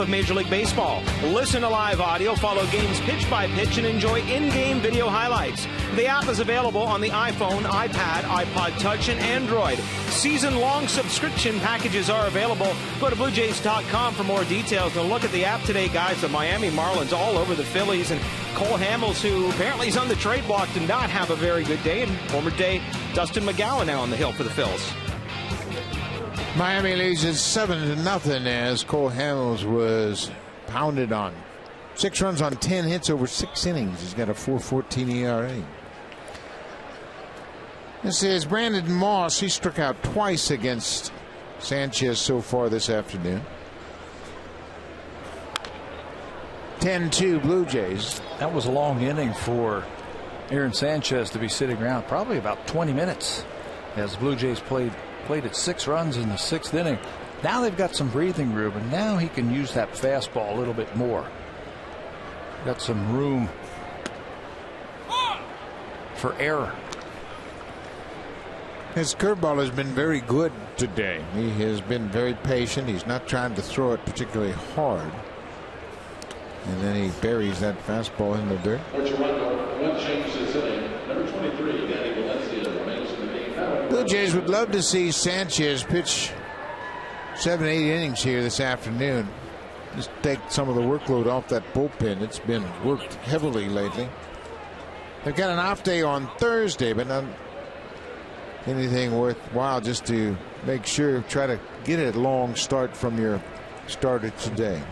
Of Major League Baseball. Listen to live audio, follow games pitch by pitch, and enjoy in-game video highlights. The app is available on the iPhone, iPad, iPod Touch, and Android. Season-long subscription packages are available. Go to BlueJays.com for more details. And look at the app today, guys. The Miami Marlins all over the Phillies, and Cole Hamels, who apparently is on the trade block, did not have a very good day. And former day Dustin McGowan now on the hill for the Phils. Miami leads it 7-0 as Cole Hamels was pounded on. 6 runs on 10 hits over 6 innings. He's got a 4.14 ERA. This is Brandon Moss. He struck out twice against Sanchez so far this afternoon. 10-2 Blue Jays. That was a long inning for Aaron Sanchez to be sitting around, probably about 20 minutes, as the Blue Jays played at 6 runs in the 6th inning. Now they've got some breathing room, and now he can use that fastball a little bit more. Got some room for error. His curveball has been very good today. He has been very patient. He's not trying to throw it particularly hard. And then he buries that fastball in the dirt. Blue Jays would love to see Sanchez pitch 7-8 innings here this afternoon. Just take some of the workload off that bullpen. It's been worked heavily lately. They've got an off day on Thursday, but not anything worthwhile, just to make sure, try to get a long start from your starter today.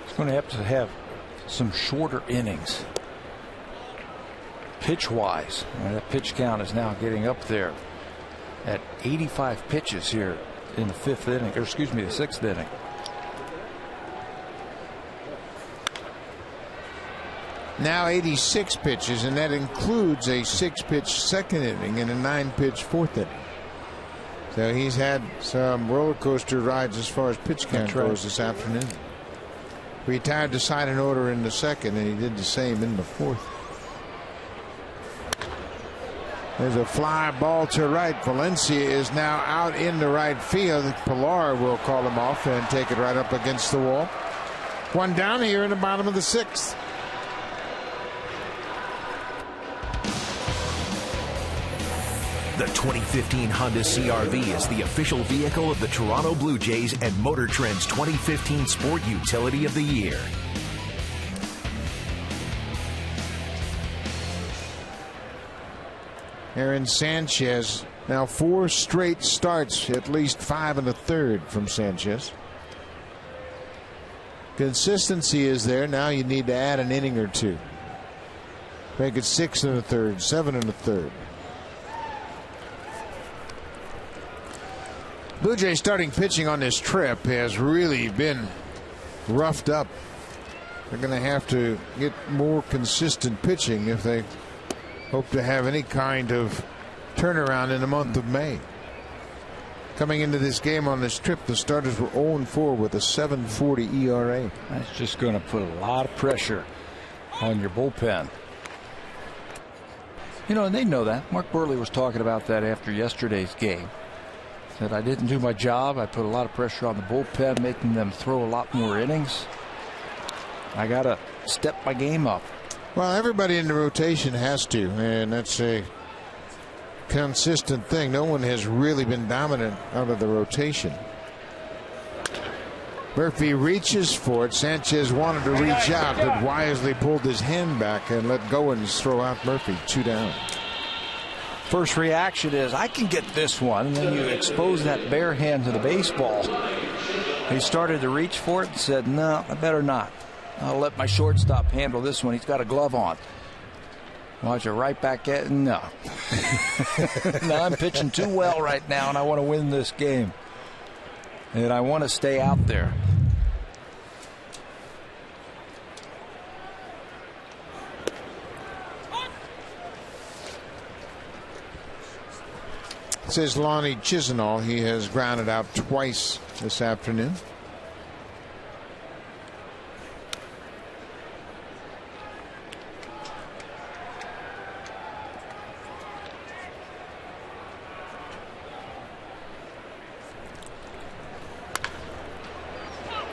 It's going to have some shorter innings. Pitch-wise, that pitch count is now getting up there at 85 pitches here in the 5th inning, or excuse me, the 6th inning. now 86 pitches, and that includes a 6-pitch second inning and a 9-pitch fourth inning. So he's had some roller coaster rides as far as pitch count goes this afternoon. Retired to side an order in the second, and he did the same in the fourth. There's a fly ball to right. Valencia is now out in the right field. Pilar will call him off and take it right up against the wall. One down here in the bottom of the 6th. The 2015 Honda CR-V is the official vehicle of the Toronto Blue Jays and Motor Trend's 2015 Sport Utility of the Year. Aaron Sanchez, now 4 straight starts, at least 5 1/3 from Sanchez. Consistency is there. Now you need to add an inning or two. Make it 6 1/3, 7 1/3. Blue Jays starting pitching on this trip has really been roughed up. They're going to have to get more consistent pitching if they hope to have any kind of turnaround in the month of May. Coming into this game on this trip, the starters were 0-4 with a 7.40 ERA. That's just going to put a lot of pressure on your bullpen. You know, and they know that. Mark Burley was talking about that after yesterday's game. Said, I didn't do my job. I put a lot of pressure on the bullpen, making them throw a lot more innings. I got to step my game up. Well, everybody in the rotation has to, and that's a consistent thing. No one has really been dominant out of the rotation. Murphy reaches for it. Sanchez wanted to reach out, but wisely pulled his hand back and let go and throw out Murphy. 2 down. First reaction is, I can get this one, and then you expose that bare hand to the baseball. He started to reach for it and said, no, I better not. I'll let my shortstop handle this one. He's got a glove on. Watch it right back at no. No, I'm pitching too well right now, and I want to win this game. And I want to stay out there. Says Lonnie Chisenhall. He has grounded out twice this afternoon.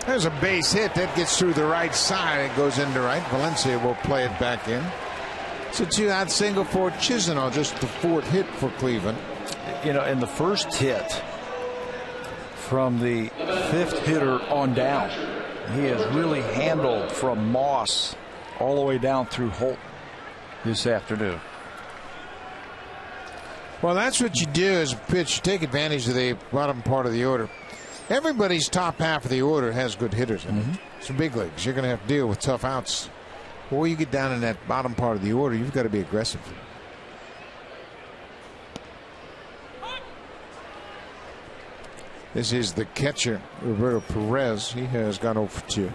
There's a base hit that gets through the right side. It goes into right. Valencia will play it back in. It's a 2-out single for Chisenhall, just the 4th hit for Cleveland. You know, in the first hit from the 5th hitter on down, he has really handled from Moss all the way down through Holt this afternoon. Well, that's what you do as a pitch. Take advantage of the bottom part of the order. Everybody's top half of the order has good hitters in it. It's the big leagues. You're going to have to deal with tough outs. Before you get down in that bottom part of the order, you've got to be aggressive. This is the catcher, Roberto Perez. He has gone 0 for 2.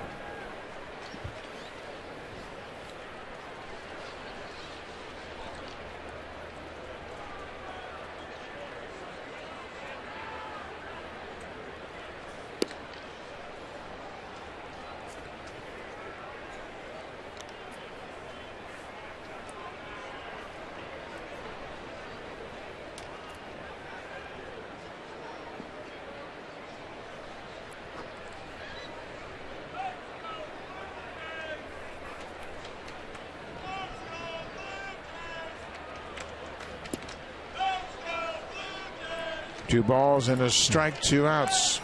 Two balls and a strike, 2 outs.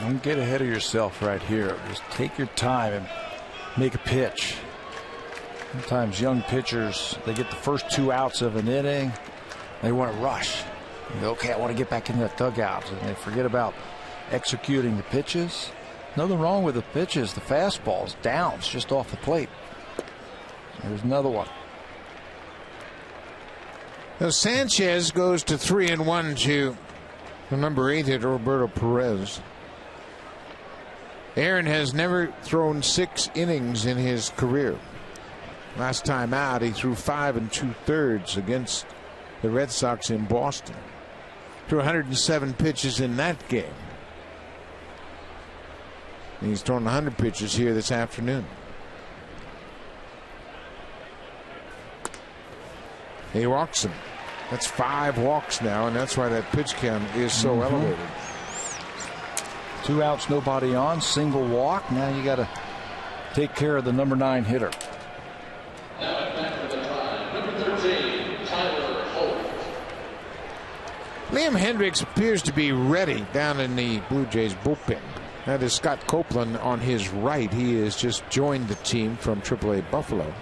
Don't get ahead of yourself right here. Just take your time and make a pitch. Sometimes young pitchers, they get the first 2 outs of an inning. They want to rush. You go, okay, I want to get back in that dugout. And they forget about executing the pitches. Nothing wrong with the pitches. The fastball's down. It's just off the plate. There's another one. Now Sanchez goes to 3-1 to the number 8 hitter, Roberto Perez. Aaron has never thrown 6 innings in his career. Last time out, he threw 5 2/3 against the Red Sox in Boston. Threw 107 pitches in that game. And he's thrown 100 pitches here this afternoon. He walks him. That's 5 walks now, and that's why that pitch count is so elevated. 2 outs, nobody on, single walk. Now you got to take care of the number 9 hitter. Liam Hendriks appears to be ready down in the Blue Jays bullpen. That is Scott Copeland on his right. He has just joined the team from AAA Buffalo.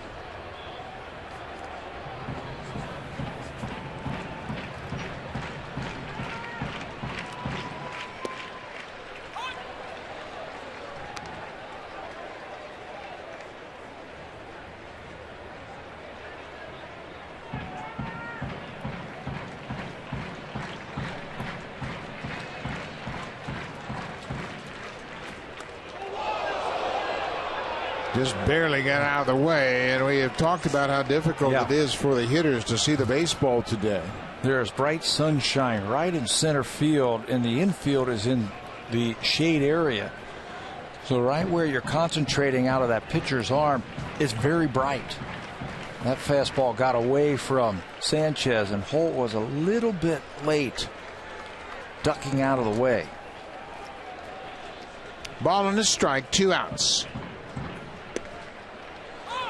Just barely got out of the way, and we have talked about how difficult it is for the hitters to see the baseball today. There's bright sunshine right in center field, and the infield is in the shade area. So right where you're concentrating out of that pitcher's arm is very bright. That fastball got away from Sanchez, and Holt was a little bit late ducking out of the way. Ball and a strike, 2 outs.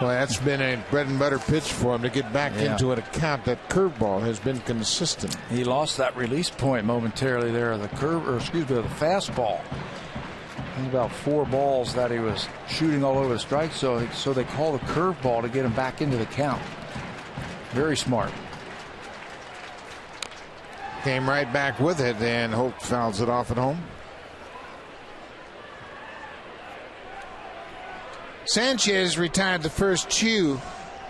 Well, that's been a bread and butter pitch for him to get back into an account. That curveball has been consistent. He lost that release point momentarily there. The fastball. There's about 4 balls that he was shooting all over the strike zone, so they call the curveball to get him back into the count. Very smart. Came right back with it, and Holt fouls it off at home. Sanchez retired the first 2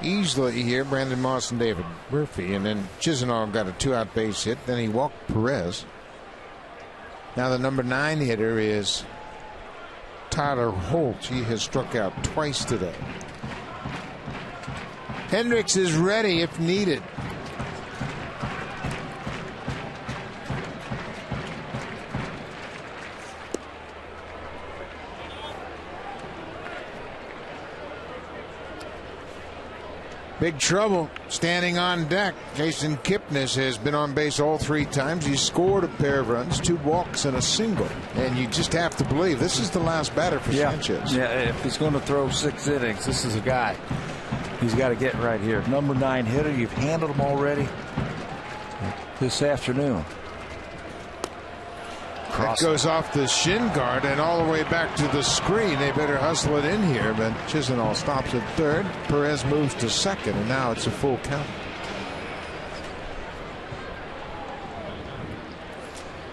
easily here. Brandon Moss and David Murphy, and then Chisenhall got a 2-out base hit. Then he walked Perez. Now the number 9 hitter is Tyler Holt. He has struck out twice today. Hendriks is ready if needed. Big trouble standing on deck. Jason Kipnis has been on base all 3 times. He's scored a pair of runs, 2 walks and a single. And you just have to believe this is the last batter for Sanchez. Yeah, if he's going to throw 6 innings, this is a guy he's got to get right here. Number 9 hitter. You've handled him already this afternoon. That goes off the shin guard and all the way back to the screen. They better hustle it in here, but Chisenhall stops at third. Perez moves to second, and now it's a full count.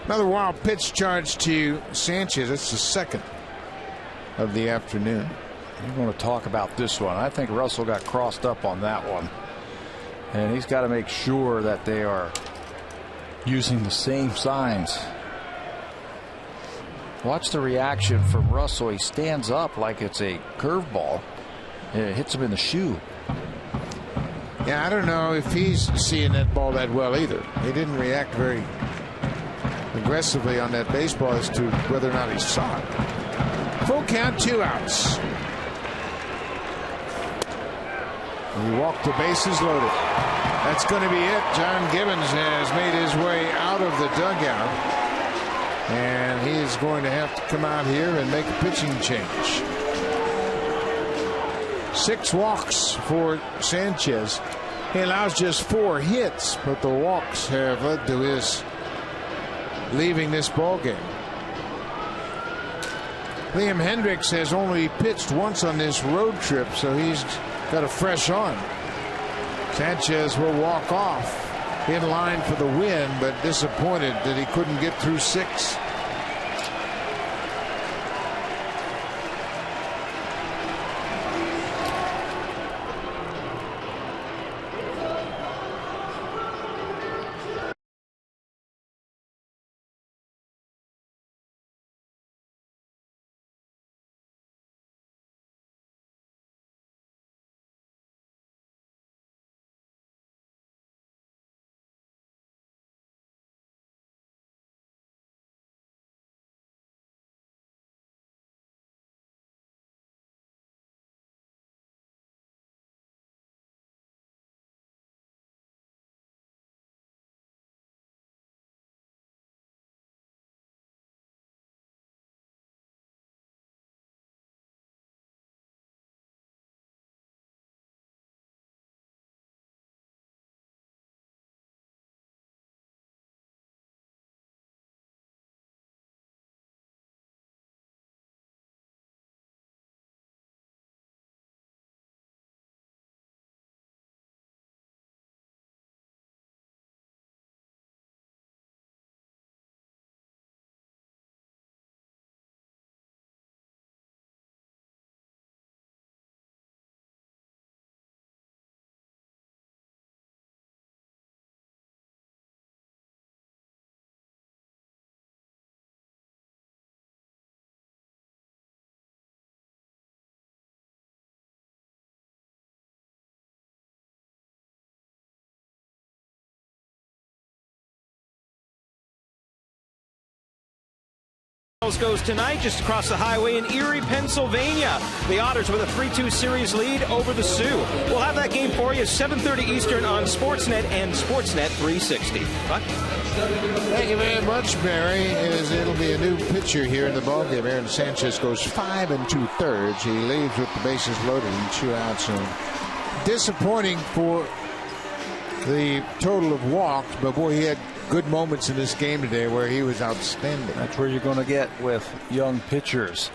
Another wild pitch charge to Sanchez. It's the second of the afternoon. You're going to talk about this one. I think Russell got crossed up on that one, and he's got to make sure that they are using the same signs. Watch the reaction from Russell. He stands up like it's a curveball, and it hits him in the shoe. Yeah, I don't know if he's seeing that ball that well either. He didn't react very aggressively on that baseball as to whether or not he saw it. Full count, 2 outs. He walked the bases loaded. That's going to be it. John Gibbons has made his way out of the dugout. And he is going to have to come out here and make a pitching change. 6 walks for Sanchez. He allows just 4 hits, but the walks have led to his leaving this ball game. Liam Hendriks has only pitched once on this road trip, so he's got a fresh arm. Sanchez will walk off in line for the win, but disappointed that he couldn't get through 6. Goes tonight just across the highway in Erie, Pennsylvania. The Otters with a 3-2 series lead over the Sioux. We'll have that game for you 7:30 Eastern on Sportsnet and Sportsnet 360. Buck? Thank you very much, Barry. It'll be a new pitcher here in the ballgame. Aaron Sanchez goes 5 2/3. He leaves with the bases loaded and 2 outs. And disappointing for the total of walks, but boy, he had good moments in this game today where he was outstanding. That's where you're going to get with young pitchers.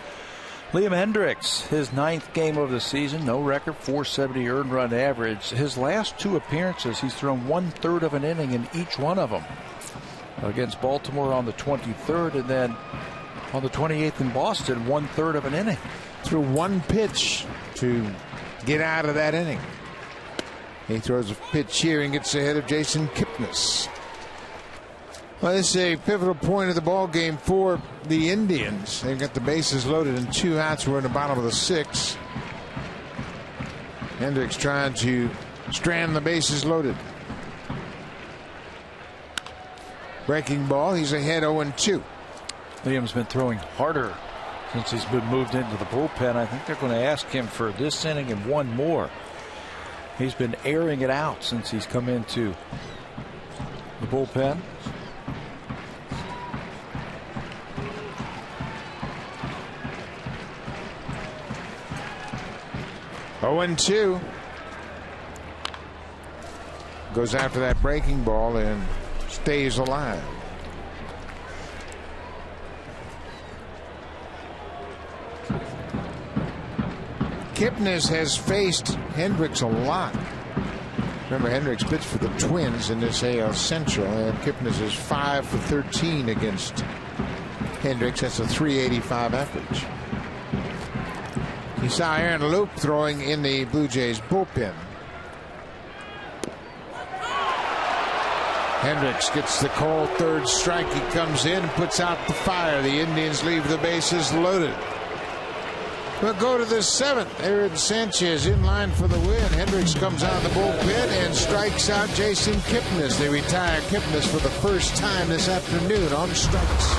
Liam Hendricks, his 9th game of the season, no record, 470 earned run average. His last 2 appearances, he's thrown 1/3 of an inning in each one of them. Against Baltimore on the 23rd, and then on the 28th in Boston, 1/3 of an inning. Threw 1 pitch to get out of that inning. He throws a pitch here and gets ahead of Jason Kipnis. Well, this is a pivotal point of the ball game for the Indians. They've got the bases loaded and 2 outs. We're in the bottom of the 6th. Hendricks trying to strand the bases loaded. Breaking ball. He's ahead 0-2. Liam's been throwing harder since he's been moved into the bullpen. I think they're going to ask him for this inning and 1 more. He's been airing it out since he's come into the bullpen. Oh, 2. Goes after that breaking ball and stays alive. Kipnis has faced Hendricks a lot. Remember, Hendricks pitched for the Twins in this AL Central, and Kipnis is 5 for 13 against Hendricks. That's a .385 average. You saw Aaron Loup throwing in the Blue Jays bullpen. Hendricks gets the call, 3rd strike. He comes in and puts out the fire. The Indians leave the bases loaded. We'll go to the 7th. Aaron Sanchez in line for the win. Hendricks comes out of the bullpen and strikes out Jason Kipnis. They retire Kipnis for the first time this afternoon on strikes.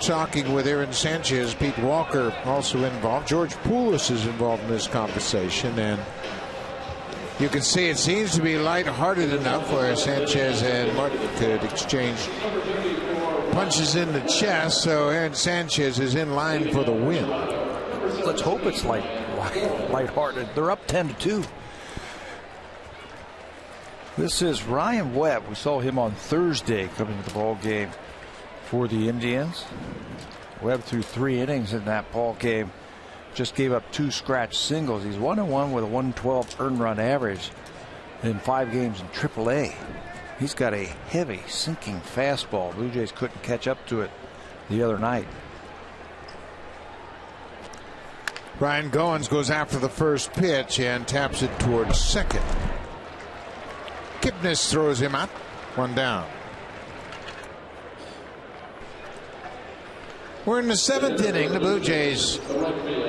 Talking with Aaron Sanchez, Pete Walker also involved. George Poulos is involved in this conversation, and you can see it seems to be lighthearted enough where Sanchez and Martin could exchange punches in the chest. So Aaron Sanchez is in line for the win. Let's hope it's lighthearted. They're up 10-2. This is Ryan Webb. We saw him on Thursday coming to the ball game for the Indians. Webb threw 3 innings in that ball game. Just gave up 2 scratch singles. He's 1-1 with a 112 earned run average in 5 games in AAA. He's got a heavy sinking fastball. Blue Jays couldn't catch up to it the other night. Ryan Goins goes after the first pitch and taps it towards second. Kipnis throws him out. One down. We're in the seventh inning. The Blue Jays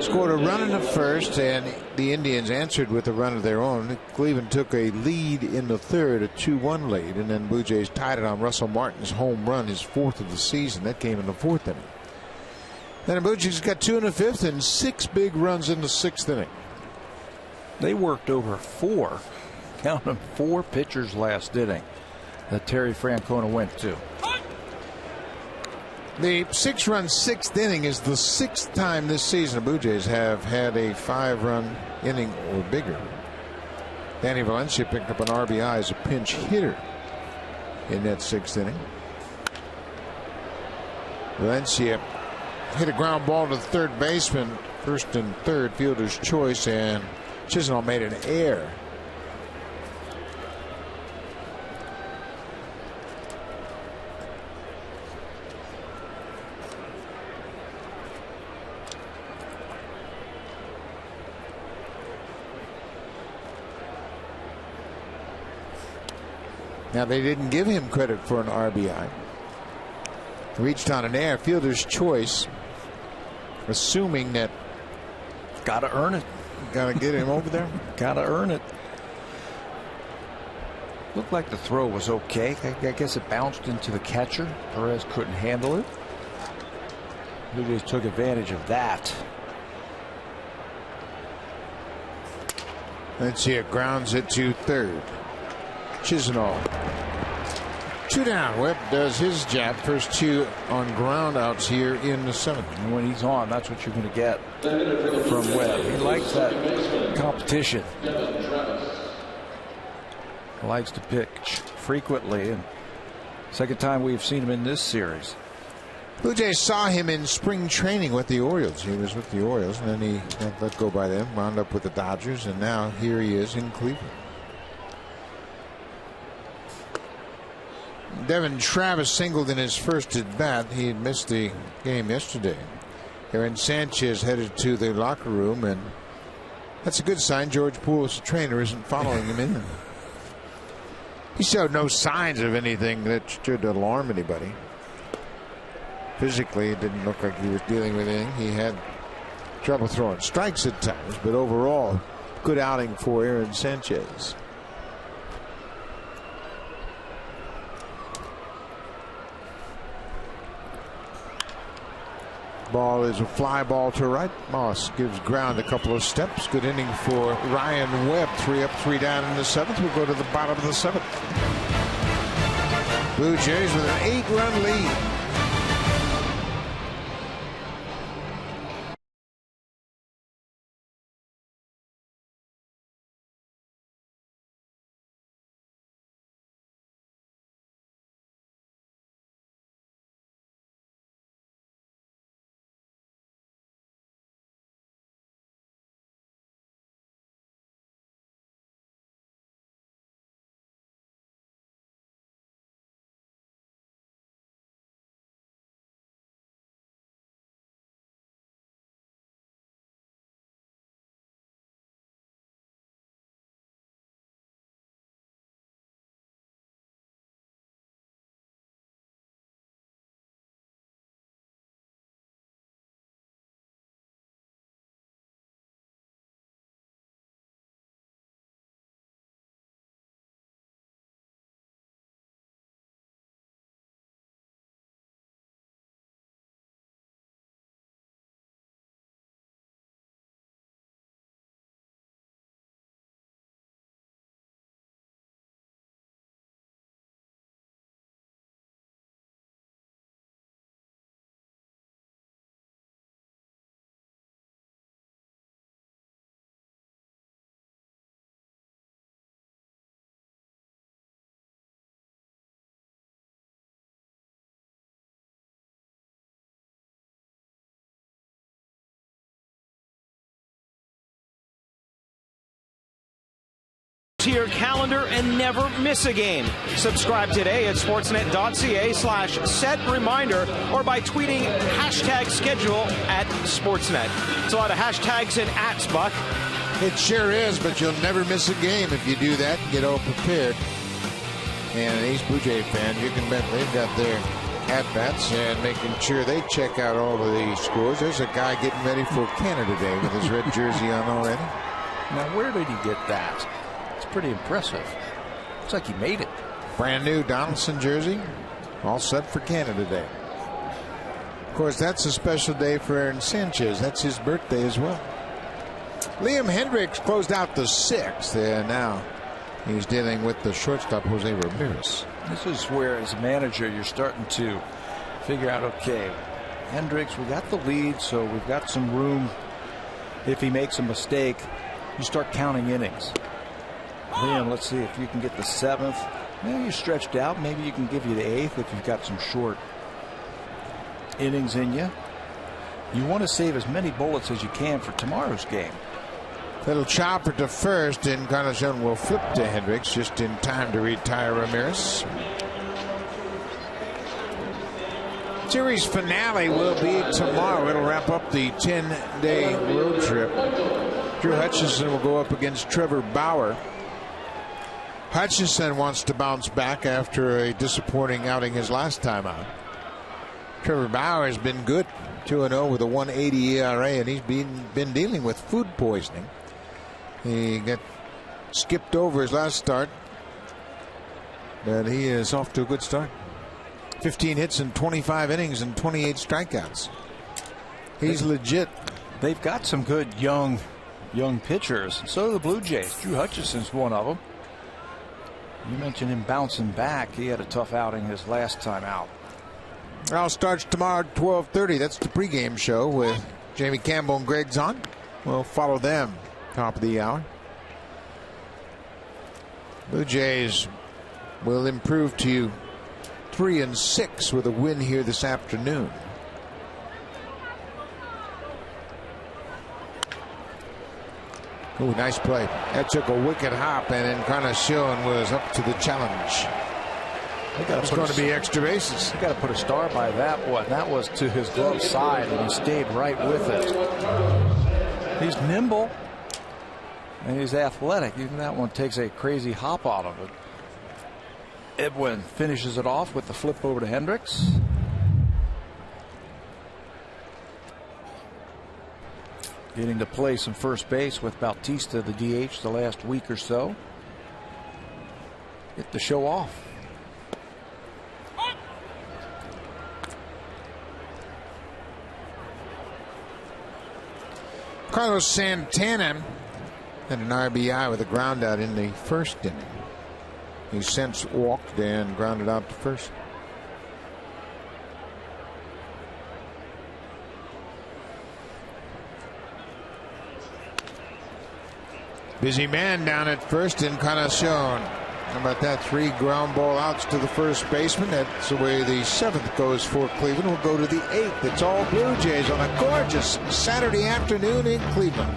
scored a run in the first, and the Indians answered with a run of their own. Cleveland took a lead in the third, a 2-1 lead, and then Blue Jays tied it on Russell Martin's home run, his fourth of the season. That came in the fourth inning. Then the Blue Jays got 2 in the fifth and 6 big runs in the sixth inning. They worked over 4, count them, 4 pitchers last inning that Terry Francona went to. The 6-run sixth inning is the 6th time this season the Blue Jays have had a 5-run inning or bigger. Danny Valencia picked up an RBI as a pinch hitter in that 6th inning. Valencia hit a ground ball to the third baseman, first and third, fielder's choice, and Chisenhall made an error. Now, they didn't give him credit for an RBI. Reached on an error, fielder's choice, assuming that. Got to earn it. Got to get him over there. Got to earn it. Looked like the throw was okay. I guess it bounced into the catcher. Perez couldn't handle it. Blue Jays took advantage of that. Let's see, it grounds it to third. Chisenhall. 2 down. Webb does his job. First 2 on ground outs here in the 7th. And when he's on, that's what you're going to get from Webb. He likes that competition. He likes to pitch frequently, and second time we've seen him in this series. Blue Jays saw him in spring training with the Orioles. He was with the Orioles, and then he got let go by them, wound up with the Dodgers, and now here he is in Cleveland. Devin Travis singled in his first at bat. He had missed the game yesterday. Aaron Sanchez headed to the locker room, and that's a good sign. George Poulos, the trainer, isn't following him in. He showed no signs of anything that should alarm anybody. Physically, it didn't look like he was dealing with anything. He had trouble throwing strikes at times, but overall, good outing for Aaron Sanchez. Ball is a fly ball to right. Moss gives ground a couple of steps. Good inning for Ryan Webb. 3 up, 3 down in the 7th. We'll go to the bottom of the 7th. Blue Jays with an 8-run lead. to your calendar and never miss a game. Subscribe today at sportsnet.ca/set reminder or by tweeting #schedule at Sportsnet. It's a lot of hashtags and ats, Buck. It sure is, but you'll never miss a game if you do that and get all prepared. And these Blue Jay fans, you can bet they've got their at-bats and making sure they check out all of these scores. There's a guy getting ready for Canada Day with his red jersey on already. Now, where did he get that? It's pretty impressive. Looks like he made it. Brand new Donaldson jersey, all set for Canada Day. Of course, that's a special day for Aaron Sanchez. That's his birthday as well. Liam Hendricks closed out the 6th, and now he's dealing with the shortstop, Jose Ramirez. This is where, as a manager, you're starting to figure out, okay, Hendricks, we got the lead, so we've got some room. If he makes a mistake, you start counting innings. Liam, let's see if you can get the 7th. Maybe you stretched out. Maybe you can give you the 8th if you've got some short innings in you. You want to save as many bullets as you can for tomorrow's game. Little chopper to first, and Encarnacion will flip to Hendricks just in time to retire Ramirez. Series finale will be tomorrow. It'll wrap up the 10-day road trip. Drew Hutchison will go up against Trevor Bauer. Hutchison wants to bounce back after a disappointing outing his last time out. Trevor Bauer has been good, 2-0 with a 1.80 ERA, and he's been dealing with food poisoning. He got skipped over his last start, but he is off to a good start. 15 hits in 25 innings and 28 strikeouts. He's legit. They've got some good young pitchers. So do the Blue Jays. Drew Hutchison's one of them. You mentioned him bouncing back. He had a tough outing his last time out. Well, starts tomorrow at 12:30. That's the pregame show with Jamie Campbell and Greg Zahn. We'll follow them top of the hour. Blue Jays will improve to 3-6 with a win here this afternoon. Oh, nice play. That took a wicked hop, and Encarnacion was up to the challenge. It's going to be extra bases. You got to put a star by that one. That was to his glove side, and he stayed right with it. He's nimble, and he's athletic. Even that one takes a crazy hop out of it. Edwin finishes it off with the flip over to Hendricks. Getting to play some first base with Bautista, the DH, the last week or so. Get the show off. Carlos Santana had an RBI with a ground out in the first inning. He since walked and grounded out to first. Busy man down at first, Encarnacion. How about that? 3 ground ball outs to the first baseman. That's the way the 7th goes for Cleveland. We'll go to the 8th. It's all Blue Jays on a gorgeous Saturday afternoon in Cleveland.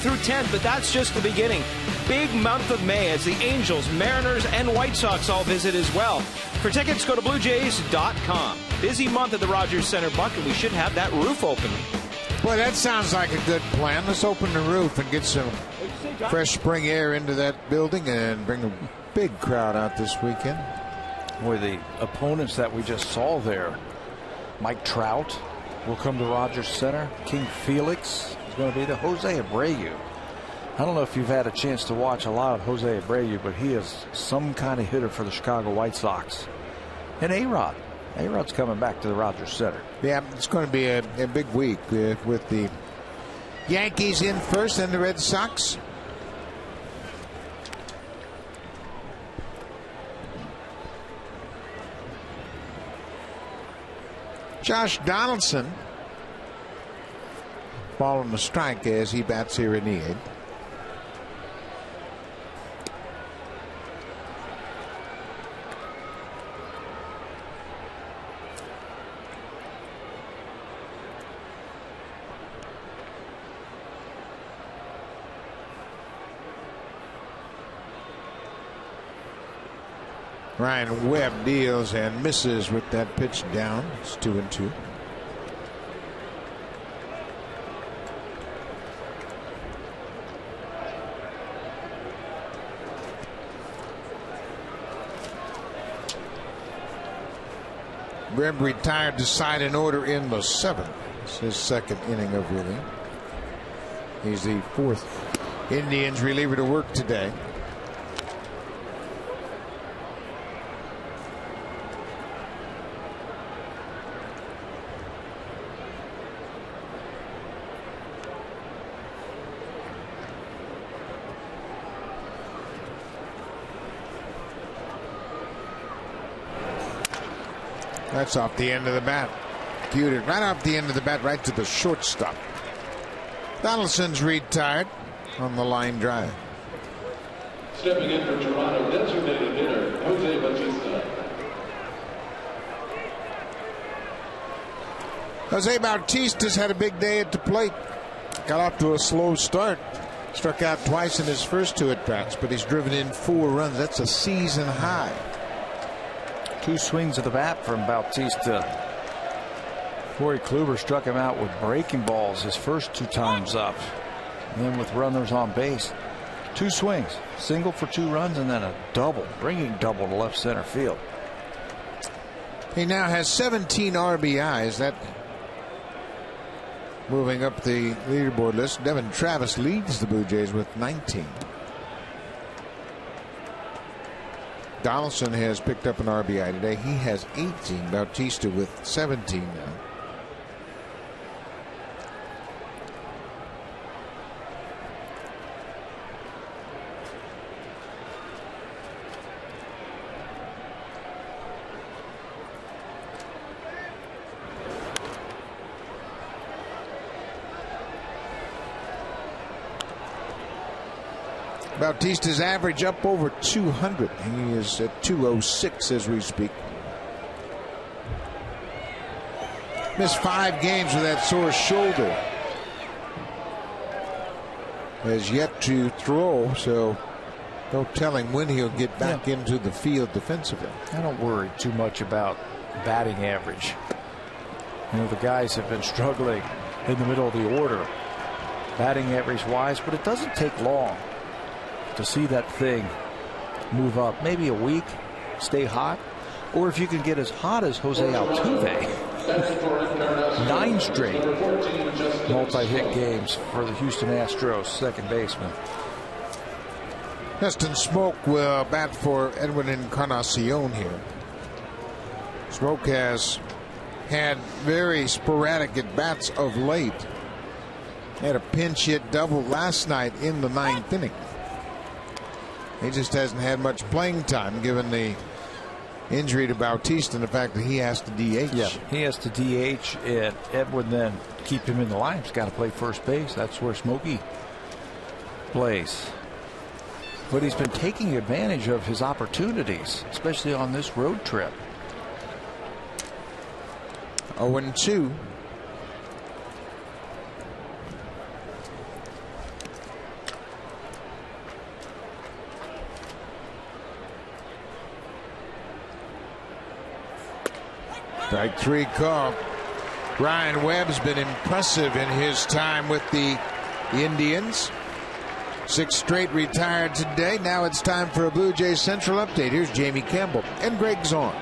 through 10th, but that's just the beginning. Big month of May as the Angels, Mariners, and White Sox all visit as well. For tickets, go to BlueJays.com. Busy month at the Rogers Center, Buck, and we should have that roof open. Well, that sounds like a good plan. Let's open the roof and get some fresh spring air into that building and bring a big crowd out this weekend. Boy, the opponents that we just saw there, Mike Trout will come to Rogers Center. King Felix is going to be there. Jose Abreu. I don't know if you've had a chance to watch a lot of Jose Abreu, but he is some kind of hitter for the Chicago White Sox. And A-Rod. A-Rod's coming back to the Rogers Center. Yeah, it's going to be a big week with the Yankees in first and the Red Sox. Josh Donaldson ball on the strike as he bats here in the 8th. Ryan Webb deals and misses with that pitch down. It's 2-2. Webb retired to side in order in the 7th. It's his 2nd inning of relief. He's the 4th Indians reliever to work today. That's off the end of the bat. Cued it right off the end of the bat, right to the shortstop. Donaldson's retired on the line drive. Stepping in for Toronto, designated hitter Jose Bautista. Jose Bautista's had a big day at the plate. Got off to a slow start. Struck out twice in his first 2 at-bats, but he's driven in 4 runs. That's a season high. 2 swings of the bat from Bautista. Corey Kluber struck him out with breaking balls his first 2 times up. And then with runners on base, 2 swings, single for 2 runs, and then a double, bringing double to left center field. He now has 17 RBIs. That moving up the leaderboard list. Devin Travis leads the Blue Jays with 19. Donaldson has picked up an RBI today. He has 18. Bautista with 17 now. Bautista's average up over 200. He is at 206 as we speak. Missed 5 games with that sore shoulder. Has yet to throw, so no telling when he'll get back into the field defensively. I don't worry too much about batting average. You know, the guys have been struggling in the middle of the order, batting average wise, but it doesn't take long to see that thing move up. Maybe a week, stay hot, or if you can get as hot as Jose Altuve. 9 straight multi-hit games for the Houston Astros second baseman. Justin Smoke will bat for Edwin Encarnacion here. Smoke has had very sporadic at bats of late. Had a pinch hit double last night in the 9th inning. He just hasn't had much playing time given the injury to Bautista and the fact that he has to DH. Yeah, he has to DH, and Edwin then keep him in the line. He's got to play first base. That's where Smokey plays. But he's been taking advantage of his opportunities, especially on this road trip. 0-2. Strike 3 call. Ryan Webb's been impressive in his time with the Indians. 6 straight retired today. Now it's time for a Blue Jays Central update. Here's Jamie Campbell and Greg Zorn.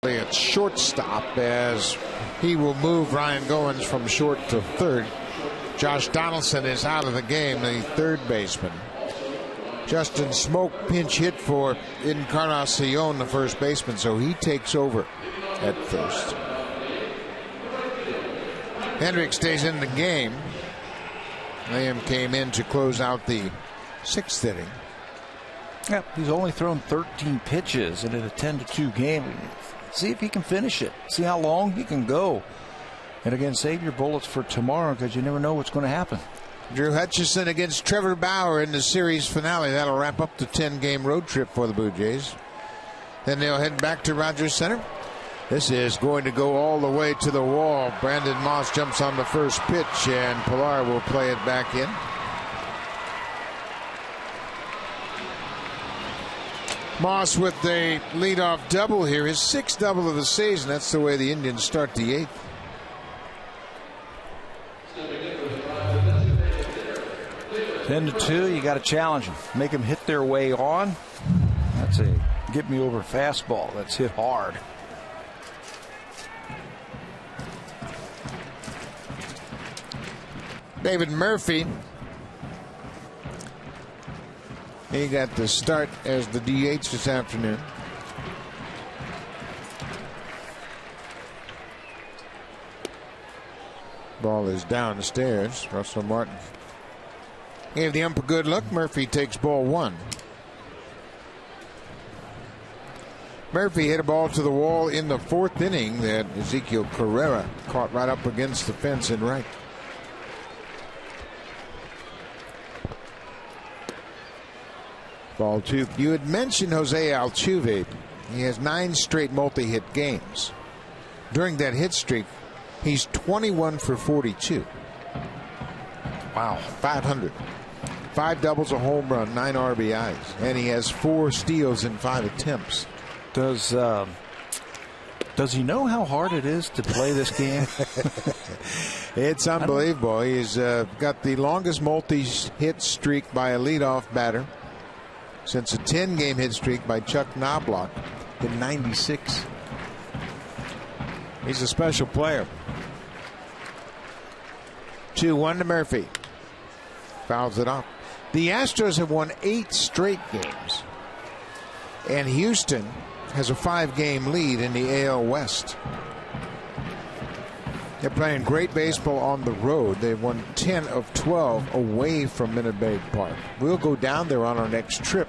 At shortstop, as he will move Ryan Goins from short to third. Josh Donaldson is out of the game, the third baseman. Justin Smoke pinch hit for Encarnacion, the first baseman, so he takes over at first. Hendricks stays in the game. Liam came in to close out the 6th inning. Yep, he's only thrown 13 pitches in a 10-2 game. See if he can finish it. See how long he can go. And again, save your bullets for tomorrow because you never know what's going to happen. Drew Hutchison against Trevor Bauer in the series finale. That'll wrap up the 10-game road trip for the Blue Jays. Then they'll head back to Rogers Center. This is going to go all the way to the wall. Brandon Moss jumps on the first pitch, and Pilar will play it back in. Moss with the leadoff double here, his 6th double of the season. That's the way the Indians start the 8th. Ten to 2, you got to challenge them, make them hit their way on. That's a get me over fastball that's hit hard. David Murphy, he got the start as the DH this afternoon. Ball is down the stairs. Russell Martin gave the ump a good look. Murphy takes ball 1. Murphy hit a ball to the wall in the 4th inning that Ezekiel Carrera caught right up against the fence in right. Ball 2. You had mentioned Jose Altuve. He has 9 straight multi-hit games. During that hit streak, he's 21 for 42. Wow. 500. 5 doubles, a home run, 9 RBIs. And he has 4 steals in 5 attempts. Does he know how hard it is to play this game? It's unbelievable. He's got the longest multi-hit streak by a leadoff batter since a 10-game hit streak by Chuck Knobloch in '96. He's a special player. 2-1 to Murphy. Fouls it off. The Astros have won 8 straight games, and Houston has a 5-game lead in the AL West. They're playing great baseball on the road. They've won 10 of 12 away from Minute Maid Park. We'll go down there on our next trip.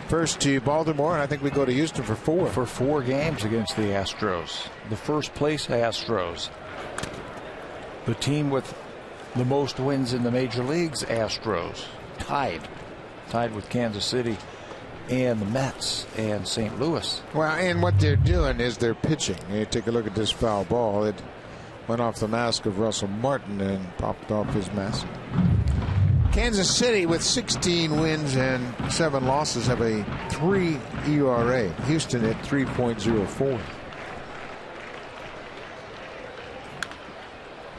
First to Baltimore, and I think we go to Houston for 4. For 4 games against the Astros. The first place Astros. The team with the most wins in the major leagues. Astros tied with Kansas City and the Mets and St. Louis. Well, and what they're doing is they're pitching. You take a look at this foul ball. It went off the mask of Russell Martin and popped off his mask. Kansas City, with 16 wins and 7 losses, have a 3 ERA. Houston at 3.04.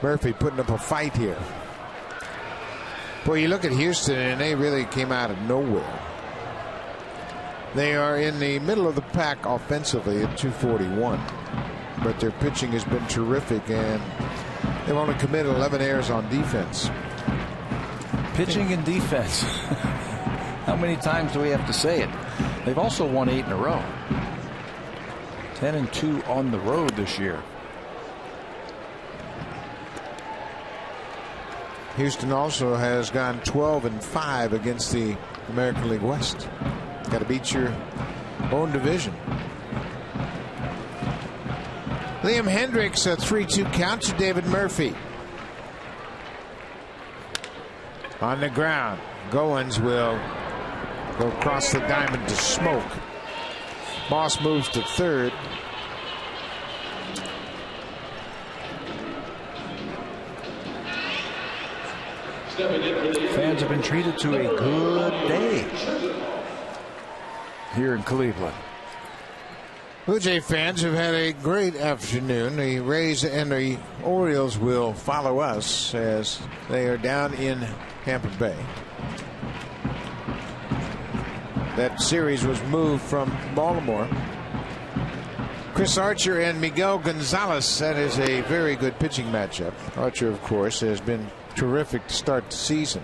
Murphy putting up a fight here. Boy, you look at Houston and they really came out of nowhere. They are in the middle of the pack offensively at 241, but their pitching has been terrific, and they've only committed 11 errors on defense. Pitching and defense. How many times do we have to say it? They've also won 8 in a row. 10-2 on the road this year. Houston also has gone 12-5 against the American League West. Got to beat your own division. Liam Hendricks, a 3-2 count to David Murphy. On the ground, Goins will go across the diamond to smoke. Moss moves to third. Fans have been treated to a good day here in Cleveland. Blue Jay fans have had a great afternoon. The Rays and the Orioles will follow us as they are down in Tampa Bay. That series was moved from Baltimore. Chris Archer and Miguel Gonzalez, that is a very good pitching matchup. Archer, of course, has been terrific to start the season.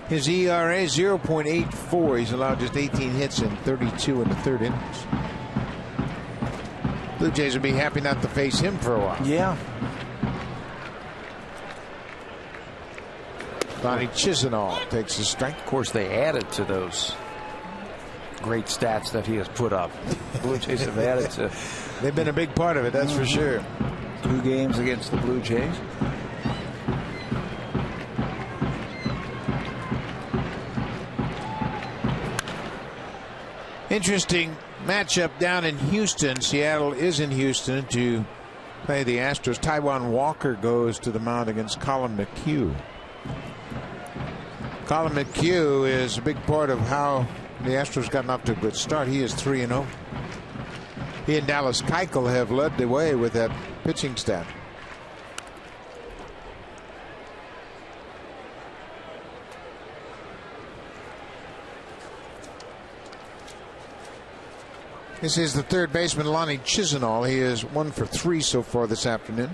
His ERA 0.84. He's allowed just 18 hits in 32 in the third innings. Blue Jays will be happy not to face him for a while. Yeah. Donnie Chisenhall takes the strike. Of course, they added to those great stats that he has put up. Blue Jays have added to. They've been a big part of it, that's for sure. 2 games against the Blue Jays. Interesting matchup down in Houston. Seattle is in Houston to play the Astros. Taijuan Walker goes to the mound against Colin McHugh. Colin McHugh is a big part of how the Astros gotten off to a good start. He is 3-0. He and Dallas Keuchel have led the way with that pitching staff. This is the third baseman, Lonnie Chisenhall. He is 1 for 3 so far this afternoon.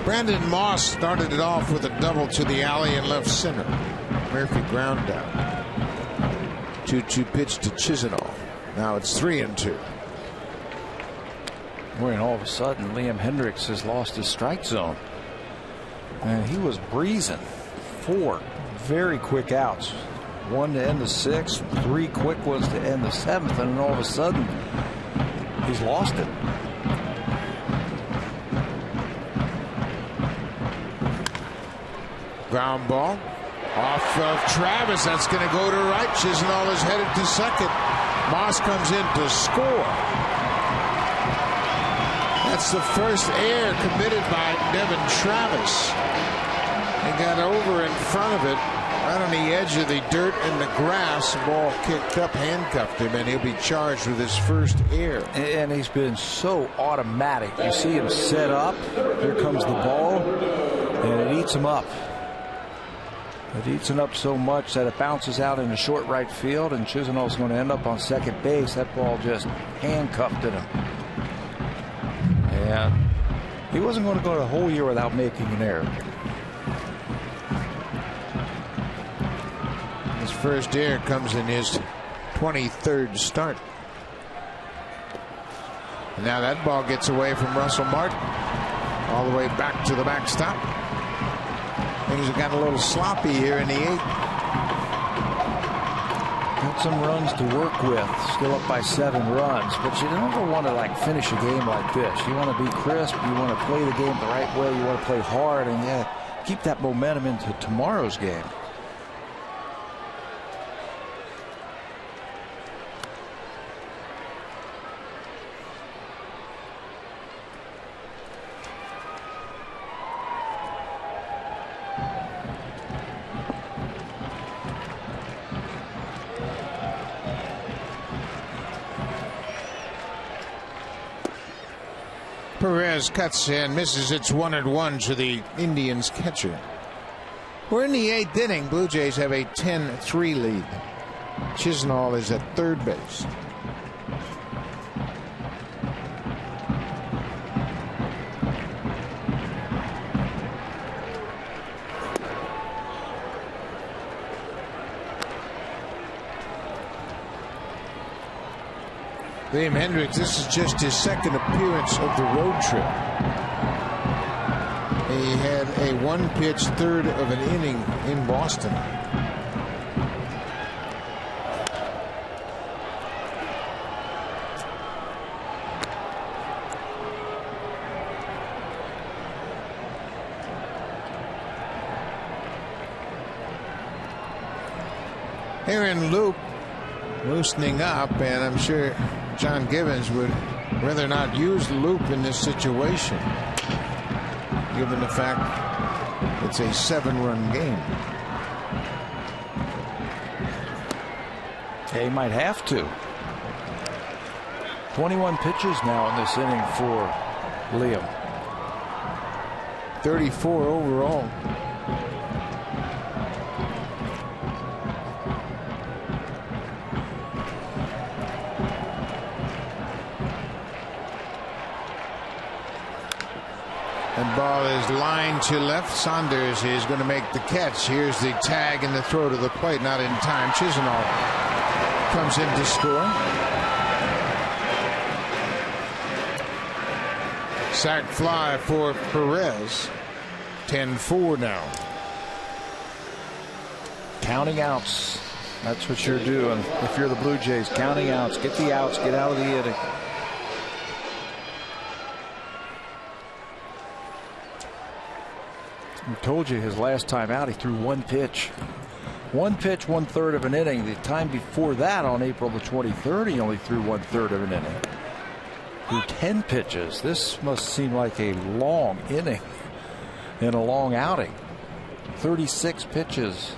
Brandon Moss started it off with a double to the alley and left center. Murphy ground out. 2-2 pitch to Chisenhall. Now it's 3-2. Boy, and all of a sudden, Liam Hendricks has lost his strike zone. And he was breezing. 4 very quick outs. 1 to end the 6th, 3 quick ones to end the 7th, and then all of a sudden, he's lost it. Ground ball off of Travis. That's going to go to right. Chisenhall is headed to second. Moss comes in to score. That's the first error committed by Devin Travis. He got over in front of it, right on the edge of the dirt and the grass. The ball kicked up, handcuffed him, and he'll be charged with his first error. And he's been so automatic. You see him set up. Here comes the ball, and it eats him up. It eats him up so much that it bounces out into short right field, and Chisenhall's going to end up on second base. That ball just handcuffed at him. And he wasn't going to go the whole year without making an error. first error comes in his 23rd start. And now that ball gets away from Russell Martin, all the way back to the backstop. Things have gotten a little sloppy here in the 8th. Got some runs to work with. Still up by 7 runs, but you don't ever want to finish a game like this. You want to be crisp. You want to play the game the right way. You want to play hard and keep that momentum into tomorrow's game. Perez cuts and misses. It's 1-1 to the Indians catcher. We're in the 8th inning. Blue Jays have a 10-3 lead. Chisenhall is at third base. Liam Hendricks, this is just his second appearance of the road trip. He had a 1-pitch third of an inning in Boston. Aaron Loop loosening up, and I'm sure John Gibbons would rather not use Loop in this situation, given the fact it's a 7-run game. He might have to. 21 pitches now in this inning for Liam. 34 overall. And ball is lined to left. Saunders is going to make the catch. Here's the tag and the throw to the plate. Not in time. Chisenhall comes in to score. Sac fly for Perez. 10-4 now. Counting outs. That's what you're doing if you're the Blue Jays. Counting outs. Get the outs. Get out of the inning. I told you his last time out he threw 1 pitch. 1 pitch, 1/3 of an inning. The time before that, on April the 23rd, he only threw 1/3 of an inning. Threw 10 pitches. This must seem like a long inning and a long outing. 36 pitches.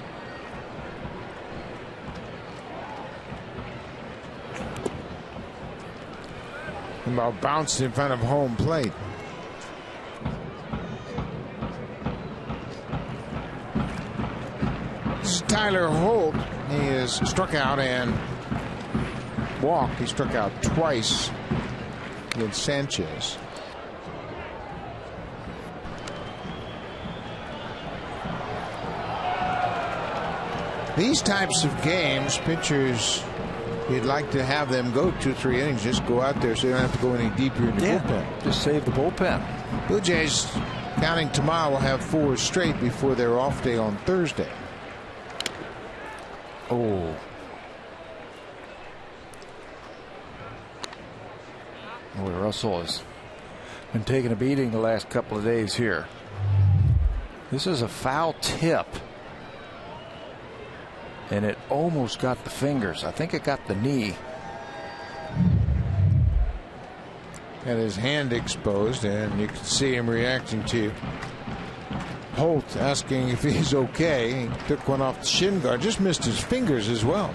And ball bounced in front of home plate. Tyler Holt, he is struck out and walked. He struck out twice against Sanchez. These types of games, pitchers, you'd like to have them go 2-3 innings. Just go out there so you don't have to go any deeper in the bullpen. Just save the bullpen. Blue Jays, counting tomorrow, will have 4 straight before their off day on Thursday. Oh. Boy, Russell has been taking a beating the last couple of days here. This is a foul tip. And it almost got the fingers. I think it got the knee. Had his hand exposed, and you can see him reacting to Holt asking if he's okay. He took one off the shin guard, just missed his fingers as well.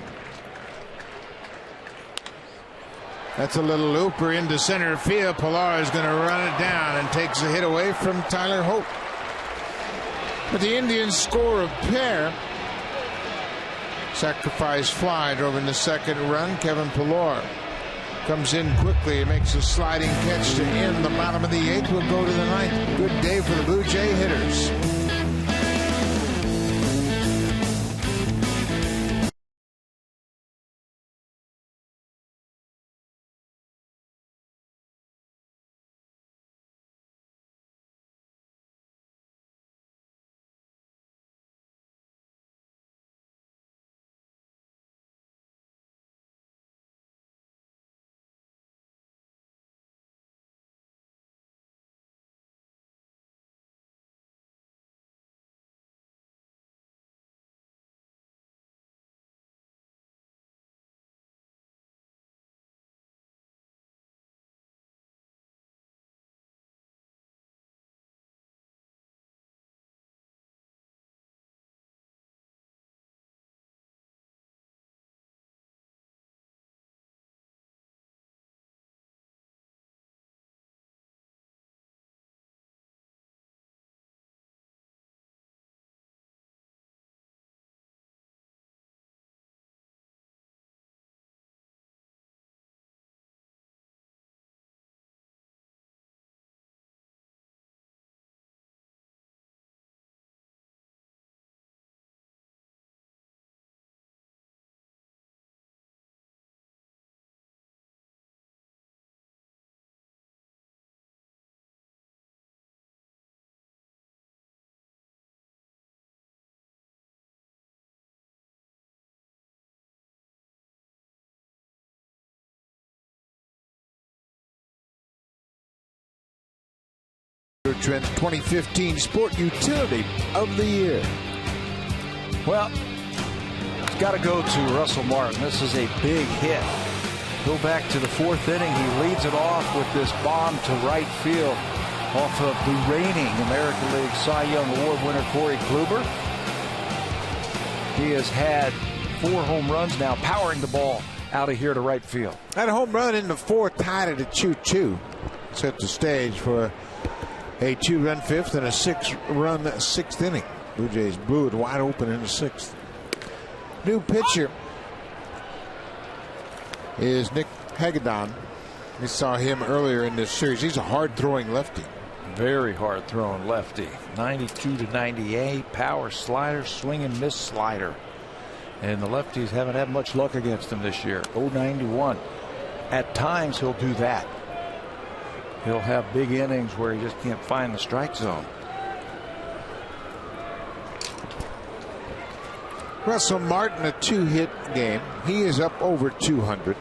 That's a little looper into center field. Pilar is going to run it down and takes a hit away from Tyler Holt. But the Indians score a pair. Sacrifice fly drove in the second run. Kevin Pilar comes in quickly and makes a sliding catch to end the bottom of the 8th. We'll go to the 9th. Good day for the Blue Jay hitters. Trent 2015 Sport Utility of the Year. Well, it's got to go to Russell Martin. This is a big hit. Go back to the 4th inning. He leads it off with this bomb to right field off of the reigning American League Cy Young Award winner Corey Kluber. He has had 4 home runs now, powering the ball out of here to right field. That home run in the 4th tied it at 2-2. Set the stage for a 2-run 5th and a 6-run 6th inning. Blue Jays blew it wide open in the 6th. New pitcher is Nick Hagedorn. We saw him earlier in this series. He's a hard-throwing lefty. Very hard-throwing lefty. 92 to 98. Power slider, swing and miss slider. And the lefties haven't had much luck against him this year. 091. At times he'll do that. He'll have big innings where he just can't find the strike zone. Russell Martin, a 2-hit game. He is up over 200.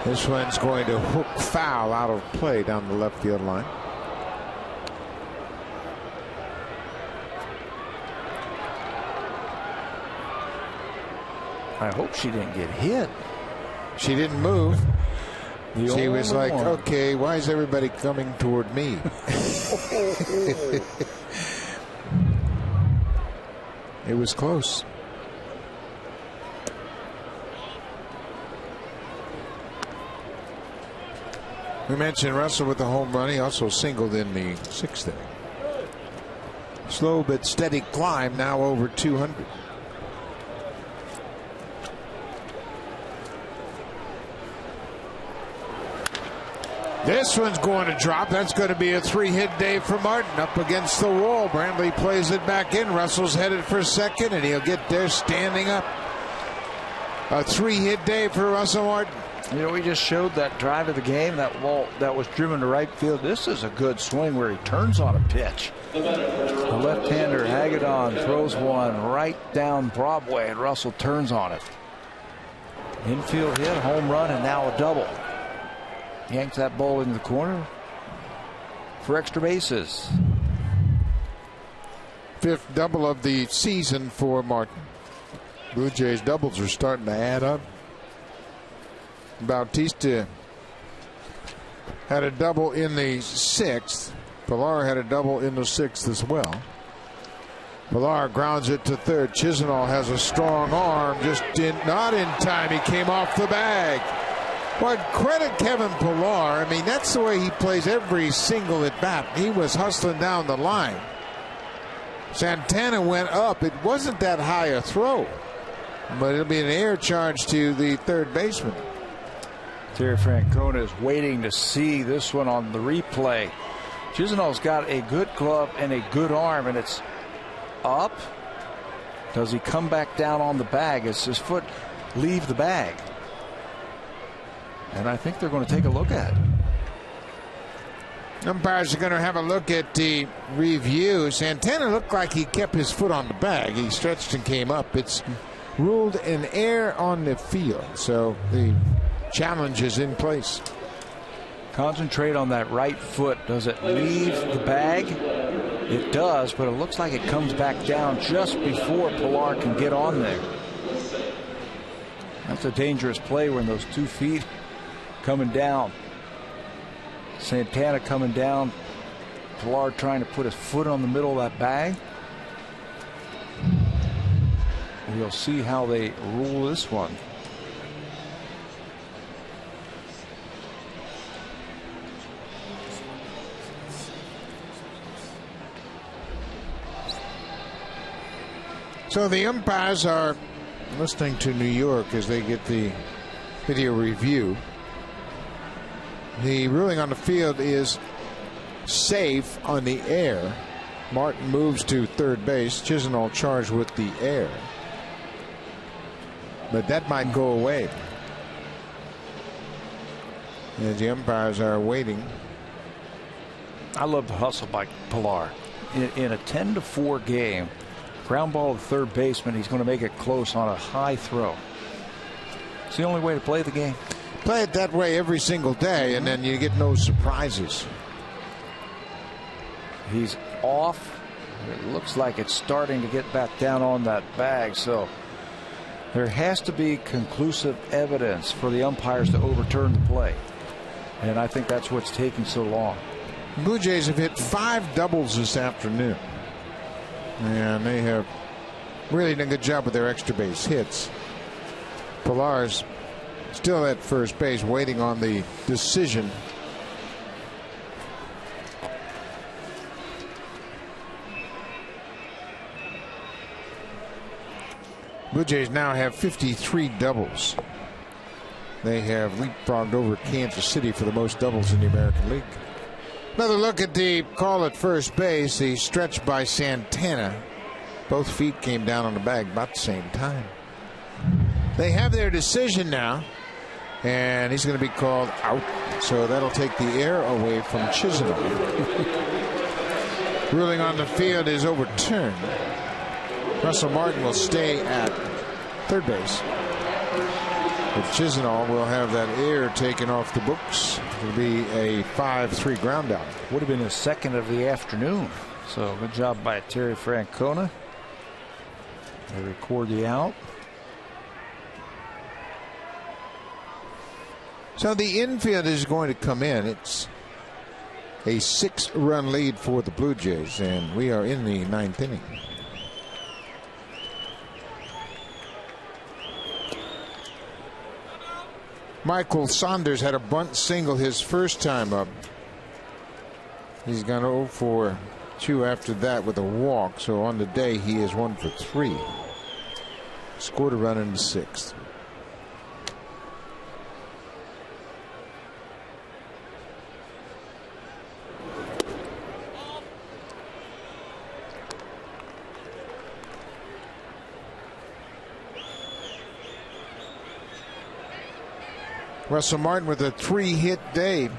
This one's going to hook foul out of play down the left field line. I hope she didn't get hit. She didn't move. She was like, okay, why is everybody coming toward me? It was close. We mentioned Russell with the home run. He also singled in the 6th inning. Slow but steady climb, now over 200. This one's going to drop. That's going to be a 3-hit day for Martin. Up against the wall. Brantley plays it back in. Russell's headed for second, and he'll get there standing up. A 3-hit day for Russell Martin. You know, we just showed that drive of the game, that ball that was driven to right field. This is a good swing where he turns on a pitch. The left-hander Hagedorn throws one right down Broadway, and Russell turns on it. Infield hit, home run, and now a double. Yanks that ball into the corner for extra bases. 5th double of the season for Martin. Blue Jays doubles are starting to add up. Bautista had a double in the 6th. Pilar had a double in the 6th as well. Pilar grounds it to third. Chisenhall has a strong arm, just not in time. He came off the bag. Well, credit Kevin Pilar. I mean, that's the way he plays every single at bat. He was hustling down the line. Santana went up. It wasn't that high a throw, but it'll be an air charge to the third baseman. Terry Francona is waiting to see this one on the replay. Chisenhall's got a good glove and a good arm, and it's up. Does he come back down on the bag? Does his foot leave the bag? And I think they're going to take a look at it. Umpires are going to have a look at the review. Santana looked like he kept his foot on the bag. He stretched and came up. It's ruled an error on the field, so the challenge is in place. Concentrate on that right foot. Does it leave the bag? It does, but it looks like it comes back down just before Pilar can get on there. That's a dangerous play when those 2 feet coming down. Santana coming down. Pilar trying to put his foot on the middle of that bag. We'll see how they rule this one. So the umpires are listening to New York as they get the video review. The ruling on the field is safe on the air. Martin moves to third base. Chisenhall charged with the air. But that might go away. As the umpires are waiting. I love the hustle by Pilar. In a 10-4 game, ground ball to third baseman, he's going to make it close on a high throw. It's the only way to play the game. Play it that way every single day, and then you get no surprises. He's off. It looks like it's starting to get back down on that bag, so there has to be conclusive evidence for the umpires to overturn the play. And I think that's what's taking so long. Blue Jays have hit 5 doubles this afternoon. And they have really done a good job with their extra base hits. Pilar's still at first base waiting on the decision. Blue Jays now have 53 doubles. They have leapfrogged over Kansas City for the most doubles in the American League. Another look at the call at first base. The stretch by Santana. Both feet came down on the bag about the same time. They have their decision now, and he's going to be called out. So that'll take the air away from Chisenhall. Ruling on the field is overturned. Russell Martin will stay at third base. But Chisenhall will have that air taken off the books. It'll be a 5-3 ground out. Would have been his second of the afternoon. So good job by Terry Francona. They record the out. So the infield is going to come in. It's a 6-run lead for the Blue Jays, and we are in the 9th inning. Michael Saunders had a bunt single his first time up. He's gone 0 for 2 after that with a walk. So on the day he is 1 for 3. Scored a run in the 6th. Russell Martin with a 3-hit day.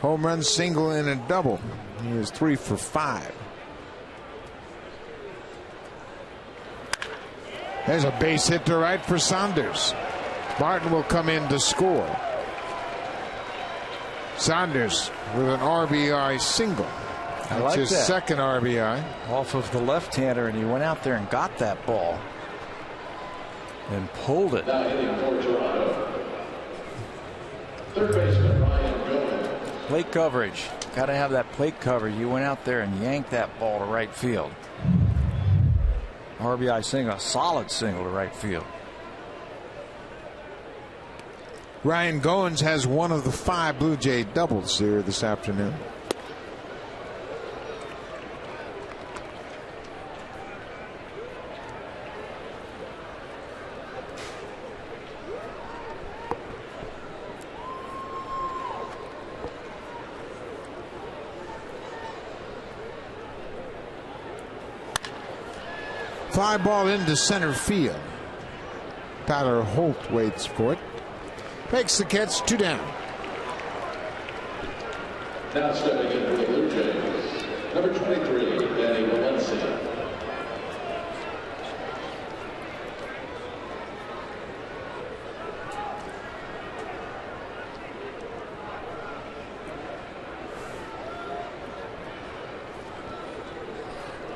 Home run, single, and a double. He is 3 for 5. There's a base hit to right for Saunders. Martin will come in to score. Saunders with an RBI single. That's like his that. second RBI. Off of the left-hander, and he went out there and got that ball. And pulled it. Now hitting for Toronto, third baseman Ryan Goins. Plate coverage. Got to have that plate coverage. You went out there and yanked that ball to right field. RBI single, a solid single to right field. Ryan Goins has one of the 5 Blue Jay doubles here this afternoon. Fly ball into center field. Tyler Holt waits for it. Makes the catch, 2 down. Now stepping in for the Blue Jays, number 23, Danny Valencia.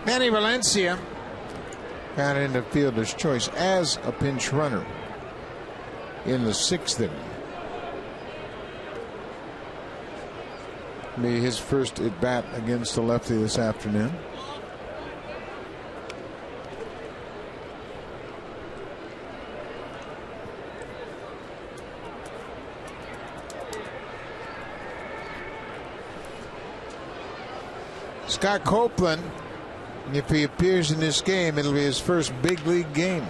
Manny Valencia got into fielder's choice as a pinch runner in the 6th inning. Be his first at bat against the lefty this afternoon. Scott Copeland, if he appears in this game, it'll be his first big league game.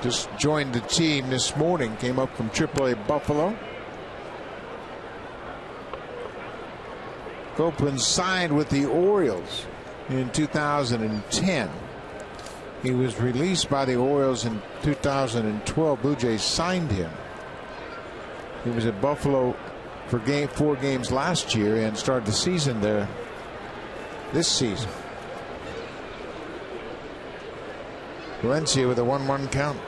Just joined the team this morning, came up from AAA Buffalo. Copeland signed with the Orioles in 2010. He was released by the Orioles in 2012. Blue Jays signed him. He was at Buffalo for 4 games last year and started the season there this season. Valencia with a 1-1 count.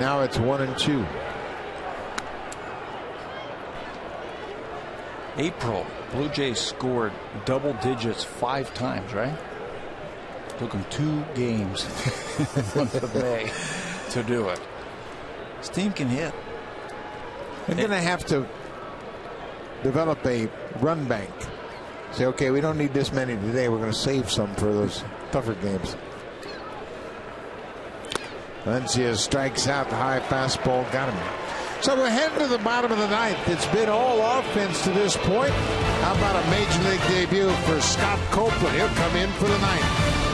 Now it's 1-2. April, Blue Jays scored double digits 5 times, right? Took them 2 games in the month of May to do it. This team can hit. They're going to have to develop a run bank. Say, okay, we don't need this many today. We're going to save some for those tougher games. Valencia strikes out the high fastball, got him. So we're heading to the bottom of the ninth. It's been all offense to this point. How about a major league debut for Scott Copeland? He'll come in for the ninth.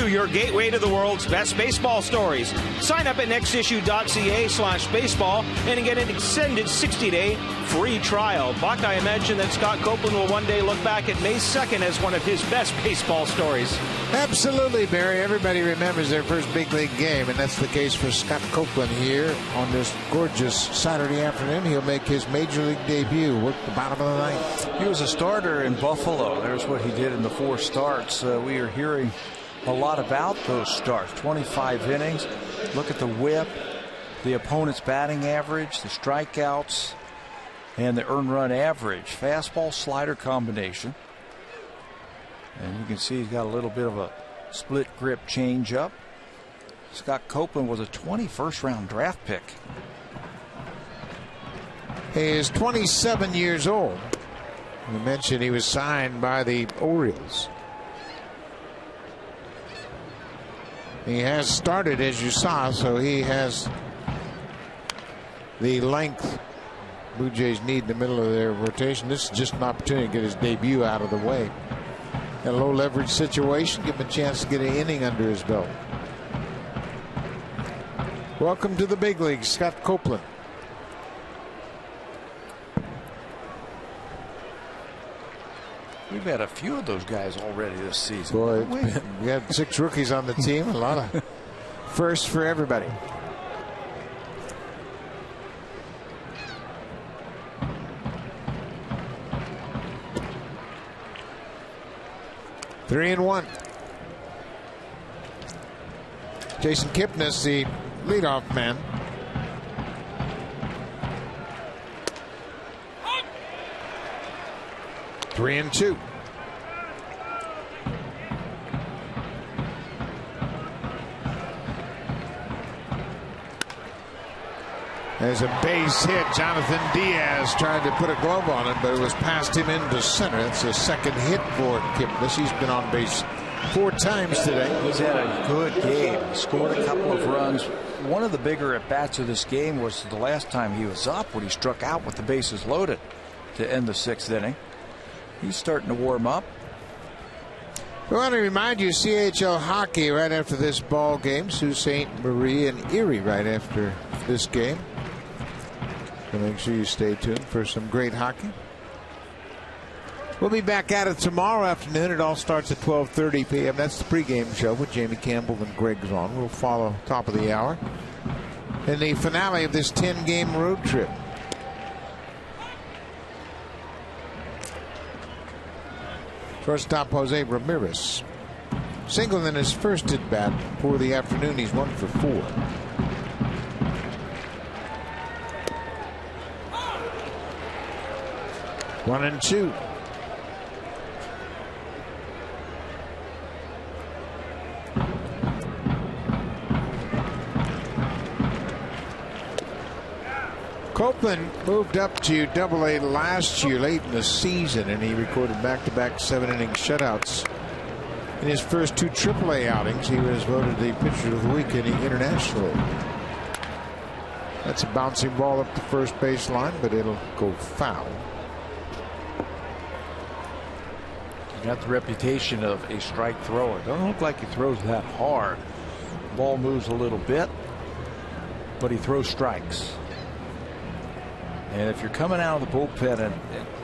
Your gateway to the world's best baseball stories. Sign up at nextissue.ca/baseball and get an extended 60-day free trial. Buck, I imagine that Scott Copeland will one day look back at May 2nd as one of his best baseball stories. Absolutely, Barry. Everybody remembers their first big league game, and that's the case for Scott Copeland here on this gorgeous Saturday afternoon. He'll make his major league debut. Work the bottom of the ninth. He was a starter in Buffalo. There's what he did in the 4 starts. We are hearing a lot about those starts. 25 innings. Look at the whip, the opponent's batting average, the strikeouts, and the earned run average. Fastball slider combination. And you can see he's got a little bit of a split grip changeup. Scott Copeland was a 21st round draft pick. He is 27 years old. You mentioned he was signed by the Orioles. He has started, as you saw, so he has the length Blue Jays need in the middle of their rotation. This is just an opportunity to get his debut out of the way. In a low leverage situation, give him a chance to get an inning under his belt. Welcome to the big leagues, Scott Copeland. We've had a few of those guys already this season. Boy, we had 6 rookies on the team. A lot of firsts for everybody. Three and 1. Jason Kipnis, the leadoff man. Three and 2. There's a base hit. Jonathan Diaz tried to put a glove on it, but it was past him into center. That's a second hit for Kipnis. He's been on base 4 times today. He's had a good game. Scored a couple of runs. One of the bigger at-bats of this game was the last time he was up when he struck out with the bases loaded to end the 6th inning. He's starting to warm up. We want to remind you, CHL hockey right after this ball game. Sault Ste. Marie and Erie right after this game. So make sure you stay tuned for some great hockey. We'll be back at it tomorrow afternoon. It all starts at 12:30 p.m. That's the pregame show with Jamie Campbell and Greg Zahn. We'll follow top of the hour in the finale of this 10-game road trip. Shortstop Jose Ramirez. Single in his first at bat for the afternoon. He's 1 for 4. One and two. Copeland moved up to Double-A last year late in the season, and he recorded back-to-back 7-inning shutouts. In his first 2 Triple-A outings, he was voted the pitcher of the week in the International League. That's a bouncing ball up the first base line, but it'll go foul. He's got the reputation of a strike thrower. Doesn't look like he throws that hard. Ball moves a little bit, but he throws strikes. And if you're coming out of the bullpen, and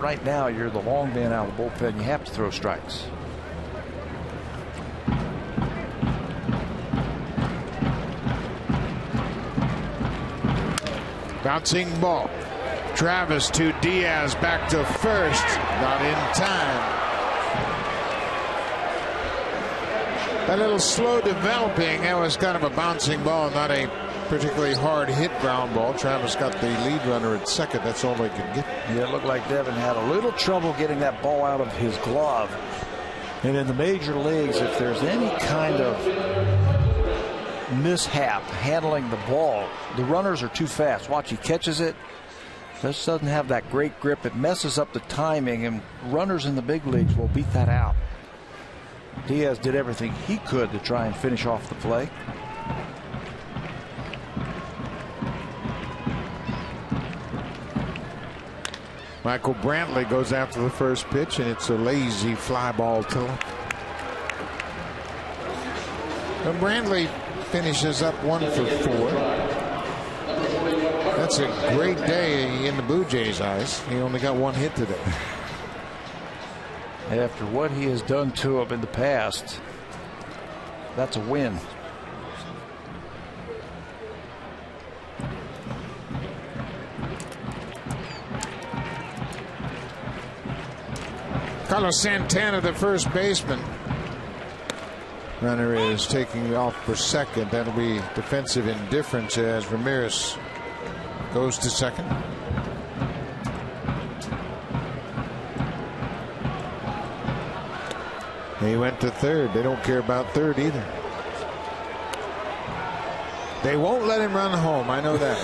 right now you're the long man out of the bullpen, you have to throw strikes. Bouncing ball. Travis to Diaz, back to first. Not in time. A little slow developing. That was kind of a bouncing ball, not a particularly hard hit ground ball. Travis got the lead runner at second. That's all they could get. Yeah, it looked like Devin had a little trouble getting that ball out of his glove. And in the major leagues, if there's any kind of mishap handling the ball, the runners are too fast. Watch, he catches it. Just doesn't have that great grip. It messes up the timing, and runners in the big leagues will beat that out. Diaz did everything he could to try and finish off the play. Michael Brantley goes after the first pitch, and it's a lazy fly ball to him. And Brantley finishes up 1 for 4. That's a great day in the Blue Jays' eyes. He only got 1 hit today. After what he has done to him in the past, that's a win. Carlos Santana, the first baseman. Runner is taking off for second. That'll be defensive indifference as Ramirez goes to second. He went to third. They don't care about third either. They won't let him run home. I know that.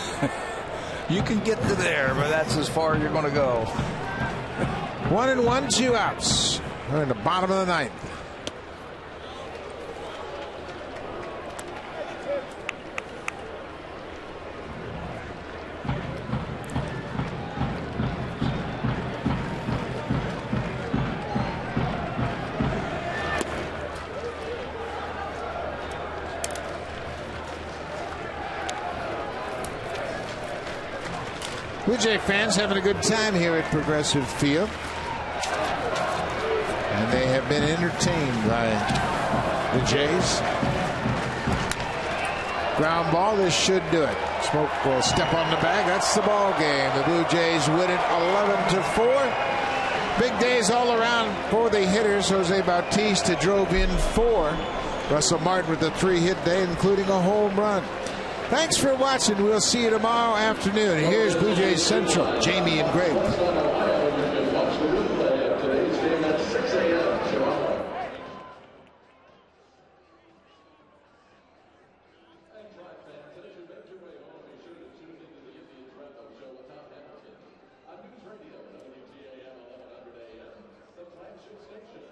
You can get to there, but that's as far as you're going to go. 1 and 1, 2 outs. We're in the bottom of the 9th. Blue Jay fans having a good time here at Progressive Field. And they have been entertained by the Jays. Ground ball, this should do it. Smoke will step on the bag. That's the ball game. The Blue Jays win it 11-4. Big days all around for the hitters. Jose Bautista drove in 4. Russell Martin with a 3-hit day, including a home run. Thanks for watching. We'll see you tomorrow afternoon. Here's Blue Jays Central, Jamie and Greg. News Radio, WGAM 1100 AM, sometimes 6 stations.